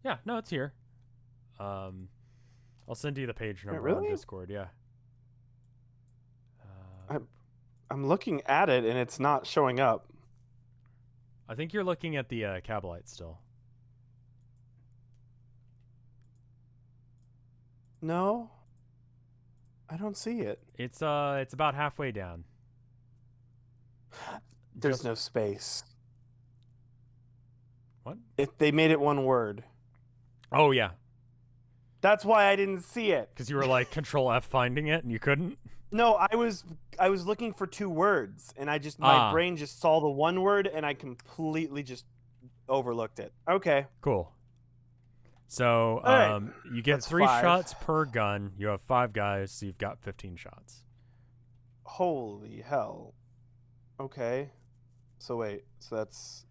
Yeah, no, it's here. I'll send you the page number on really? Discord. Yeah. I'm looking at it and it's not showing up. I think you're looking at the Kabalite still. No, I don't see it. It's about halfway down. There's Just- no space. What? They made it one word. Oh yeah, That's why I didn't see it. because you were like Control F finding it and you couldn't. No, I was looking for 2 words and my Ah. brain just saw the one word and I completely just overlooked it. Okay. Cool. So All right. you get That's 3 5. shots per gun. You have 5 guys, so you've got 15 shots. Holy hell. Okay. So wait, so that's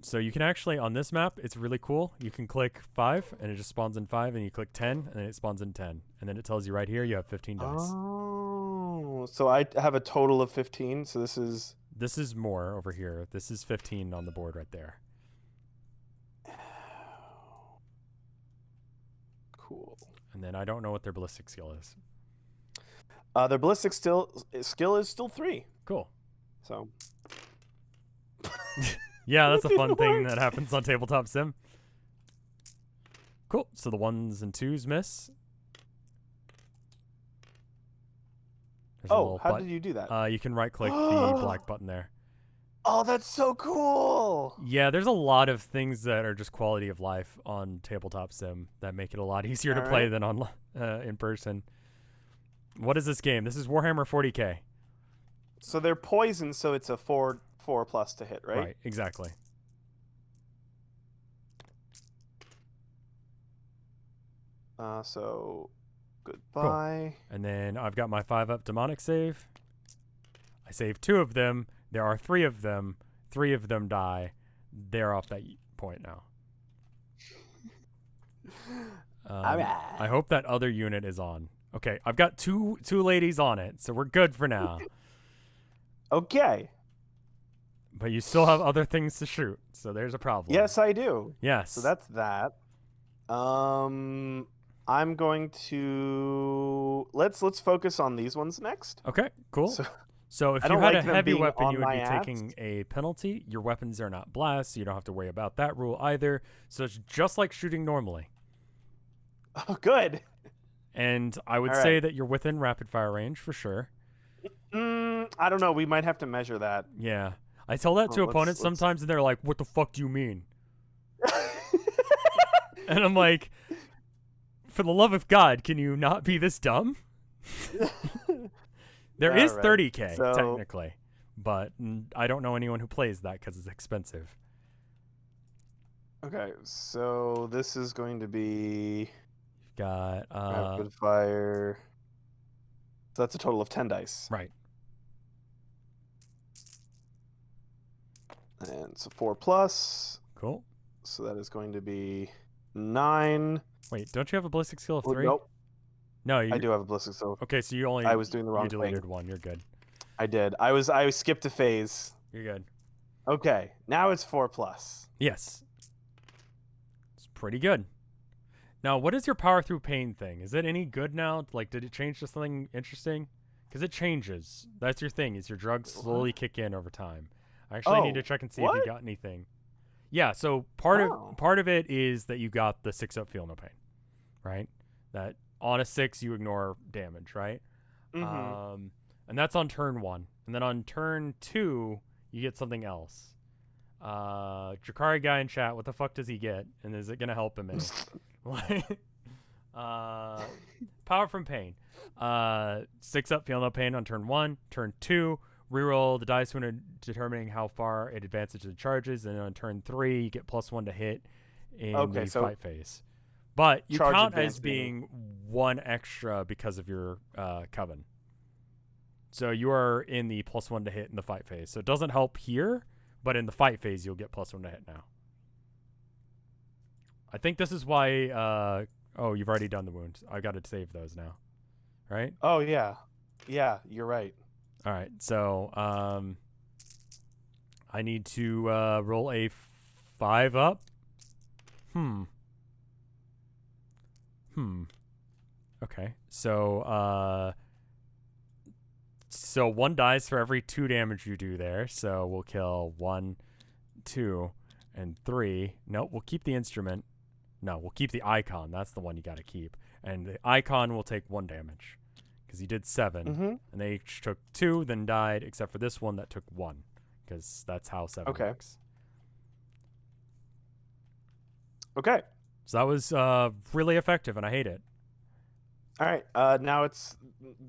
So you can actually, on this map, it's really cool. You can click 5, and it just spawns in 5, and you click 10, and then it spawns in 10. And then it tells you right here you have 15 dice. Oh, so I have a total of 15. So this is This is more over here. This is 15 on the board right there. cool. And then I don't know what their ballistic skill is. Their ballistic skill is still 3. Cool. So Yeah, that's a That fun didn't thing work. that happens on Tabletop Sim. Cool. So the 1s and 2s miss. There's a little how button. did you do that? You can right-click the black button there. Oh, that's so cool. Yeah, there's a lot of things that are just quality of life on Tabletop Sim that make it a lot easier to play than on in person. What is this game? This is Warhammer 40k. So they're poisoned, so it's a 4+ to hit, right? Right, exactly. So goodbye. And then I've got my 5-up demonic save. I save 2 of them. There are 3 of them. 3 of them die. They're off that point now. Alright. I hope that other unit is on. Okay, I've got two ladies on it, so we're good for now. Okay. But you still have other things to shoot, so there's a problem. Yes, I do. Yes. So that's that. I'm going to let's focus on these ones next. Okay, cool. So if I you don't had like a them heavy being weapon, on you would my be ass. taking a penalty. Your weapons are not blast, so you don't have to worry about that rule either. So it's just like shooting normally. Oh, good. And I would All say right. that you're within rapid fire range for sure. I don't know. We might have to measure that. Yeah. I tell that to Well, opponents let's- sometimes, and they're like, "What the fuck do you mean?" And I'm like, "For the love of God, can you not be this dumb?" There is Alright, 30k so- technically, but I don't know anyone who plays that because it's expensive. Okay, so this is going to be You've got rapid fire. So that's a total of 10 dice. right. And it's a 4+. Cool. So that is going to be 9. Wait, don't you have a ballistic skill of Oh, 3? nope, No, you I do have a ballistic. So Okay, so you only I was doing the wrong you deleted thing. 1. You're good. I did. I skipped a phase. You're good. Okay, now it's 4+. Yes. It's pretty good. Now, what is your power through pain thing? Is it any good now? Like, did it change to something interesting? Because it changes. That's your thing, is your drugs slowly kick in over time. I actually need to check and see if you what? got anything. Yeah, so part Oh. of it is that you got the 6-up feel no pain, right? That on a 6 you ignore damage, right? Mm-hmm. And that's on turn 1. And then on turn 2, you get something else. Drakari guy in chat, what the fuck does he get? And is it gonna help him any? Power from pain. 6-up feel no pain on turn 1. Turn 2, reroll the dice when determining how far it advances to the charges, and on turn 3 you get +1 to hit in the so fight phase. But you charge count as advance being 1 extra because of your coven. So you are in the +1 to hit in the fight phase. So it doesn't help here, but in the fight phase you'll get +1 to hit now. I think this is why oh, you've already done the wounds. I got to save those now. Right? Oh, yeah. Yeah, you're right. All right, so I need to roll a 5-up. Okay, so 1 dies for every 2 damage you do there. So we'll kill 1, 2, and 3. Nope, we'll keep the instrument. No, we'll keep the icon. That's the one you got to keep. And the icon will take 1 damage. Because he did 7, and they each took 2, then died, except for this one that took 1, because that's how 7 works. Okay. So that was really effective, and I hate it. All right. Now it's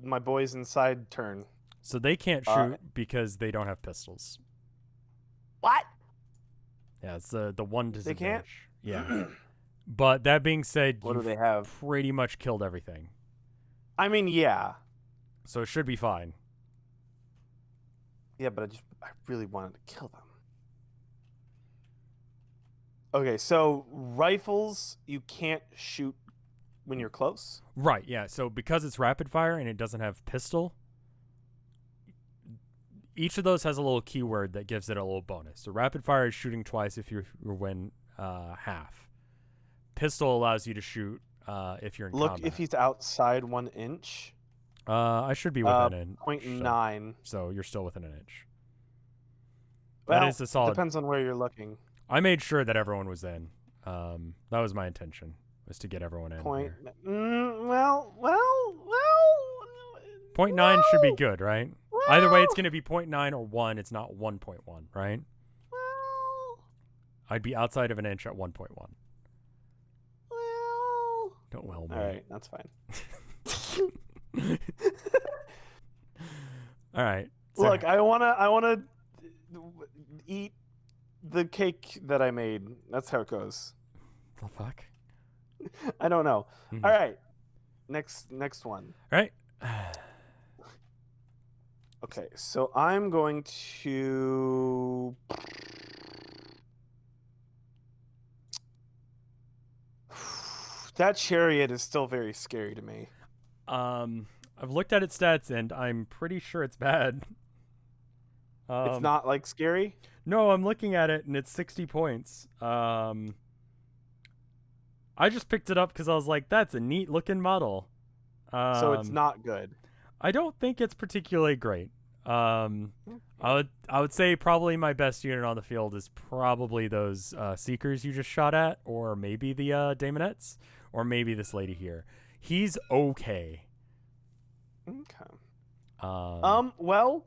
my boys inside turn. So they can't shoot because they don't have pistols. What? Yeah, it's the one They can't? disadvantage. Yeah. But that being said, What do you've they have? pretty much killed everything. I mean, yeah. So it should be fine. Yeah, but I really wanted to kill them. Okay, so rifles you can't shoot when you're close. Right, yeah. So because it's rapid fire and it doesn't have pistol, each of those has a little keyword that gives it a little bonus. So rapid fire is shooting twice if you win half. Pistol allows you to shoot if you're in Look, combat. if he's outside 1 inch, I should be within an 0.9. So you're still within an inch. Well, That is a solid. depends on where you're looking. I made sure that everyone was in. That was my intention, was to get everyone in. Point. Here. Well. 0.9 should be well, good, right? Either way, it's going to be 0.9 or 1. It's not 1.1, right? Well. I'd be outside of an inch at 1.1. Well. Don't well me. All right, that's fine. All right. So, Look, I wanna eat the cake that I made. That's how it goes. the fuck? I don't know. Mhm. All right, next one. All right. Okay, so I'm going to. That chariot is still very scary to me. I've looked at its stats and I'm pretty sure it's bad. It's not like scary. No, I'm looking at it and it's 60 points. I just picked it up because I was like, that's a neat looking model. So it's not good. I don't think it's particularly great. I would say probably my best unit on the field is probably those Seekers you just shot at, or maybe the Daemonettes, or maybe this lady here. He's okay. Okay. Well,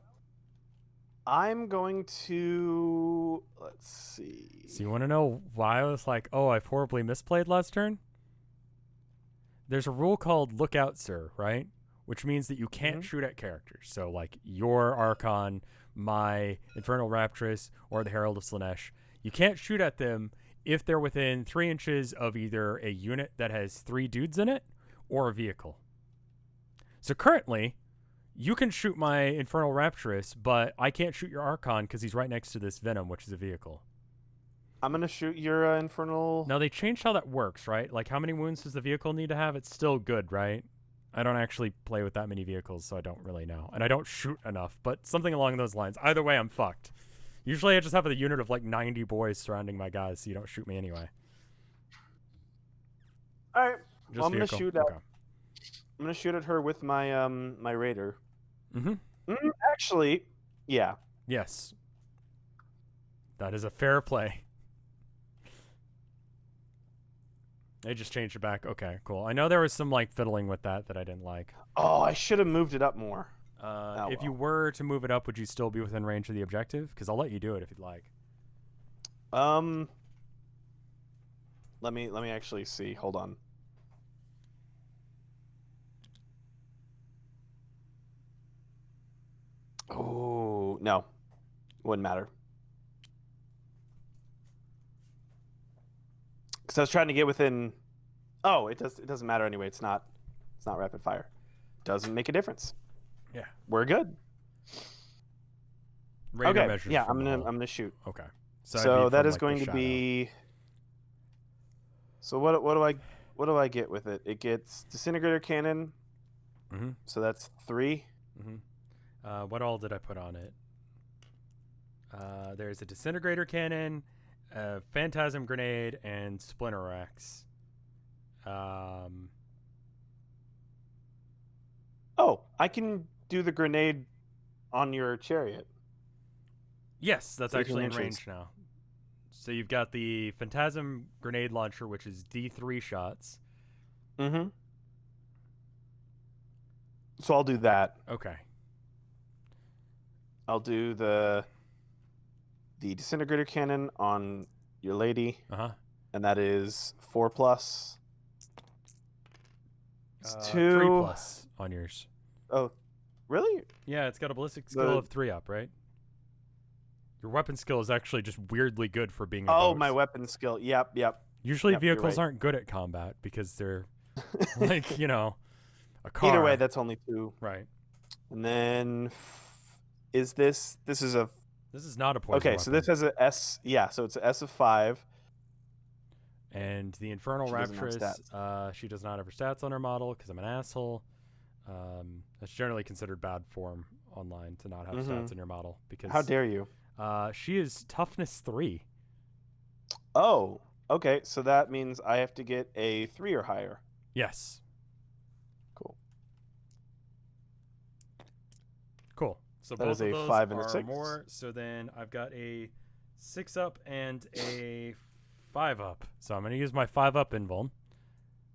I'm going to let's see. So you want to know why I was like, oh, I've horribly misplayed last turn? There's a rule called "Look Out, Sir," right? Which means that you can't shoot at characters. So like your Archon, my Infernal Raptress, or the Herald of Slanesh, you can't shoot at them if they're within 3 inches of either a unit that has 3 dudes in it or a vehicle. So currently, you can shoot my Infernal Raptress, but I can't shoot your Archon because he's right next to this Venom, which is a vehicle. I'm gonna shoot your Infernal. Now, they changed how that works, right? Like, how many wounds does the vehicle need to have? It's still good, right? I don't actually play with that many vehicles, so I don't really know. And I don't shoot enough, but something along those lines. Either way, I'm fucked. Usually I just have a unit of like 90 boys surrounding my guys, so you don't shoot me anyway. All right. Just Well, I'm vehicle. gonna shoot at. Okay. I'm gonna shoot at her with my my Raider. Mm-hmm. Actually, yeah. Yes. That is a fair play. They just changed it back. Okay, cool. I know there was some like fiddling with that I didn't like. Oh, I should have moved it up more. If you were to move it up, would you still be within range of the objective? Because I'll let you do it if you'd like. Let me actually see. Hold on. Oh no, wouldn't matter. Because I was trying to get within. Oh, it doesn't matter anyway. It's not rapid fire. Doesn't make a difference. Yeah, we're good. Radar okay. measures Yeah, from I'm the gonna hull. shoot. Okay. So that from, is like, going the to shadow. be. So what do I get with it? It gets disintegrator cannon. Mm-hmm. So that's 3. Mm-hmm. What all did I put on it? There's a disintegrator cannon, a phantasm grenade, and splinter axe. Oh, I can do the grenade on your chariot. Yes, that's 18 actually in inches. range now. So you've got the phantasm grenade launcher, which is D3 shots. Mm-hmm. So I'll do that. Okay. I'll do the disintegrator cannon on your lady, and that is 4+. It's 2. 3+ on yours. Oh, really? Yeah, it's got a ballistic skill The- of 3 up, right? Your weapon skill is actually just weirdly good for being a Oh, boat. my weapon skill. Yep. Usually Yep, you're vehicles right. aren't good at combat because they're like, you know, a car. Either way, that's only 2. right. And then is this is a This is not a poison okay? weapon. So this has a S. Yeah, so it's an S of 5. And the Infernal She doesn't have Raptress, she does not have her stats on her model because I'm an asshole. That's generally considered bad form online to not have stats in your model because How dare you? she is toughness 3. Oh, okay. So that means I have to get a 3 or higher. Yes. Cool. So That both is of a those 5 and a are 6. more. So then I've got a 6 up and a 5 up. So I'm gonna use my 5 up invuln.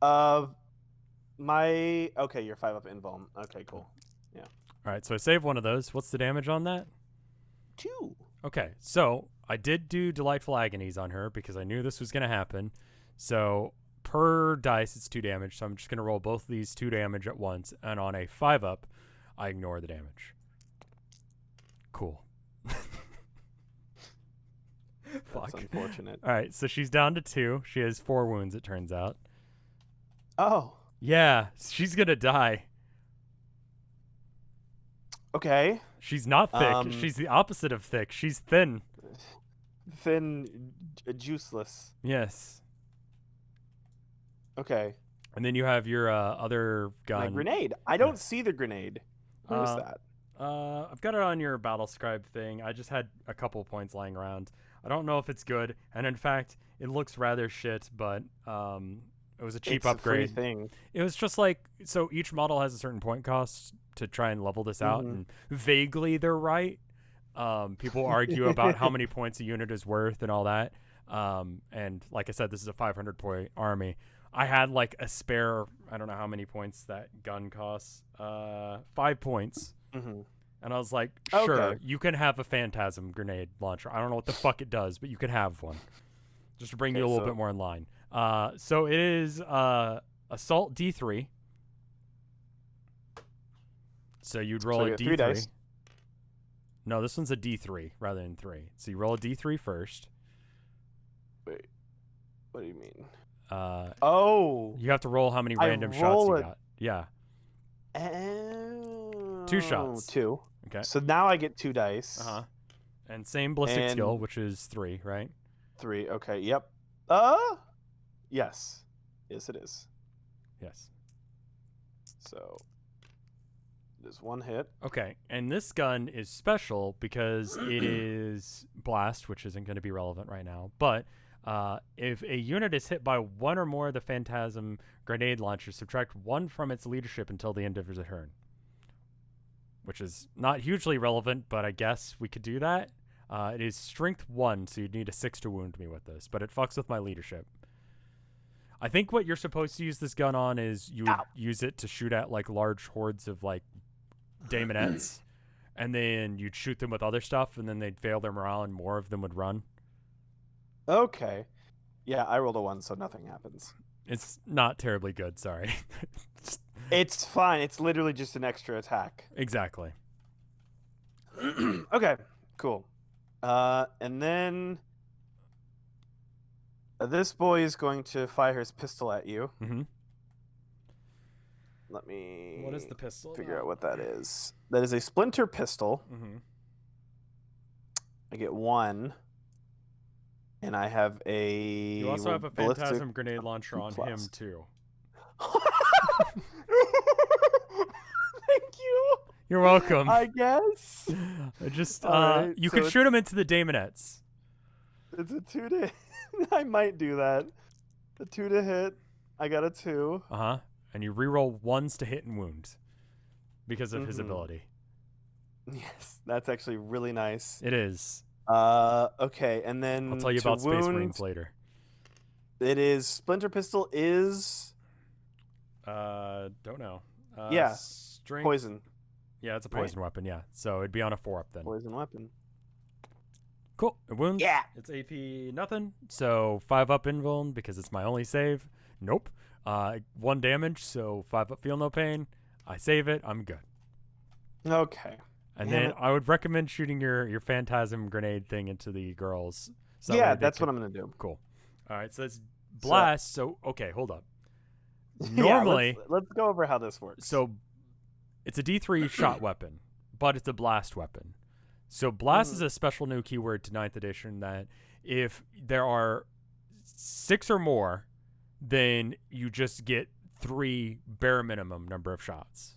Okay, you're 5 up invuln. Okay, cool. Yeah. All right. So I save one of those. What's the damage on that? 2. Okay, so I did do Delightful Agonies on her because I knew this was going to happen. So per dice, it's 2 damage. So I'm just going to roll both of these 2 damage at once. And on a 5 up, I ignore the damage. Cool. That's unfortunate. All right, so she's down to 2. She has 4 wounds, it turns out. Oh. Yeah, she's going to die. Okay. She's not thick. She's the opposite of thick. She's thin. Thin, juiceless. Yes. Okay. And then you have your other gun. My grenade. I don't see the grenade. Who is that? I've got it on your battle scribe thing. I just had a couple points lying around. I don't know if it's good, and in fact, it looks rather shit. But it was a cheap It's upgrade. A free thing. It was just like so. Each model has a certain point cost to try and level this out, and vaguely they're right. People argue about how many points a unit is worth and all that. And like I said, this is a 500 point army. I had like a spare. I don't know how many points that gun costs. 5 points. Mm-hmm. And I was like, sure, Okay. you can have a phantasm grenade launcher. I don't know what the fuck it does, but you can have one. Just to bring you a Okay, little so- bit more in line. So it is assault D3. So you'd roll you a get 3 D3. dice. No, this one's a D3 rather than 3. So you roll a D3 first. Wait, what do you mean? Uh, Oh, you have to roll how many I random shots roll you it. got. Yeah. Oh, 2 shots. 2. Okay. So now I get 2 dice. Uh-huh. And same ballistic And- skill, which is 3, right? 3. Okay. Yep. Yes. Yes, it is. Yes. So there's 1 hit. Okay, and this gun is special because it is blast, which isn't going to be relevant right now. But if a unit is hit by 1 or more of the phantasm grenade launchers, subtract 1 from its leadership until the end of the turn. Which is not hugely relevant, but I guess we could do that. It is strength 1, so you'd need a 6 to wound me with this, but it fucks with my leadership. I think what you're supposed to use this gun on is you would use it to shoot at like large hordes of like daemonettes, and then you'd shoot them with other stuff, and then they'd fail their morale, and more of them would run. Okay. Yeah, I rolled a 1, so nothing happens. It's not terribly good, sorry. It's fine. It's literally just an extra attack. Exactly. Okay, cool. And then this boy is going to fire his pistol at you. Mm-hmm. Let me What is the pistol? figure out what that is. That is a splinter pistol. Mm-hmm. I get 1. And I have a You also have a ballistic- phantasm grenade launcher on him, plus. too. Thank you. You're welcome. I guess. I just, Alright, you so could it's- shoot him into the daemonettes. It's a 2 to I might do that. A 2 to hit. I got a 2. Uh-huh. And you reroll 1s to hit and wound because of his Mhm. ability. Yes, that's actually really nice. It is. Okay, and then I'll tell you to about Space wound, Marines later. It is splinter pistol is Don't know. Yeah, Strength. poison. Yeah, it's a right? poison weapon, yeah. So it'd be on a 4-up then. Poison weapon. Cool. It wounds. Yeah. It's AP nothing. So 5-up invuln because it's my only save. Nope. 1 damage, so 5-up feel no pain. I save it. I'm good. Okay. And Damn then it. I would recommend shooting your phantasm grenade thing into the girls. So that Yeah, way they that's can- what I'm gonna do. Cool. All right, so it's blast. So okay, hold up. Yeah, Normally, let's go over how this works. so it's a D3 shot weapon, but it's a blast weapon. So blast is a special new keyword to 9th edition that if there are 6 or more, then you just get 3 bare minimum number of shots.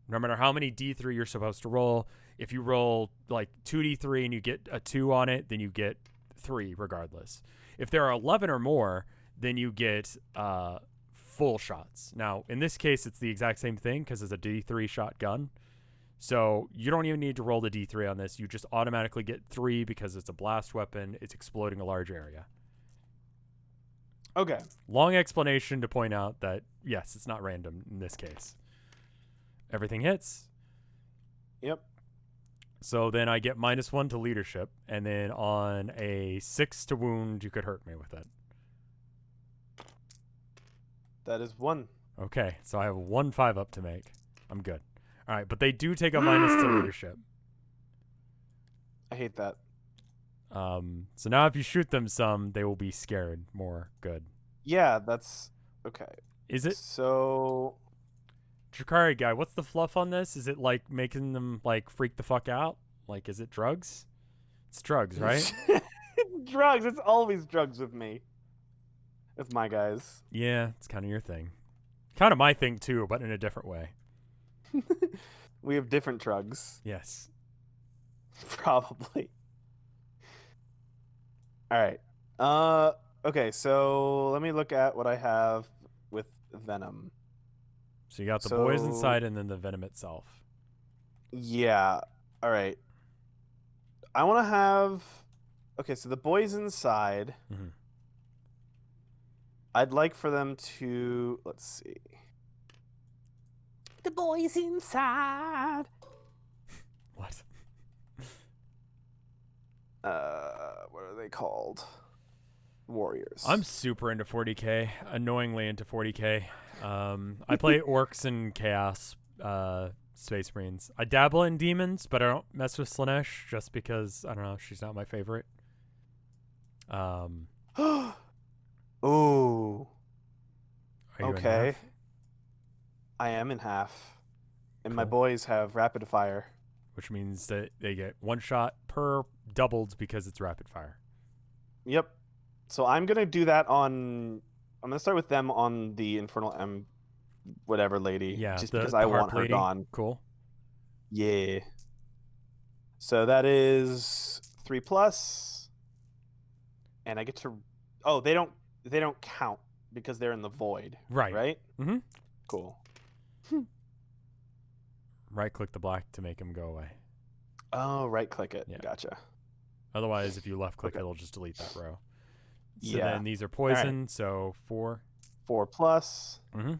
No matter how many D3 you're supposed to roll, if you roll like 2D3 and you get a 2 on it, then you get 3 regardless. If there are 11 or more, then you get full shots. Now, in this case, it's the exact same thing because it's a D3 shotgun. So you don't even need to roll the D3 on this. You just automatically get 3 because it's a blast weapon. It's exploding a large area. Okay. Long explanation to point out that, yes, it's not random in this case. Everything hits. Yep. So then I get -1 to leadership, and then on a 6 to wound, you could hurt me with it. That is 1. Okay, so I have 1 5-up to make. I'm good. All right, but they do take a minus to leadership. I hate that. So now if you shoot them some, they will be scared more. Good. Yeah, that's okay. Is it So Drakari guy? What's the fluff on this? Is it like making them like freak the fuck out? Like, is it drugs? It's drugs, right? drugs. It's always drugs with me. With my guys. Yeah, it's kind of your thing. Kind of my thing too, but in a different way. We have different drugs. Yes. Probably. All right. Okay, so let me look at what I have with Venom. So you got the boys So- inside and then the venom itself. Yeah. All right. I want to have. Okay, so the boys inside. Mhm. I'd like for them to. Let's see. The boys inside. they called? Warriors. I'm super into 40k, annoyingly into 40k. I play orcs and chaos space marines. I dabble in demons, but I don't mess with Slaanesh just because I don't know, she's not my favorite. Ooh. Are you in Okay. half? I am in half. And my Cool. boys have rapid fire. Which means that they get one shot per doubled because it's rapid fire. Yep. So I'm gonna do that on. I'm gonna start with them on the Infernal M, whatever lady. Yeah, Just the because I harp want her lady. gone. Cool. Yeah. So that is 3+, and I get to. Oh, they don't count because they're in the void. Right. Right. Mm-hmm. Cool. Right click the black to make him go away. Oh, right click it. Yeah. Gotcha. Otherwise, if you left click, Okay. it'll just delete that row. So Yeah. then these are poison, so 4. 4+. Mm-hmm.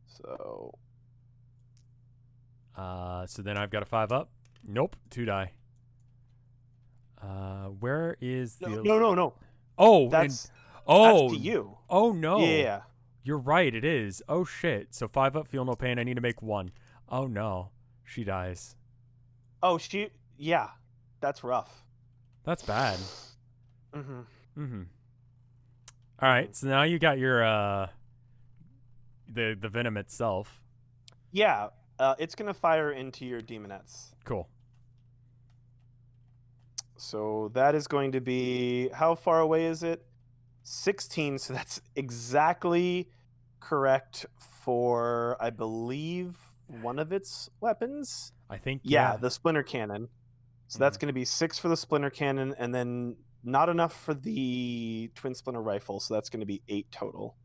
So So then I've got a 5 up. Nope, 2 die. Where is the... no. Oh, That's oh, to you. Oh, no. Yeah. You're right, it is. Oh, shit. So 5 up, feel no pain. I need to make 1. Oh, no. She dies. Oh, yeah. That's rough. That's bad. Mm-hmm. Mm-hmm. All right, so now you got your, the venom itself. Yeah. It's gonna fire into your demonettes. Cool. So that is going to be, how far away is it? 16. So that's exactly correct for, I believe, one of its weapons. I think, Yeah, yeah. the splinter cannon. So that's going to be 6 for the splinter cannon, and then not enough for the twin splinter rifle. So that's going to be 8 total.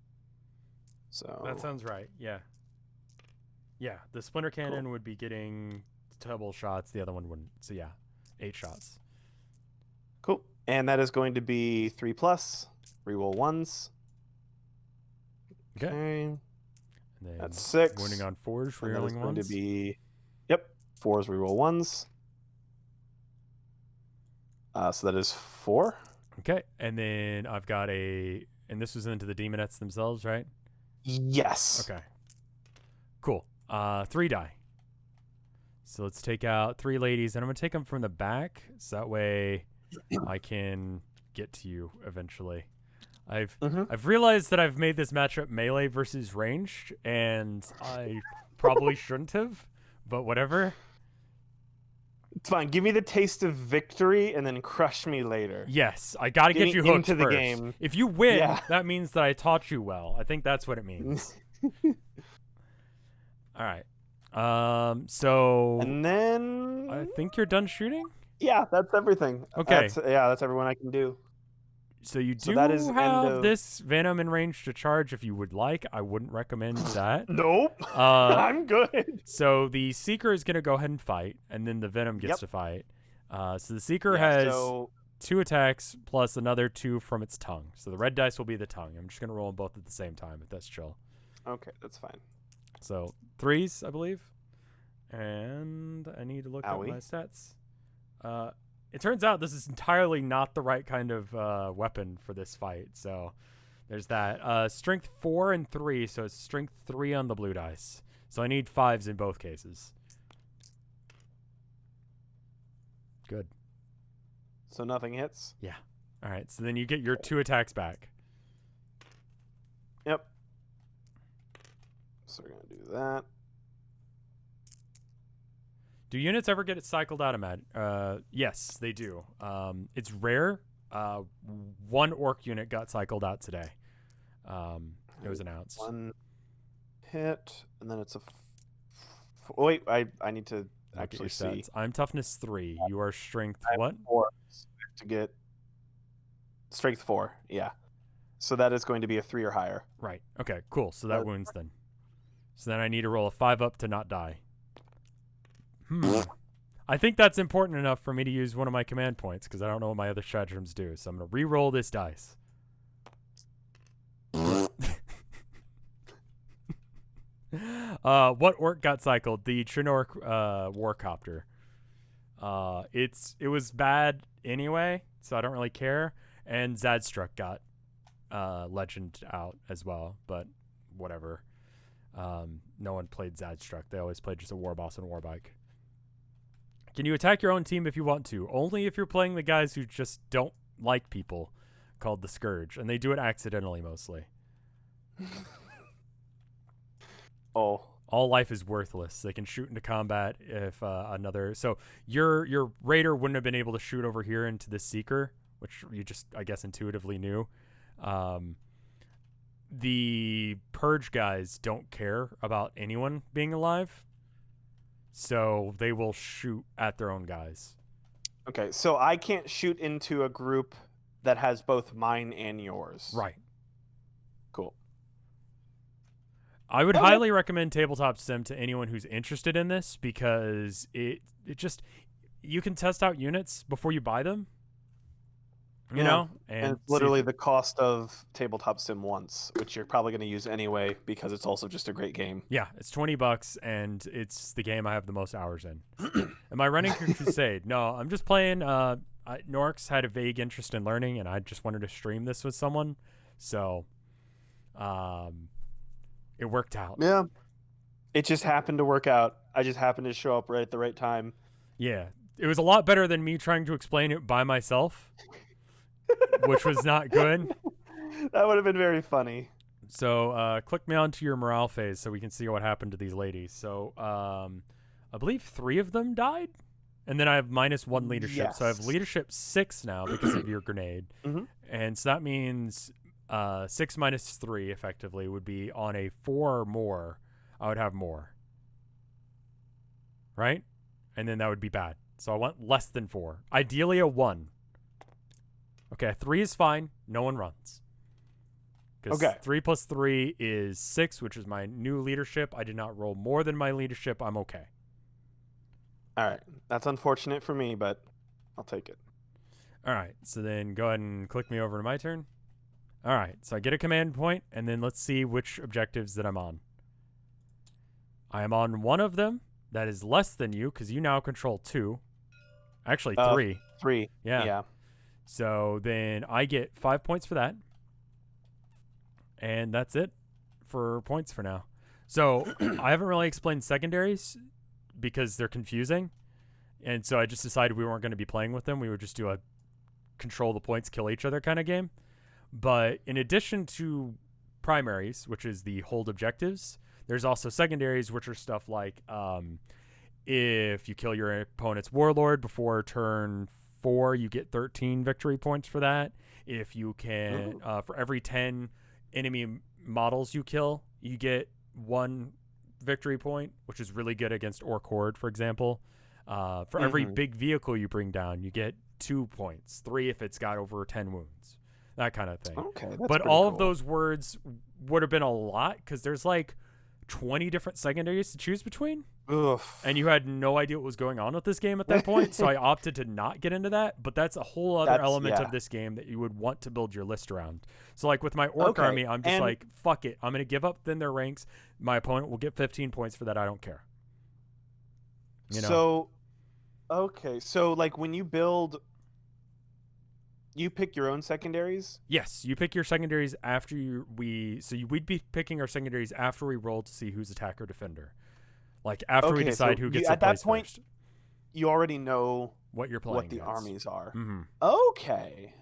So That sounds right, yeah. Yeah, the splinter cannon would be getting double shots. The other one wouldn't. So, yeah, 8 shots. cool. And that is going to be 3+, reroll 1s. Okay. And And then that's 6. wounding on 4s, And that is rerolling going to ones. be, yep, 4s, reroll 1s. So that is 4. Okay, and then I've got a... And this was into the demonettes themselves, right? Yes. Okay. Cool. 3 die. So let's take out 3 ladies, and I'm going to take them from the back, so that way I can get to you eventually. I've realized that I've made this matchup melee versus ranged, and I probably shouldn't have, but whatever. It's fine. Give me the taste of victory and then crush me later. Yes, I got to get Getting you hooked into the first. game. If you win, Yeah. that means that I taught you well. I think that's what it means. All right. So And then I think you're done shooting. yeah, that's everything. Okay. That's everyone I can do. So you So do that is end have of- this Venom in range to charge if you would like. I wouldn't recommend that. Nope. I'm good. So the Seeker is going to go ahead and fight, and then the Venom gets Yep. to fight. So the Seeker Yeah, has so 2 attacks plus another 2 from its tongue. So the red dice will be the tongue. I'm just going to roll them both at the same time if that's chill. okay, that's fine. So 3s, I believe. And I need to look Owie. at my stats. It turns out this is entirely not the right kind of weapon for this fight. So there's that. Strength 4 and 3, so it's strength 3 on the blue dice. So I need 5s in both cases. Good. So nothing hits. Yeah. All right. So then you get your 2 attacks back. Yep. So we're gonna do that. Do units ever get it cycled out of Mad? Yes, they do. It's rare. 1 orc unit got cycled out today. It was announced. 1 hit, and then it's a. Oh, wait, I need to Look at actually your see. stats. I'm toughness 3. You are strength I have what? 4 to get strength 4. Yeah. So that is going to be a 3 or higher. Right. Okay, cool. So that wounds then. So then I need to roll a 5 up to not die. I think that's important enough for me to use one of my command points because I don't know what my other stratagems do. So I'm going to re-roll this dice. What orc got cycled? The Chinork Warcopter. It was bad anyway, so I don't really care. And Zadstruck got legend out as well, but whatever. No one played Zadstruck. They always played just a war boss and warbike. Can you attack your own team if you want to? Only if you're playing the guys who just don't like people, called the Scourge, and they do it accidentally mostly. Oh. All life is worthless. They can shoot into combat if another... So your Raider wouldn't have been able to shoot over here into the Seeker, which you just, I guess, intuitively knew. The Purge guys don't care about anyone being alive, so they will shoot at their own guys. Okay, so I can't shoot into a group that has both mine and yours. Right. Cool. I would highly recommend Tabletop Sim to anyone who's interested in this, because it just, you can test out units before you buy them. You know, and it's literally the cost of Tabletop Sim once, which you're probably going to use anyway because it's also just a great game. Yeah, it's $20 and it's the game I have the most hours in. Am I running Crusade? No, I'm just playing. Norix had a vague interest in learning, and I just wanted to stream this with someone, so it worked out. Yeah, it just happened to work out. I just happened to show up right at the right time. Yeah, it was a lot better than me trying to explain it by myself. Which was not good. That would have been very funny. So click me onto your morale phase so we can see what happened to these ladies. So I believe 3 of them died. And then I have -1 leadership. Yes. So I have leadership 6 now because of your grenade. Mhm. And so that means 6 minus 3 effectively would be on a 4 or more. I would have more. Right? And then that would be bad. So I want less than 4. Ideally a 1. Okay, 3 is fine. No one runs. Okay. 3 plus 3 is 6, which is my new leadership. I did not roll more than my leadership. I'm okay. All right. That's unfortunate for me, but I'll take it. All right, so then go ahead and click me over to my turn. All right, so I get a command point, and then let's see which objectives that I'm on. I am on one of them. That is less than you, because you now control 2. Actually, 3. 3. Yeah. So then I get 5 points for that. And that's it for points for now. So I haven't really explained secondaries because they're confusing. And so I just decided we weren't going to be playing with them. We would just do a control the points, kill each other kind of game. But in addition to primaries, which is the hold objectives, there's also secondaries, which are stuff like if you kill your opponent's warlord before turn 4, you get 13 victory points for that. If you can, for every 10 enemy models you kill, you get 1 victory point, which is really good against Orc Horde, for example. For every big vehicle you bring down, you get 2 points, 3 if it's got over 10 wounds, that kind of thing. Okay, that's but pretty all cool. of those words would have been a lot because there's like 20 different secondaries to choose between. Oof. And you had no idea what was going on with this game at that point, so I opted to not get into that. But that's a whole other element of this game that you would want to build your list around. So like with my Orc army, I'm just like, fuck it. I'm going to give up then their ranks. My opponent will get 15 points for that. I don't care. You know? So, okay. So like when you build, you pick your own secondaries? Yes, you pick your secondaries after we'd be picking our secondaries after we roll to see who's attacker defender. Like after we decide who gets at that place point, first. You already know What you're playing what the against. armies are. Mm-hmm. Okay.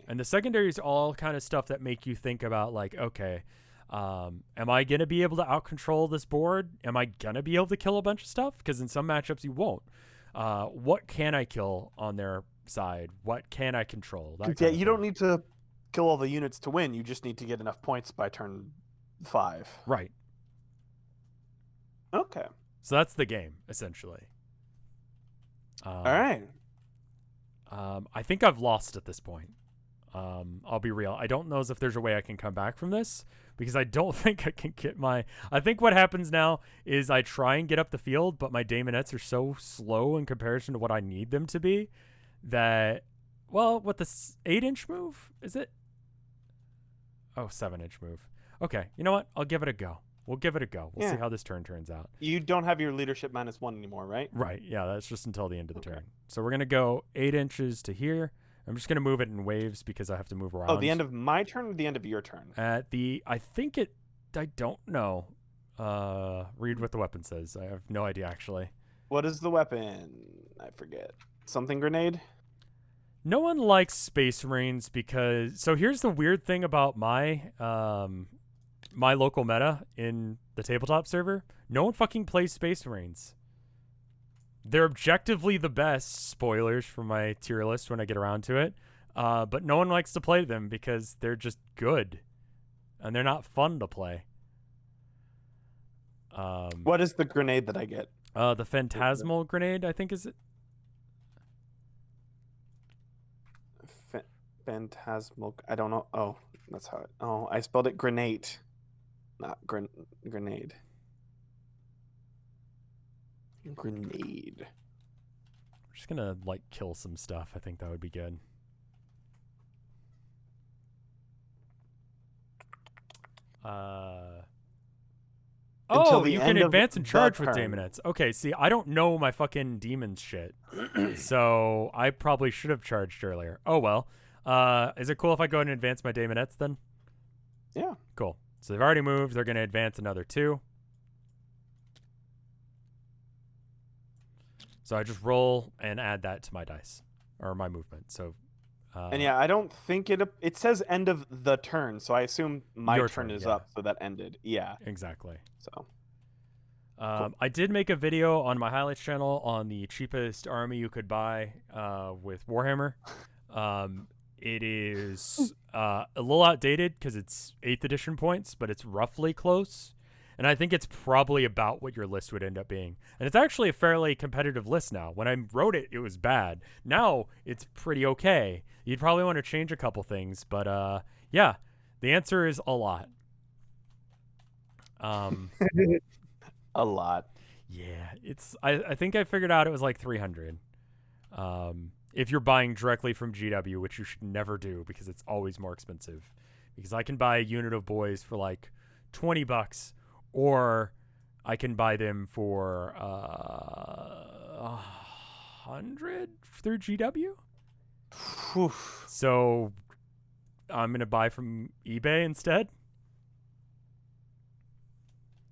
And the secondaries all kind of stuff that make you think about like, okay, am I going to be able to out-control this board? Am I going to be able to kill a bunch of stuff? Because in some matchups you won't. What can I kill on their side? What can I control? Yeah, you don't need to kill all the units to win. You just need to get enough points by turn 5. Right. Okay. So that's the game, essentially. All right. I think I've lost at this point. I'll be real. I don't know as if there's a way I can come back from this because I don't think I can get I think what happens now is I try and get up the field, but my Daemonettes are so slow in comparison to what I need them to be that, well, with the 8-inch move, is it? Oh, 7-inch move. Okay, you know what? I'll give it a go. We'll give it a go. We'll see Yeah. how this turn turns out. You don't have your leadership -1 anymore, right? Right. Yeah, that's just until the end of the Okay. turn. So we're gonna go 8 inches to here. I'm just gonna move it in waves because I have to move around. Oh, the end of my turn or the end of your turn? At the, I think it. I don't know. Read what the weapon says. I have no idea actually. What is the weapon? I forget. Something grenade? No one likes Space Marines because. So here's the weird thing about my my local meta in the tabletop server. No one fucking plays Space Marines. They're objectively the best. Spoilers for my tier list when I get around to it. But no one likes to play them because they're just good, and they're not fun to play. What is the grenade that I get? The Phantasmal Grenade, I think, is it? Phantasmal. I don't know. Oh, that's how it. Oh, I spelled it grenade, not grenade. Grenade. I'm just gonna like kill some stuff. I think that would be good. Until Oh, the you can end of advance and the charge with turn. daemonettes. Okay, see, I don't know my fucking demons shit, so I probably should have charged earlier. Oh well. Is it cool if I go ahead and advance my daemonettes then? Yeah. Cool. So they've already moved. They're gonna advance another 2. So I just roll and add that to my dice or my movement. So. And yeah, I don't think it says end of the turn, so I assume my Your turn turn, is yeah. up, so that ended. Yeah. Exactly. So I did make a video on my highlights channel on the cheapest army you could buy with Warhammer. It is a little outdated because it's 8th edition points, but it's roughly close. And I think it's probably about what your list would end up being. And it's actually a fairly competitive list now. When I wrote it, it was bad. Now it's pretty okay. You'd probably want to change a couple things, but yeah, the answer is a lot. a lot. Yeah, it's. I think I figured out it was like 300. If you're buying directly from GW, which you should never do because it's always more expensive. Because I can buy a unit of boys for like $20, or I can buy them for 100 through GW. Whew. So I'm gonna buy from eBay instead.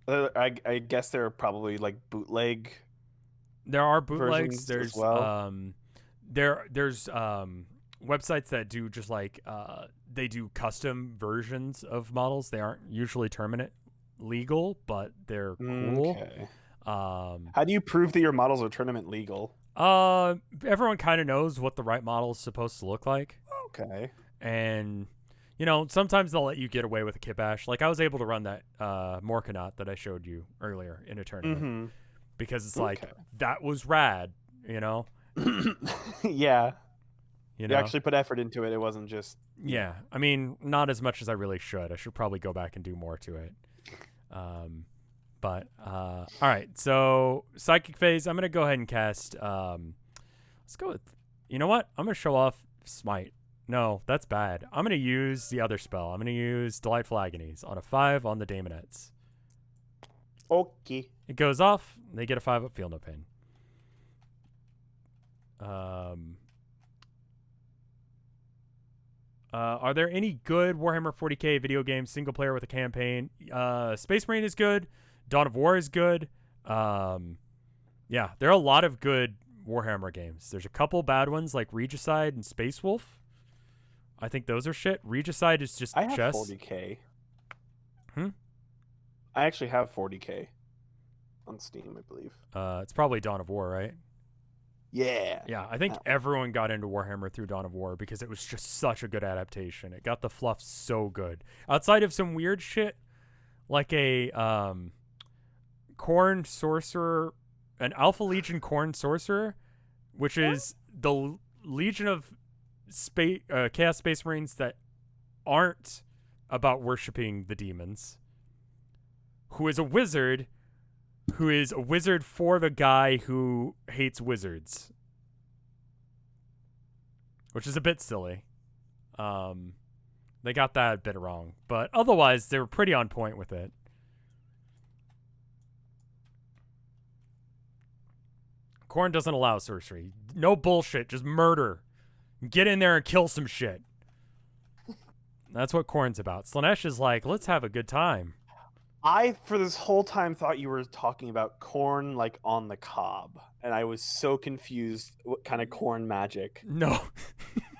I guess there are probably like bootleg. There are bootlegs. versions There's as well. there's websites that do just like they do custom versions of models. They aren't usually tournament legal, but they're cool. Okay. How do you prove that your models are tournament legal? Everyone kind of knows what the right model is supposed to look like, Okay. and you know sometimes they'll let you get away with a kit bash. Like I was able to run that Morkanaut that I showed you earlier in a tournament Mm-hmm. because it's like Okay. that was rad, you know. Yeah. You You know? actually put effort into it. It wasn't just. Yeah, I mean, not as much as I really should. I should probably go back and do more to it. But all right. So psychic phase. I'm gonna go ahead and cast. Let's go with. You know what? I'm gonna show off smite. No, that's bad. I'm gonna use the other spell. I'm gonna use delightful agonies on a 5 on the daemonettes. Okay. It goes off. They get a 5 up. Feel no pain. Are there any good Warhammer 40k video games single player with a campaign? Space Marine is good. Dawn of War is good. Yeah, there are a lot of good Warhammer games. There's a couple bad ones like Regicide and Space Wolf. I think those are shit. Regicide is just I have chess. 40k. Hmm? I actually have 40k on Steam, I believe. It's probably Dawn of War, right? Yeah. Yeah, I think That everyone got into Warhammer through Dawn of War because it was just such a good adaptation. It got the fluff so good. Outside of some weird shit like a Khorne sorcerer, an Alpha Legion Khorne sorcerer, which is the Legion of Chaos Space Marines that aren't about worshiping the demons, who is a wizard for the guy who hates wizards, which is a bit silly. They got that a bit wrong, but otherwise they were pretty on point with it. Corn doesn't allow sorcery. No bullshit. Just murder. Get in there and kill some shit. That's what Corn's about. Slanesh is like, let's have a good time. I, for this whole time, thought you were talking about corn, like, on the cob. And I was so confused what kind of corn magic No.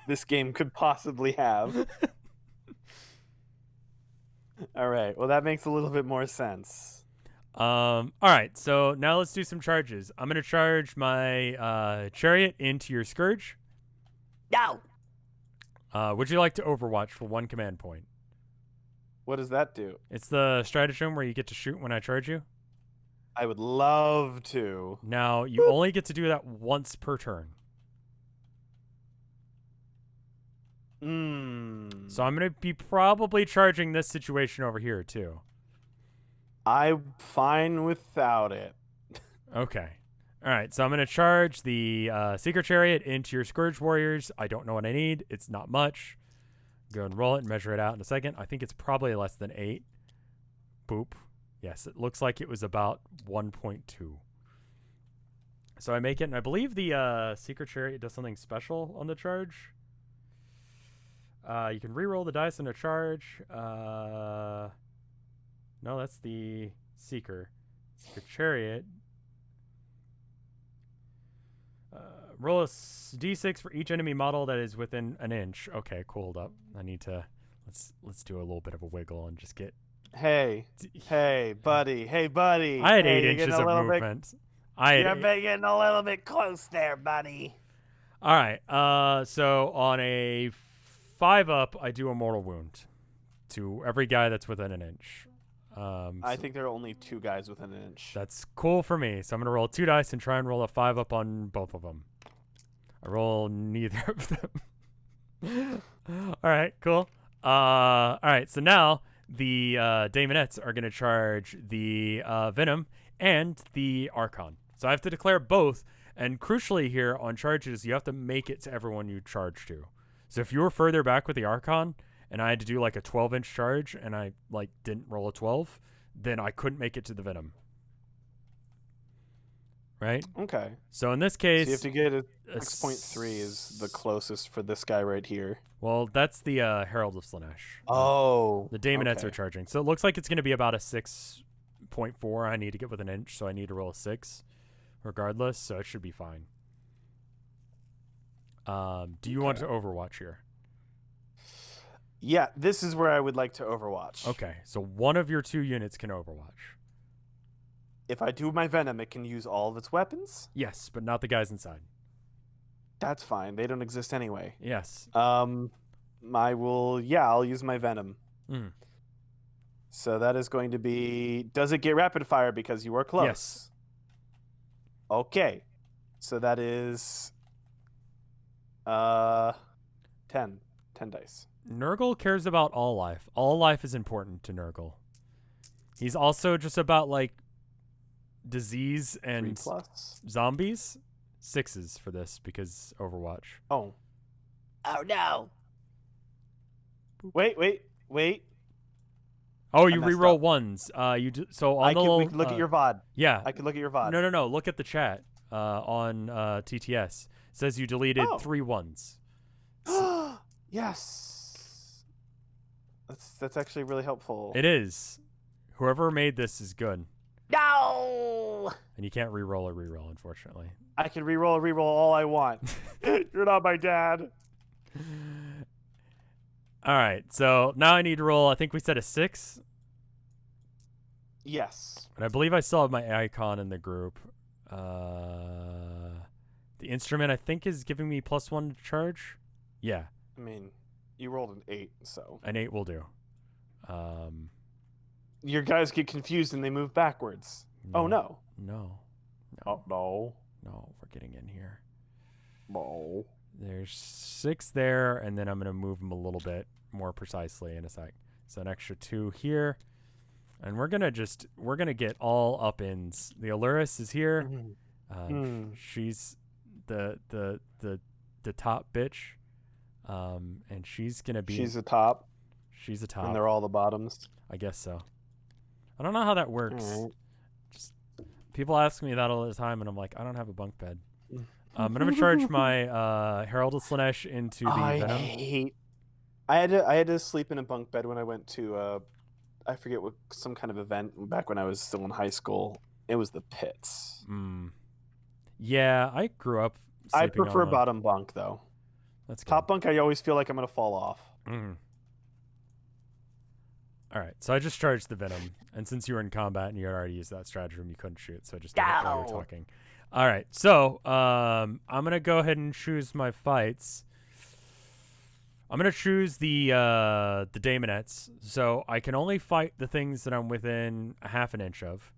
this game could possibly have. All right. Well, that makes a little bit more sense. All right. So now let's do some charges. I'm going to charge my chariot into your Scourge. No. Would you like to Overwatch for 1 command point? What does that do? It's the stratagem where you get to shoot when I charge you. I would love to. Now, you only get to do that once per turn. So I'm going to be probably charging this situation over here, too. I'm fine without it. Okay. All right, so I'm going to charge the Secret Chariot into your Scourge Warriors. I don't know what I need. It's not much. Go and roll it and measure it out in a second. I think it's probably less than 8. Boop. Yes, it looks like it was about 1.2. So I make it, and I believe the Secret Chariot does something special on the charge. You can re-roll the dice on a charge. No, that's the Secret Chariot. Roll a d6 for each enemy model that is within an inch. Okay, cool. Hold up. I need to let's do a little bit of a wiggle and just get. Hey, buddy. Hey, buddy. I had hey, 8 inches of movement. You're getting a little bit close there, buddy. All right. So on a 5-up, I do a mortal wound to every guy that's within an inch. I think there are only 2 guys within an inch. That's cool for me. So I'm gonna roll 2 dice and try and roll a 5-up on both of them. I roll neither of them. All right, cool. All right, so now the Daemonettes are going to charge the Venom and the Archon. So I have to declare both. And crucially here on charges, you have to make it to everyone you charge to. So if you were further back with the Archon and I had to do like a 12-inch charge and I like didn't roll a 12, then I couldn't make it to the Venom. Right? Okay. So in this case, so you have to get a 6.3 is the closest for this guy right here. Well, that's the Herald of Slanesh. Oh. The Daemonettes okay. are charging. So it looks like it's going to be about a 6.4. I need to get with an inch, so I need to roll a 6 regardless, so it should be fine. Do you want to Overwatch here? Yeah, this is where I would like to Overwatch. Okay, so one of your 2 units can Overwatch. If I do my Venom, it can use all of its weapons? Yes, but not the guys inside. That's fine. They don't exist anyway. Yes. I'll use my Venom. So that is going to be, does it get rapid fire because you were close? Yes. Okay. So that is 10 dice. Nurgle cares about all life. All life is important to Nurgle. He's also just about like disease and 3+. zombies. 6s for this because Overwatch. Oh. Oh no. Wait. Oh, you messed reroll up. 1s. You do, so on I the can little, look at your VOD. Yeah. I can look at your VOD. No. Look at the chat on TTS. It says you deleted Oh. 3 1s. Yes. That's actually really helpful. It is. Whoever made this is good. No. And you can't reroll a reroll, unfortunately. I can reroll all I want. You're not my dad. All right. So now I need to roll, I think we said a 6. Yes. And I believe I still have my icon in the group. The instrument, I think, is giving me +1 to charge. Yeah. I mean, you rolled an 8, so. An 8 will do. Your guys get confused and they move backwards. Oh, no. No. Oh, no. No, we're getting in here. No. There's 6 there, and then I'm going to move them a little bit more precisely in a sec. So an extra 2 here. And we're going to get all up-ins. The Aluris is here. She's the top bitch. And she's going to be... She's a top. She's a top. And they're all the bottoms. I guess so. I don't know how that works. All right. People ask me that all the time, and I'm like, I don't have a bunk bed. I'm gonna charge my Herald of Slanesh into the Venom. I had to sleep in a bunk bed when I went to I forget what, some kind of event back when I was still in high school. It was the pits. Yeah, I grew up I sleeping prefer on one. bottom bunk though. That's good. Top bunk, I always feel like I'm gonna fall off. All right, so I just charged the Venom, and since you were in combat and you had already used that stratagem, you couldn't shoot, so I just did it while you were talking. All right, so I'm gonna go ahead and choose my fights. I'm gonna choose the Daemonettes, so I can only fight the things that I'm within a half an inch of,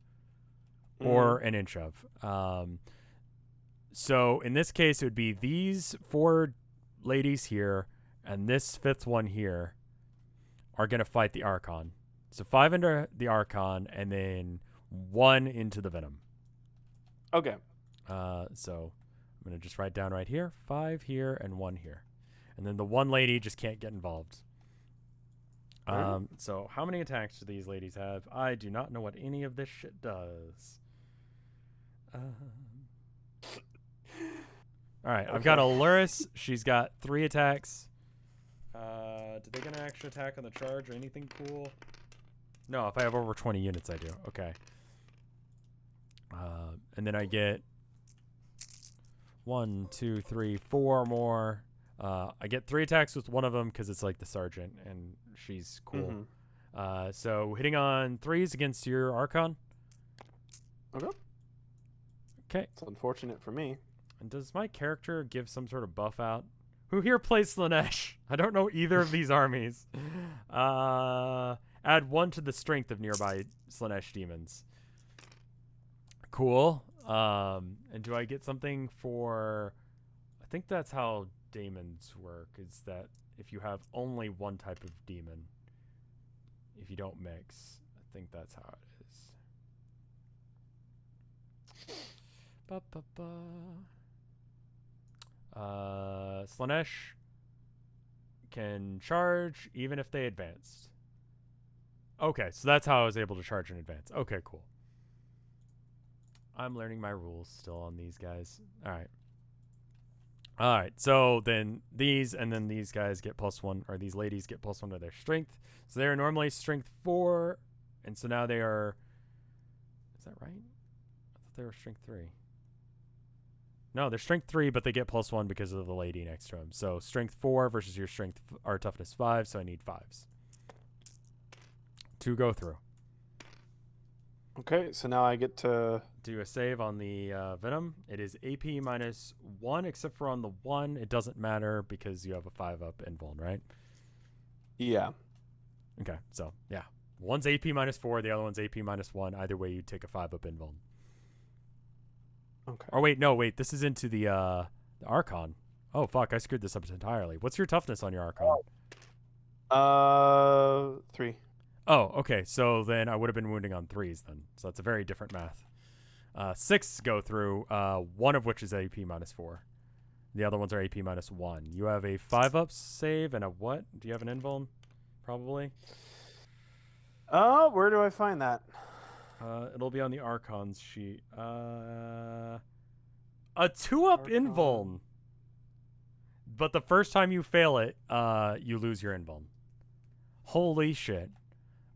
or an inch of. So in this case, it would be these 4 ladies here, and this 5th one here are gonna fight the Archon. So 5 into the Archon, and then 1 into the Venom. Okay. So I'm gonna just write down right here, 5 here and 1 here. And then the 1 lady just can't get involved. So how many attacks do these ladies have? I do not know what any of this shit does. All right, I've got Aluris. She's got 3 attacks. Did they get an extra attack on the charge or anything cool? No, if I have over 20 units, I do. Okay. And then I get 1, 2, 3, 4 more. I get 3 attacks with one of them because it's like the sergeant, and she's cool. So hitting on 3s against your Archon. Okay. Okay. It's unfortunate for me. And does my character give some sort of buff out? Who here plays Slanesh? I don't know either of these armies. Add 1 to the strength of nearby Slanesh demons. Cool. And do I get something for... I think that's how demons work, is that if you have only one type of demon, if you don't mix, I think that's how it is. Slanesh can charge even if they advanced. Okay, so that's how I was able to charge in advance. Okay, cool. I'm learning my rules still on these guys. All right, so then these and then these guys get +1, or these ladies get +1 to their strength. So they're normally strength 4, and so now they are... Is that right? I thought they were strength 3. No, they're strength 3, but they get +1 because of the lady next to him. So strength 4 versus your strength or toughness 5, so I need 5s to go through. Okay, so now I get to do a save on the Venom. It is AP -1, except for on the 1, it doesn't matter because you have a 5-up invuln, right? Yeah. Okay, so yeah. One's AP -4, the other one's AP -1. Either way, you take a 5-up invuln. Okay. Oh, wait, this is into the Archon. Oh, fuck, I screwed this up entirely. What's your toughness on your Archon? 3. Oh, okay, so then I would have been wounding on 3s then. So that's a very different math. 6 go through, 1 of which is AP -4. The other ones are AP -1. You have a 5-up save and a what? Do you have an invuln? Probably. Where do I find that? It'll be on the Archon's sheet. A 2-up invuln. But the first time you fail it, you lose your invuln. Holy shit.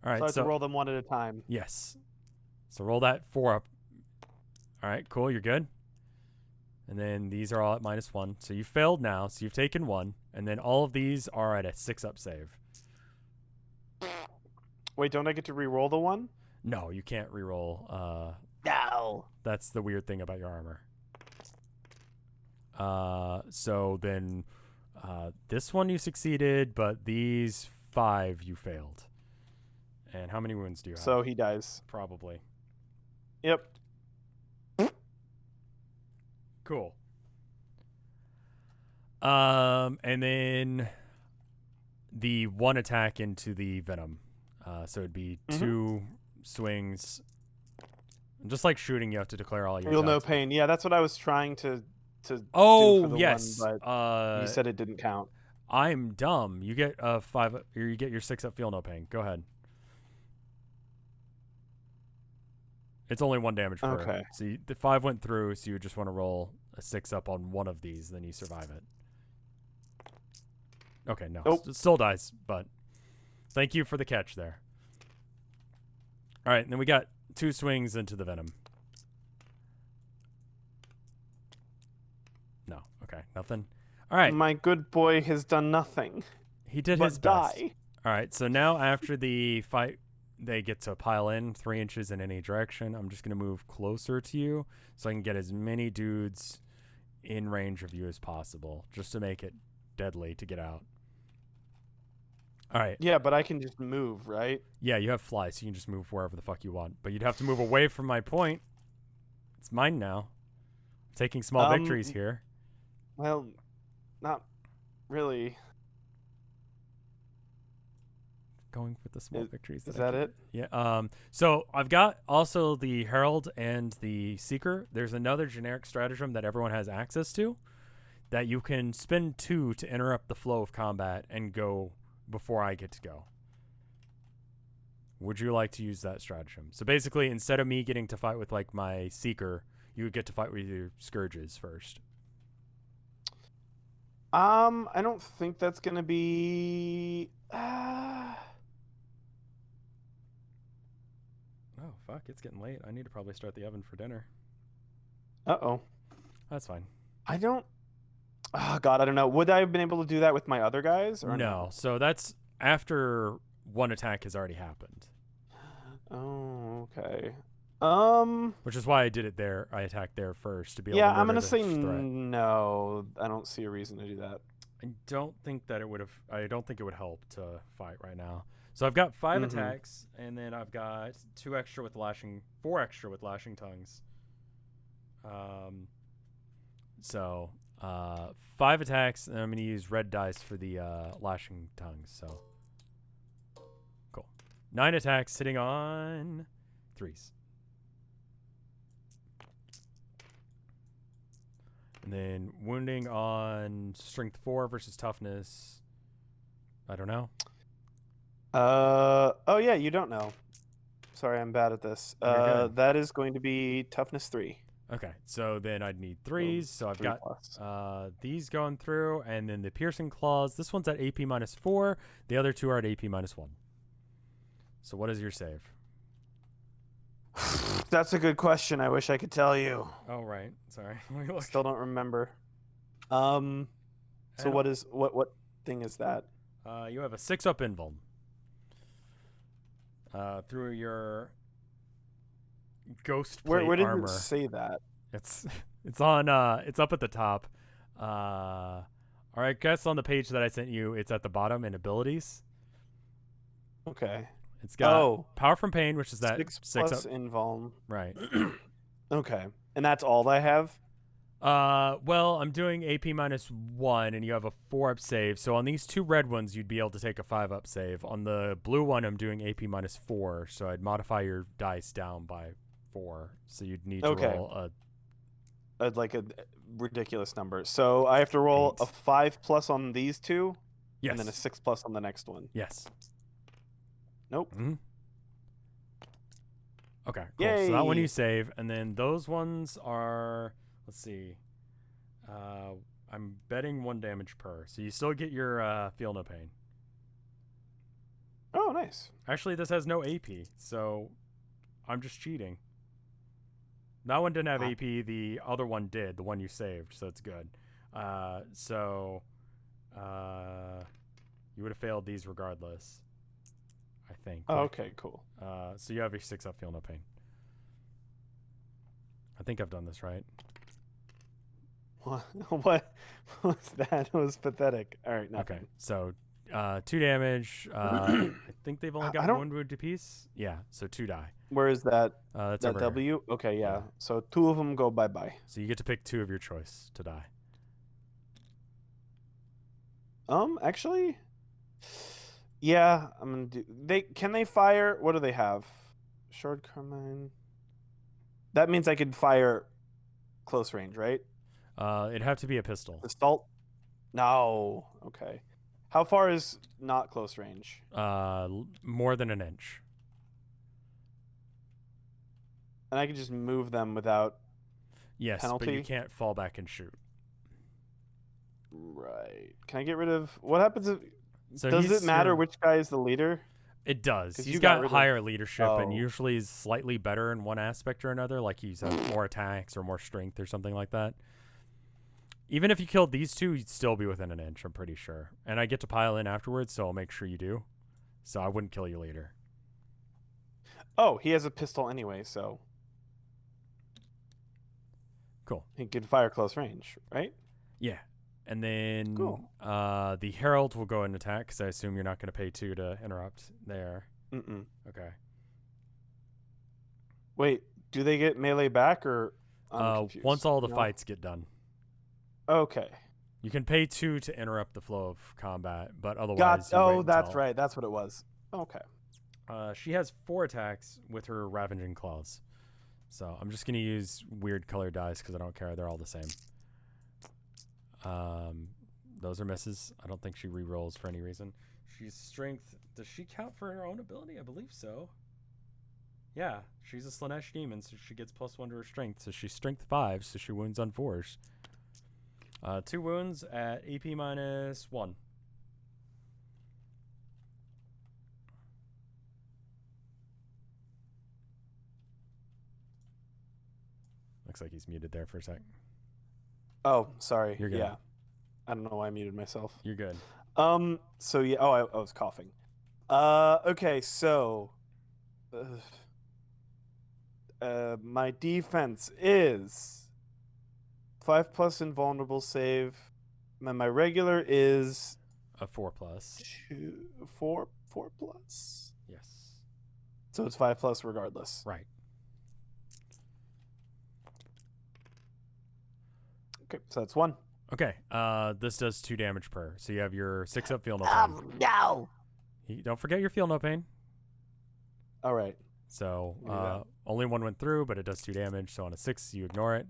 All right, So I have to roll them one at a time. Yes. So roll that 4-up. All right, cool, you're good. And then these are all at -1. So you failed now, so you've taken 1. And then all of these are at a 6-up save. Wait, don't I get to re-roll the 1? No, you can't re-roll. No. That's the weird thing about your armor. So then this one you succeeded, but these 5 you failed. And how many wounds do you have? So he dies. Probably. Yep. Cool. And then the 1 attack into the Venom. So it'd be 2 swings. Just like shooting, you have to declare all your Feel no attacks. pain. Yeah, that's what I was trying to do Oh, for the yes. one, but you said it didn't count. I'm dumb. You get 5, or you get your 6-up feel no pain. Go ahead. It's only 1 damage per. Okay. So the 5 went through, so you just want to roll a 6 up on one of these, then you survive it. Okay, no. Nope. It still dies, but thank you for the catch there. All right, and then we got 2 swings into the venom. No. Okay, nothing. All right. My good boy has done nothing. He did but his best. die. All right, so now after the fight, they get to pile in 3 inches in any direction. I'm just going to move closer to you so I can get as many dudes in range of you as possible, just to make it deadly to get out. All right. Yeah, but I can just move, right? Yeah, you have fly, so you can just move wherever the fuck you want. But you'd have to move away from my point. It's mine now. Taking small victories here. Well, not really. Going for the small victories. Is that it? Yeah. So I've got also the Herald and the Seeker. There's another generic stratagem that everyone has access to that you can spend 2 to interrupt the flow of combat and go before I get to go. Would you like to use that stratagem? So basically, instead of me getting to fight with like my Seeker, you would get to fight with your Scourges first. I don't think that's gonna be. Oh, fuck, it's getting late. I need to probably start the oven for dinner. Uh-oh. That's fine. I don't... Oh, God, I don't know. Would I have been able to do that with my other guys? Or No. So that's after one attack has already happened. Oh, okay. Which is why I did it there. I attacked there first to be able Yeah, to I'm murder gonna say the threat. no. I don't see a reason to do that. I don't think that it would have. I don't think it would help to fight right now. So I've got 5 attacks, and then I've got 2 extra with lashing, 4 extra with lashing tongues. 5 attacks, and I'm gonna use red dice for the lashing tongues. So cool. 9 attacks, sitting on 3s. And then wounding on strength 4 versus toughness. I don't know. Oh yeah, you don't know. Sorry, I'm bad at this. You're good. That is going to be toughness 3. Okay, so then I'd need 3s. So I've 3 got plus. these going through, and then the piercing claws. This one's at AP -4. The other 2 are at AP -1. So what is your save? That's a good question. I wish I could tell you. Oh right, sorry. Let me look. Still don't remember. So what thing is that? You have a 6-up invuln. Through your ghost plate Where did armor. it say that? It's on it's up at the top. All right, guess on the page that I sent you, it's at the bottom in abilities. Okay. It's got power from pain, which is that 6 6 plus up. invuln. Right. Okay. And that's all I have? Well, I'm doing AP -1, and you have a 4-up save. So on these 2 red ones, you'd be able to take a 5-up save. On the blue one, I'm doing AP -4, so I'd modify your dice down by 4. So you'd need to roll Like a ridiculous number. So I have to roll 8. a 5 plus on these 2, yes, and then a 6 plus on the next one. yes. Nope. Mm-hmm. Okay, cool. So that one you save, and then those ones are, let's see, I'm betting 1 damage per, so you still get your feel no pain. Oh, nice. Actually, this has no AP, so I'm just cheating. That one didn't have AP, the other one did, the one you saved, so it's good. You would have failed these regardless, I think. Oh, okay, cool. So you have your 6-up feel no pain. I think I've done this right. What was that? It was pathetic. All right, nothing. Okay, so 2 damage. I think they've only got 1 wound apiece. Yeah, so 2 die. Where is that? That's that over here. W? Okay, yeah. Yeah. So 2 of them go bye-bye. So you get to pick 2 of your choice to die. Actually, yeah, I'm gonna do. Can they fire? What do they have? Short carbine. That means I could fire close range, right? It'd have to be a pistol. Assault? No. Okay. How far is not close range? More than an inch. And I can just move them without Yes, penalty. but you can't fall back and shoot. Right. Can I get rid of what happens if So does he's it matter your- which guy is the leader? It does. 'Cause He's you got got rid of- higher leadership and Oh. usually is slightly better in one aspect or another, like he's more attacks or more strength or something like that. Even if you killed these two, you'd still be within an inch, I'm pretty sure. And I get to pile in afterwards, so I'll make sure you do. So I wouldn't kill you later. Oh, he has a pistol anyway, so Cool. he can fire close range, right? Yeah. And then Cool. the Herald will go and attack, because I assume you're not going to pay 2 to interrupt there. Mm-mm. Okay. Wait, do they get melee back or? I'm confused. Once all the No? fights get done. Okay. You can pay 2 to interrupt the flow of combat, but otherwise Got. you wait Oh, that's until- right. That's what it was. Okay. She has 4 attacks with her Ravaging Claws. So I'm just going to use weird colored dice because I don't care. They're all the same. Those are misses. I don't think she re-rolls for any reason. She's strength. Does she count for her own ability? I believe so. Yeah, she's a Slanesh demon, so she gets +1 to her strength. So she's strength 5, so she wounds on 4s. 2 wounds at AP -1. Looks like he's muted there for a sec. Oh, sorry. You're good. Yeah. I don't know why I muted myself. You're good. So yeah. Oh, I was coughing. Okay. So. My defense is 5+ invulnerable save. And my regular is A 4+. 4+. Yes. So it's 5+ regardless. Right. Okay, so that's 1. Okay. This does 2 damage per. So you have your 6-up feel no pain. No. Don't forget your feel no pain. All right. So Do that. only 1 went through, but it does 2 damage. So on a 6, you ignore it.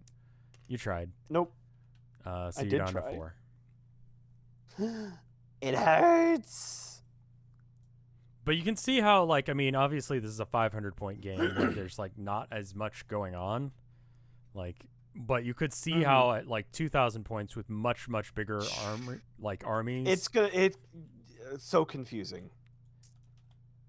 You tried. Nope. So I you're did down to try. 4. It hurts. But you can see how, like, I mean, obviously this is a 500-point game where there's like not as much going on, like, but you could see how at like 2,000 points with much bigger armies, It's so confusing.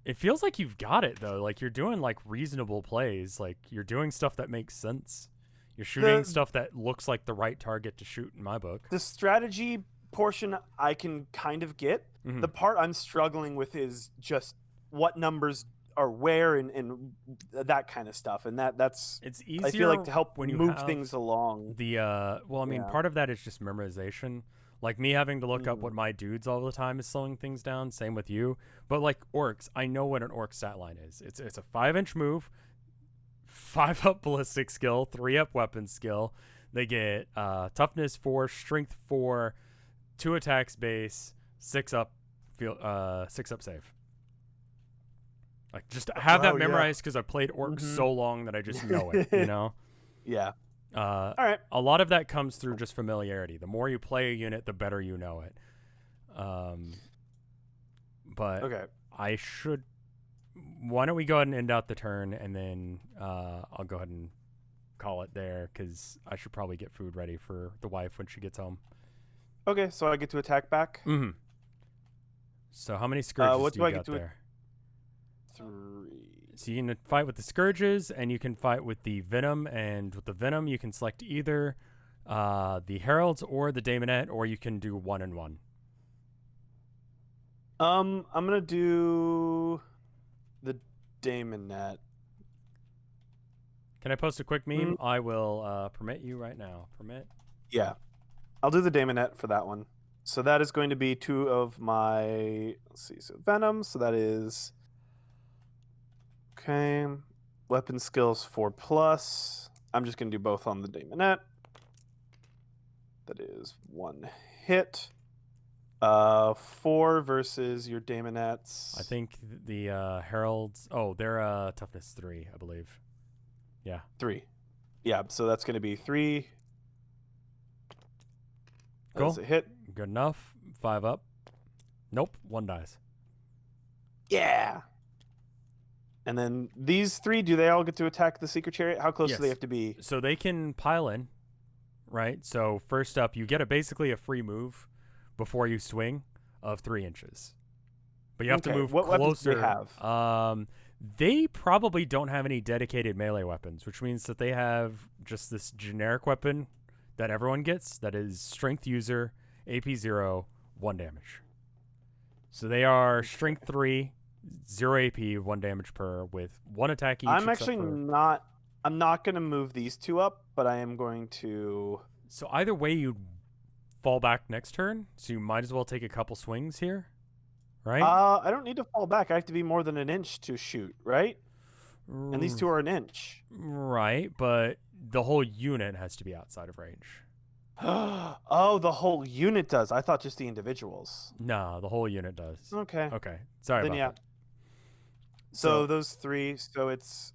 It feels like you've got it though. Like you're doing like reasonable plays. Like you're doing stuff that makes sense. You're shooting stuff that looks like the right target to shoot in my book. The strategy portion I can kind of get. Mhm. The part I'm struggling with is just what numbers are where and that kind of stuff. And that's It's easier I feel like to help when you move have things along. The well, I mean, Yeah. part of that is just memorization. Like me having to look up what my dudes all the time is slowing things down. Same with you. But like orcs, I know what an orc stat line is. It's a 5-inch move, 5-up ballistic skill, 3-up weapon skill. They get toughness 4, strength 4, 2 attacks base, 6-up save. Like just have that Oh, yeah. memorized because I played orcs so long that I just know it. You know. Yeah. All right. A lot of that comes through just familiarity. The more you play a unit, the better you know it. But Okay. I should. Why don't we go ahead and end out the turn, and then I'll go ahead and call it there because I should probably get food ready for the wife when she gets home. Okay, so I get to attack back. Mm-hmm. So how many scourges what do do I you get got to there? 3. So you can fight with the scourges, and you can fight with the venom. And with the venom, you can select either the heralds or the daemonette, or you can do 1 and 1. I'm gonna do the daemonette. Can I post a quick meme? I will permit you right now. Permit. Yeah, I'll do the daemonette for that one. So that is going to be 2 of my. Let's see. So venom. So that is okay. Weapon skills 4+. I'm just gonna do both on the daemonette. That is 1 hit. 4 versus your daemonettes. I think the heralds. Oh, they're toughness 3, I believe. Yeah. 3. Yeah, so that's going to be 3. That's Cool. a hit. Good enough. 5 up. Nope. 1 dies. Yeah. And then these 3, do they all get to attack the Seeker Chariot? How close do they Yes. have to be? So they can pile in, right? So first up, you get basically a free move before you swing of 3 inches. But you have to Okay, move what weapons do closer. they have? They probably don't have any dedicated melee weapons, which means that they have just this generic weapon that everyone gets that is Strength User, AP 0, 1 damage. So they are Strength 3, 0 AP, 1 damage per, with 1 attack each. I'm not going to move these 2 up, but I am going to... So either way, you fall back next turn, so you might as well take a couple swings here, right? I don't need to fall back. I have to be more than an inch to shoot, right? And these 2 are an inch. Right, but the whole unit has to be outside of range. Oh, the whole unit does. I thought just the individuals. No, the whole unit does. Okay. Okay, sorry Then about yeah. that. So those 3, so it's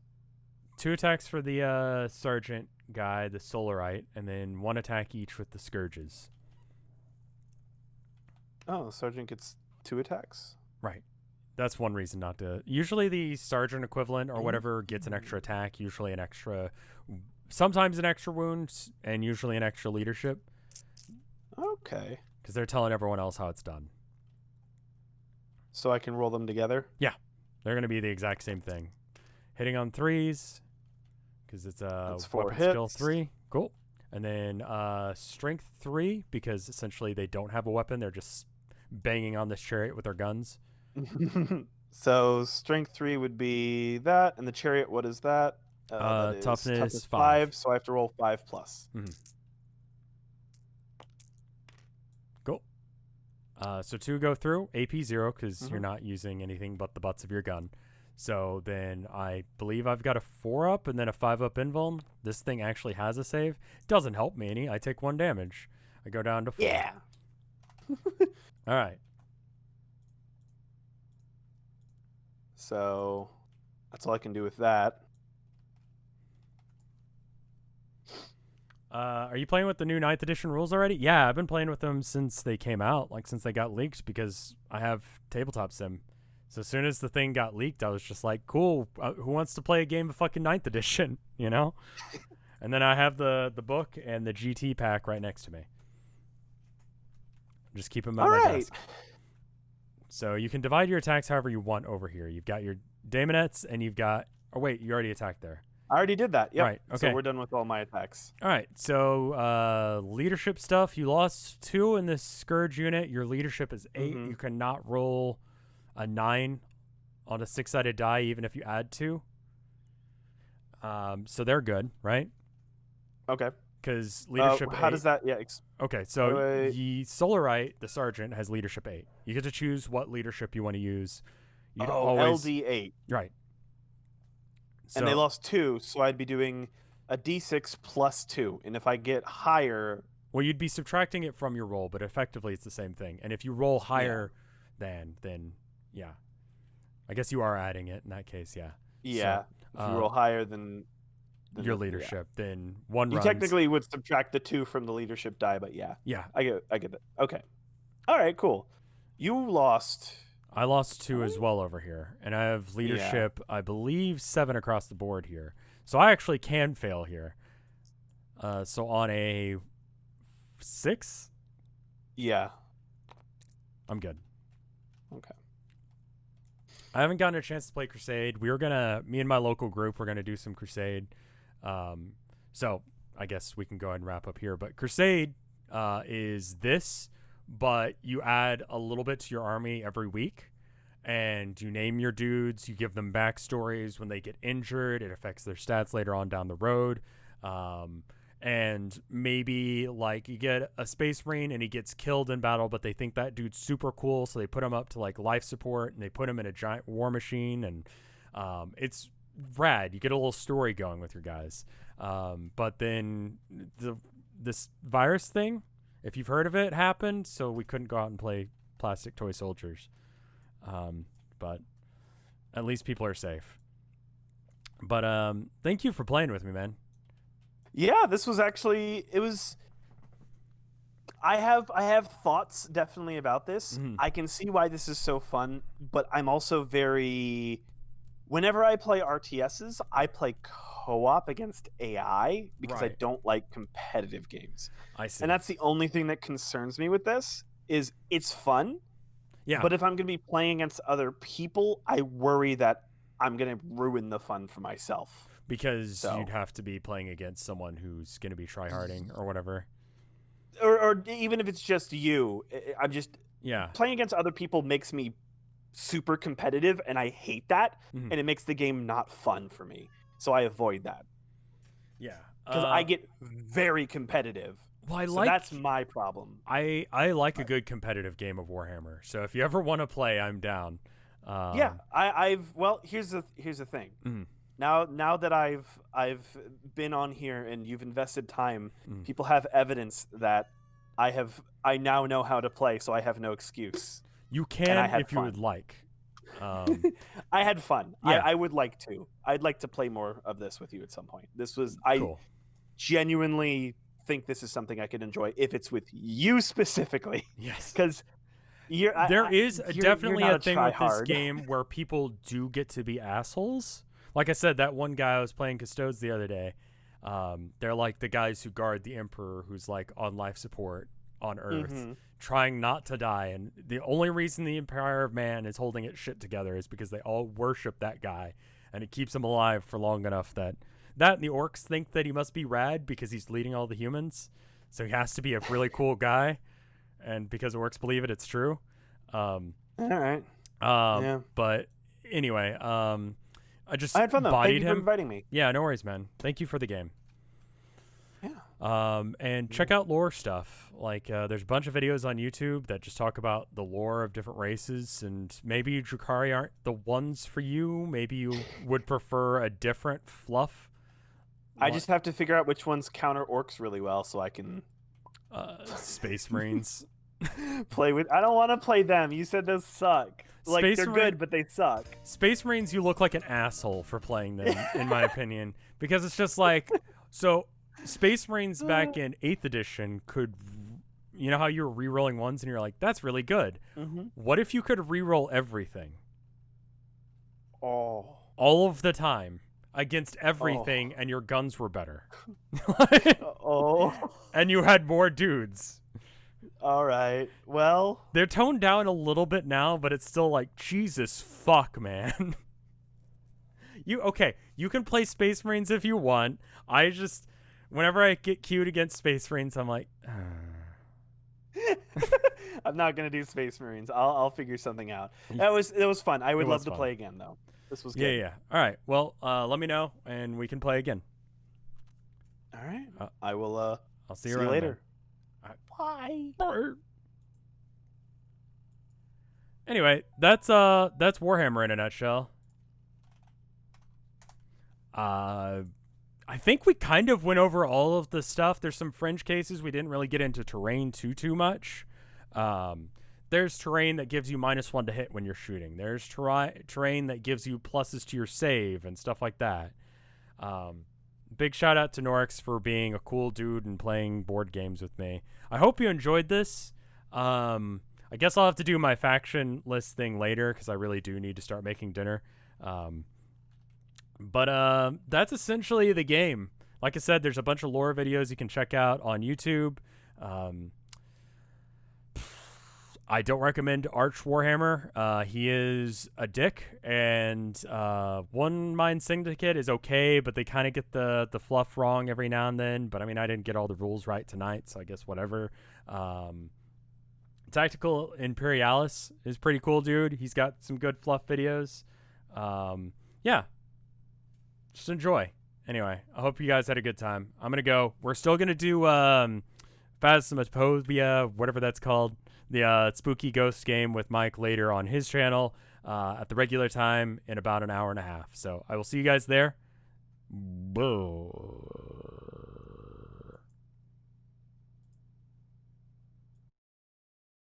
2 attacks for the sergeant guy, the Solarite, and then 1 attack each with the Scourges. oh, Sergeant gets 2 attacks. Right. That's one reason not to. Usually the sergeant equivalent or whatever gets an extra attack, usually an extra, sometimes an extra wound, and usually an extra leadership. Okay. Because they're telling everyone else how it's done. So I can roll them together? They're going to be the exact same thing. Hitting on 3s, because it's a That's 4 weapon skill hits. 3. Cool. And then strength 3, because essentially they don't have a weapon. They're just banging on this chariot with their guns. So strength 3 would be that, and the chariot, what is that? That is Toughness 5, so I have to roll 5 plus. Cool. So 2 go through. AP 0, because you're not using anything but the butts of your gun. So then I believe I've got a 4 up and then a 5 up invuln. This thing actually has a save. Doesn't help me any. I take 1 damage. I go down to 4. Yeah. All right. So that's all I can do with that. Are you playing with the new 9th edition rules already? Yeah, I've been playing with them since they came out, like since they got leaked, because I have Tabletop Sim. So as soon as the thing got leaked, I was just like, cool, who wants to play a game of fucking 9th edition, you know? And then I have the book and the GT pack right next to me. Just keep them at my desk. So you can divide your attacks however you want over here. You've got your Daemonettes and you've got... Oh, wait, you already attacked there. I already did that. Yep. Right, okay. So we're done with all my attacks. All right, so leadership stuff. You lost 2 in this Scourge unit. Your leadership is 8. You cannot roll a 9 on a 6-sided die, even if you add 2. So they're good, right? Okay. Because leadership how 8. does that... Yeah. Okay, so Wait. the Solarite, the sergeant, has leadership 8. You get to choose what leadership you want to use. You'd always... LD8. Right. So, And they lost 2, so I'd be doing a D6 plus 2. And if I get higher... Well, you'd be subtracting it from your roll, but effectively it's the same thing. And if you roll higher then yeah. I guess you are adding it in that case, yeah. Yeah. So, if you roll higher than your leadership, then 1 You runs. technically would subtract the 2 from the leadership die, but yeah. Yeah. I get that. Okay. All right, cool. You lost... I lost 2 as well over here, and I have leadership, I believe, 7 across the board here. So I actually can fail here. So on a 6, Yeah. I'm good. Okay. I haven't gotten a chance to play Crusade. Me and my local group, we're gonna do some Crusade. So I guess we can go ahead and wrap up here. But Crusade is this, but you add a little bit to your army every week, and you name your dudes. You give them backstories when they get injured. It affects their stats later on down the road. And maybe like you get a Space Marine and he gets killed in battle, but they think that dude's super cool, so they put him up to like life support and they put him in a giant war machine, and it's rad. You get a little story going with your guys. But then this virus thing, if you've heard of it, happened, so we couldn't go out and play Plastic Toy Soldiers. But at least people are safe. But thank you for playing with me, man. Yeah, this was actually... It was... I have thoughts definitely about this. I can see why this is so fun, but I'm also very whenever I play RTSs, I play co-op against AI because I Right. don't like competitive games. I see. And that's the only thing that concerns me with this is it's fun, yeah. but if I'm going to be playing against other people, I worry that I'm going to ruin the fun for myself. Because So- you'd have to be playing against someone who's going to be tryharding or whatever. Or even if it's just you, I'm just Yeah. playing against other people makes me super competitive, and I hate that, Mhm. and it makes the game not fun for me. So I avoid that Yeah. because I get very competitive. Well, I So like. that's my problem. I like a good competitive game of Warhammer. So if you ever want to play, I'm down. Yeah, well, here's the thing. Mhm. Now that I've been on here and you've invested time, Mm. people have evidence that I now know how to play, so I have no excuse. You I can had if you would fun. like. I had fun. Yeah. I would like to. I'd like to play more of this with you at some point. Cool. I genuinely think this is something I could enjoy if it's with you specifically, Yes. because There is definitely you're not a thing with this tryhard. game where people do get to be assholes. Like I said, that one guy I was playing Custodes the other day. They're like the guys who guard the Emperor, who's like on life support on Earth, Mhm. trying not to die. And the only reason the Empire of Man is holding its shit together is because they all worship that guy, and it keeps him alive for long enough that and the orcs think that he must be rad because he's leading all the humans. So he has to be a really cool guy, and because orcs believe it, it's true. All right. Yeah. But anyway, I just I had fun though. Thank bodied you for him. inviting me. Yeah, no worries, man. Thank you for the game. Yeah. And check out lore stuff. Like, there's a bunch of videos on YouTube that just talk about the lore of different races, and maybe Drukhari aren't the ones for you. Maybe you would prefer a different fluff. I just have to figure out which ones counter orcs really well, so I can Space Marines. play with. I don't want to play them. You said those suck. Like Space they're Marine- good, but they suck. Space Marines, you look like an asshole for playing them, in my opinion, because it's just like, so Space Marines back in 8th edition could, you know how you were re-rolling ones and you're like, that's really good. Mm-hmm. What if you could re-roll everything Oh. all of the time against everything, and your guns were better, Oh. and you had more dudes? All right. Well. They're toned down a little bit now, but it's still like, Jesus fuck, man. You can play Space Marines if you want. I just, whenever I get queued against Space Marines, I'm like, I'm not gonna do Space Marines. I'll figure something out. It was fun. I would It love was to fun. play again though. This was good. yeah. All right. Well, let me know, and we can play again. All right. I will. I'll see See you you around later. Bye. Anyway, that's Warhammer in a nutshell. I think we kind of went over all of the stuff. There's some fringe cases. We didn't really get into terrain too much. There's terrain that gives you -1 to hit when you're shooting. There's terrain that gives you pluses to your save and stuff like that. Big shout out to Norix for being a cool dude and playing board games with me. I hope you enjoyed this. I guess I'll have to do my faction list thing later because I really do need to start making dinner. But that's essentially the game. Like I said, there's a bunch of lore videos you can check out on YouTube. I don't recommend Arch Warhammer. He is a dick, and One Mind Syndicate is okay, but they kind of get the fluff wrong every now and then. But I mean, I didn't get all the rules right tonight, so I guess whatever. Tactical Imperialis is pretty cool, dude. He's got some good fluff videos. Yeah. Just enjoy. Anyway, I hope you guys had a good time. I'm going to go. We're still going to do Phasmophobia, whatever that's called. The spooky ghost game with Mike later on his channel at the regular time in about an hour and a half. So I will see you guys there. Boo.